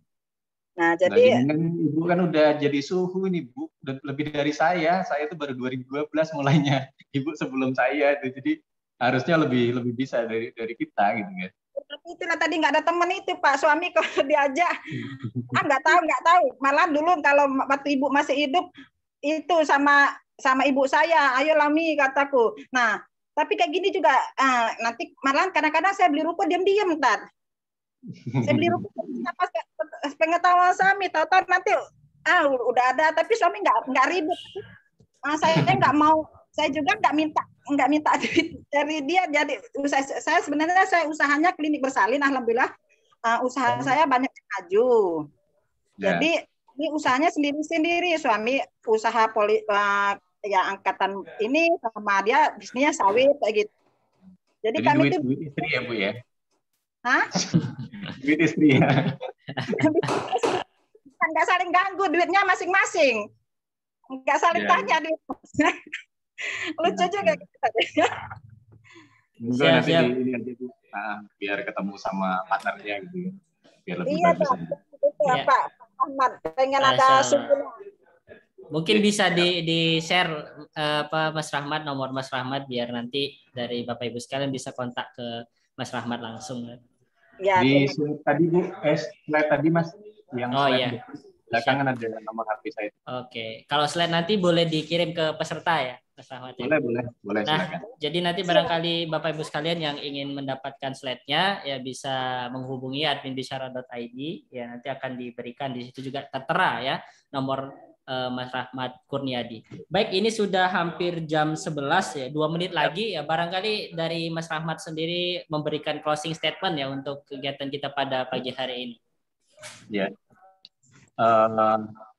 Nah, jadi Ibu kan udah jadi suhu nih, Bu, dan lebih dari saya. Saya itu baru 2012 mulainya. Ibu sebelum saya itu. Jadi harusnya lebih bisa dari kita gitu kan. Tapi itulah tadi nggak ada teman itu, Pak. Suami kalau diajak nggak tahu. Malah dulu kalau waktu Ibu masih hidup itu sama ibu saya, ayo Lami kataku. Nah, tapi kayak gini juga nanti malah kadang-kadang saya beli ruko diam-diam ntar. Saya beli ruko pas pengetahuan suami, tahu-tahu nanti udah ada, tapi suami nggak ribut. Saya nggak mau. Saya juga nggak minta dari dia. Jadi saya sebenarnya usahanya klinik bersalin, alhamdulillah usaha saya banyak yang maju. Jadi ini usahanya sendiri-sendiri. Suami usaha angkatan ini, sama dia bisnisnya sawit kayak gitu. Jadi kami itu duit istri ya, Bu ya. Hah? Duit istri ya. Kan nggak saling ganggu, duitnya masing-masing. Nggak saling tanya duitnya. Lucu juga kita. Nanti ini aja, Bu. Biar ketemu sama partnernya gitu. Biar lebih bagus. Iya, Pak Ahmad. Pengen ada Mungkin bisa di share apa Mas Rahmat, nomor Mas Rahmat biar nanti dari Bapak Ibu sekalian bisa kontak ke Mas Rahmat langsung. Ya, di slide tadi Bu, slide tadi Mas, yang Oh slide iya. belakangan ada nomor HP saya. Oke, kalau slide nanti boleh dikirim ke peserta ya, Mas Rahmat. Boleh, Nah, silakan. jadi nanti barangkali Bapak Ibu sekalian yang ingin mendapatkan slide-nya ya bisa menghubungi admin bisyara.id, ya nanti akan diberikan di situ juga tertera ya nomor Mas Rahmat Kurniadi. Baik, ini sudah hampir jam 11 ya, 2 menit lagi ya, barangkali dari Mas Rahmat sendiri memberikan closing statement ya untuk kegiatan kita pada pagi hari ini. Ya.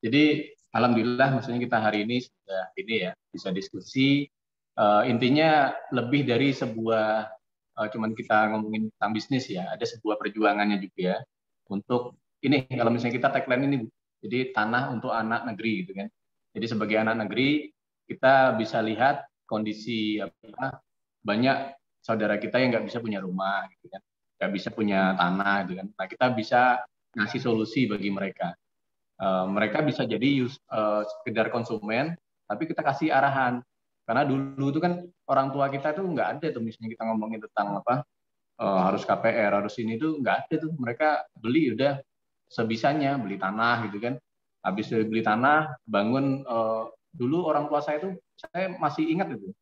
Jadi alhamdulillah maksudnya kita hari ini sudah ini ya bisa diskusi. Intinya lebih dari sebuah cuman kita ngomongin tentang bisnis ya, ada sebuah perjuangannya juga ya untuk ini kalau misalnya kita tagline ini Bu. Jadi tanah untuk anak negeri gitu kan. Jadi sebagai anak negeri kita bisa lihat kondisi apa banyak saudara kita yang nggak bisa punya rumah gitu kan, nggak bisa punya tanah gitu kan. Nah kita bisa ngasih solusi bagi mereka. Mereka bisa jadi sekedar konsumen, tapi kita kasih arahan. Karena dulu itu kan orang tua kita tuh nggak ada tuh misalnya kita ngomongin tentang apa harus KPR, harus ini tuh nggak ada tuh. Mereka beli udah sebisanya, beli tanah gitu kan. Habis beli tanah, bangun dulu orang tua saya tuh saya masih ingat itu.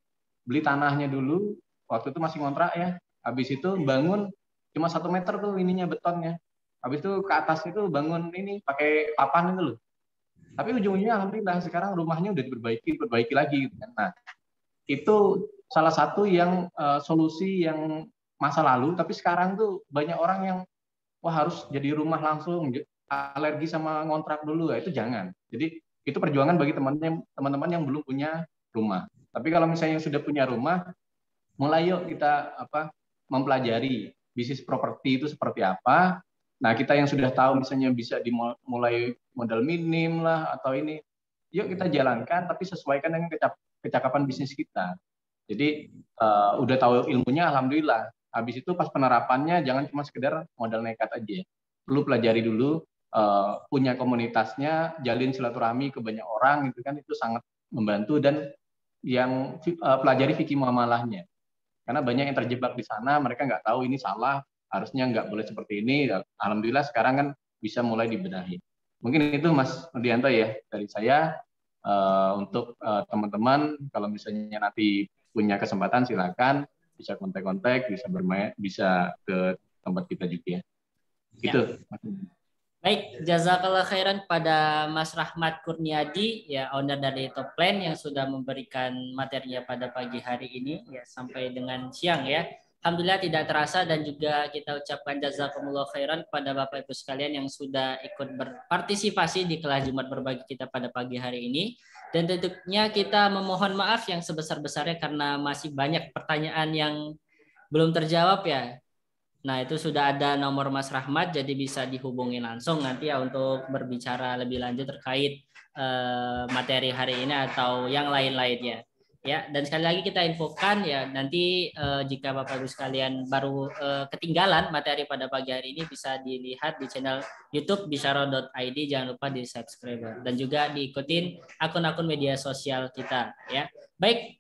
Beli tanahnya dulu waktu itu masih ngontrak ya. Habis itu bangun cuma 1 meter tuh ininya betonnya. Habis itu ke atas itu bangun ini pakai papan itu loh. Tapi ujung-ujungnya alhamdulillah sekarang rumahnya udah diperbaiki lagi gitu kan. Nah, itu salah satu yang solusi yang masa lalu, tapi sekarang tuh banyak orang yang wah harus jadi rumah langsung, alergi sama ngontrak dulu ya, itu jangan. Jadi itu perjuangan bagi teman-teman yang belum punya rumah. Tapi kalau misalnya yang sudah punya rumah, mulai yuk kita mempelajari bisnis properti itu seperti apa. Nah, kita yang sudah tahu misalnya bisa dimulai modal minim lah atau ini, yuk kita jalankan tapi sesuaikan dengan kecakapan bisnis kita. Jadi udah tahu ilmunya alhamdulillah. Habis itu pas penerapannya jangan cuma sekedar modal nekat aja. Perlu pelajari dulu, punya komunitasnya, jalin silaturahmi ke banyak orang gitu kan, itu sangat membantu. Dan yang pelajari fikih muamalahnya. Karena banyak yang terjebak di sana, mereka nggak tahu ini salah, harusnya nggak boleh seperti ini. Alhamdulillah sekarang kan bisa mulai dibenahi. Mungkin itu Mas Nudianto ya dari saya. Untuk teman-teman kalau misalnya nanti punya kesempatan silakan bisa kontak-kontak, bisa bermain, bisa ke tempat kita juga ya. Gitu. Baik, jazakallah khairan pada Mas Rahmat Kurniadi ya, owner dari Top Plan yang sudah memberikan materinya pada pagi hari ini ya sampai dengan siang ya. Alhamdulillah tidak terasa, dan juga kita ucapkan jazakumullah khairan kepada Bapak Ibu sekalian yang sudah ikut berpartisipasi di kelas Jumat berbagi kita pada pagi hari ini. Dan tentunya kita memohon maaf yang sebesar-besarnya karena masih banyak pertanyaan yang belum terjawab ya. Nah, itu sudah ada nomor Mas Rahmat, jadi bisa dihubungi langsung nanti ya untuk berbicara lebih lanjut terkait materi hari ini atau yang lain-lainnya. Ya, dan sekali lagi kita infokan ya, nanti jika Bapak Ibu sekalian baru ketinggalan materi pada pagi hari ini bisa dilihat di channel YouTube bisyara.id, jangan lupa di subscribe dan juga diikutin akun-akun media sosial kita ya. Baik,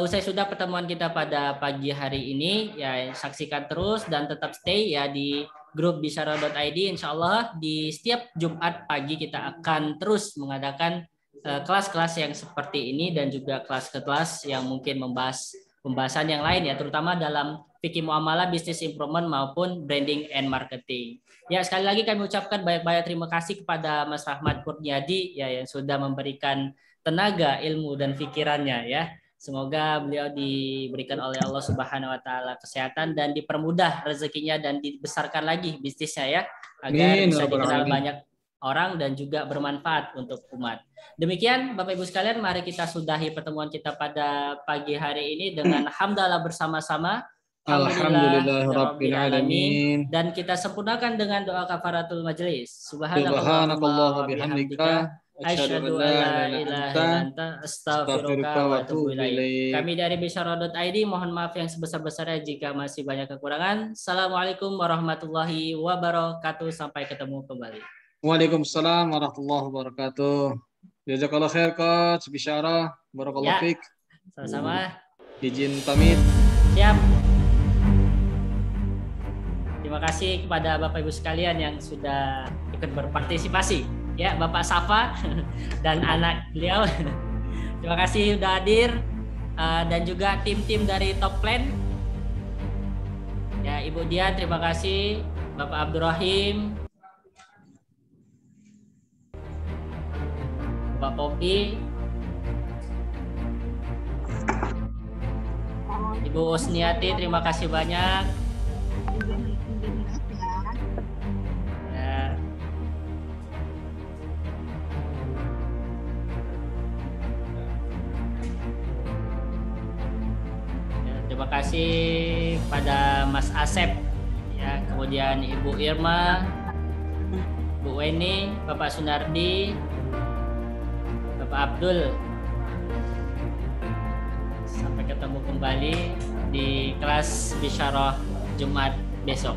usai sudah pertemuan kita pada pagi hari ini ya, saksikan terus dan tetap stay ya di grup bisyara.id. Insyaallah di setiap Jumat pagi kita akan terus mengadakan kelas-kelas yang seperti ini dan juga kelas ke kelas yang mungkin membahas pembahasan yang lain ya, terutama dalam fikih muamalah, business improvement maupun branding and marketing. Ya, sekali lagi kami ucapkan banyak-banyak terima kasih kepada Mas Rahmat Kurniadi ya yang sudah memberikan tenaga, ilmu dan pikirannya ya. Semoga beliau diberikan oleh Allah Subhanahu wa taala kesehatan dan dipermudah rezekinya dan dibesarkan lagi bisnisnya ya, agar bisa dikenal banyak orang dan juga bermanfaat untuk umat. Demikian Bapak Ibu sekalian, mari kita sudahi pertemuan kita pada pagi hari ini dengan hamdalah bersama-sama. Alhamdulillahirabbil alamin. Dan kita sempurnakan dengan doa kafaratul majelis. Subhanakallah wa bihamdika asyhadu an la ilaha illa anta astaghfiruka wa atubu ilaik. Kami dari bisyara.id mohon maaf yang sebesar-besarnya jika masih banyak kekurangan. Assalamualaikum warahmatullahi wabarakatuh. Sampai ketemu kembali. Waalaikumsalam warahmatullahi wabarakatuh. Jazakallah khair Coach Bisyara. Barakallahu Ya. fiik. Sama-sama. Izin pamit. Siap. Terima kasih kepada Bapak Ibu sekalian yang sudah ikut berpartisipasi. Ya, Bapak Safa dan anak beliau. Terima kasih sudah hadir. Dan juga tim-tim dari Top Plan. Ya, Ibu Dian, terima kasih. Bapak Abdurrahim. Bapak Popi. Ibu Usniati, terima kasih banyak. Ya. Terima kasih pada Mas Asep, ya, kemudian Ibu Irma, Bu Weni, Bapak Sunardi, Bapak Abdul. Sampai ketemu kembali di kelas Bisyarah Jumat besok.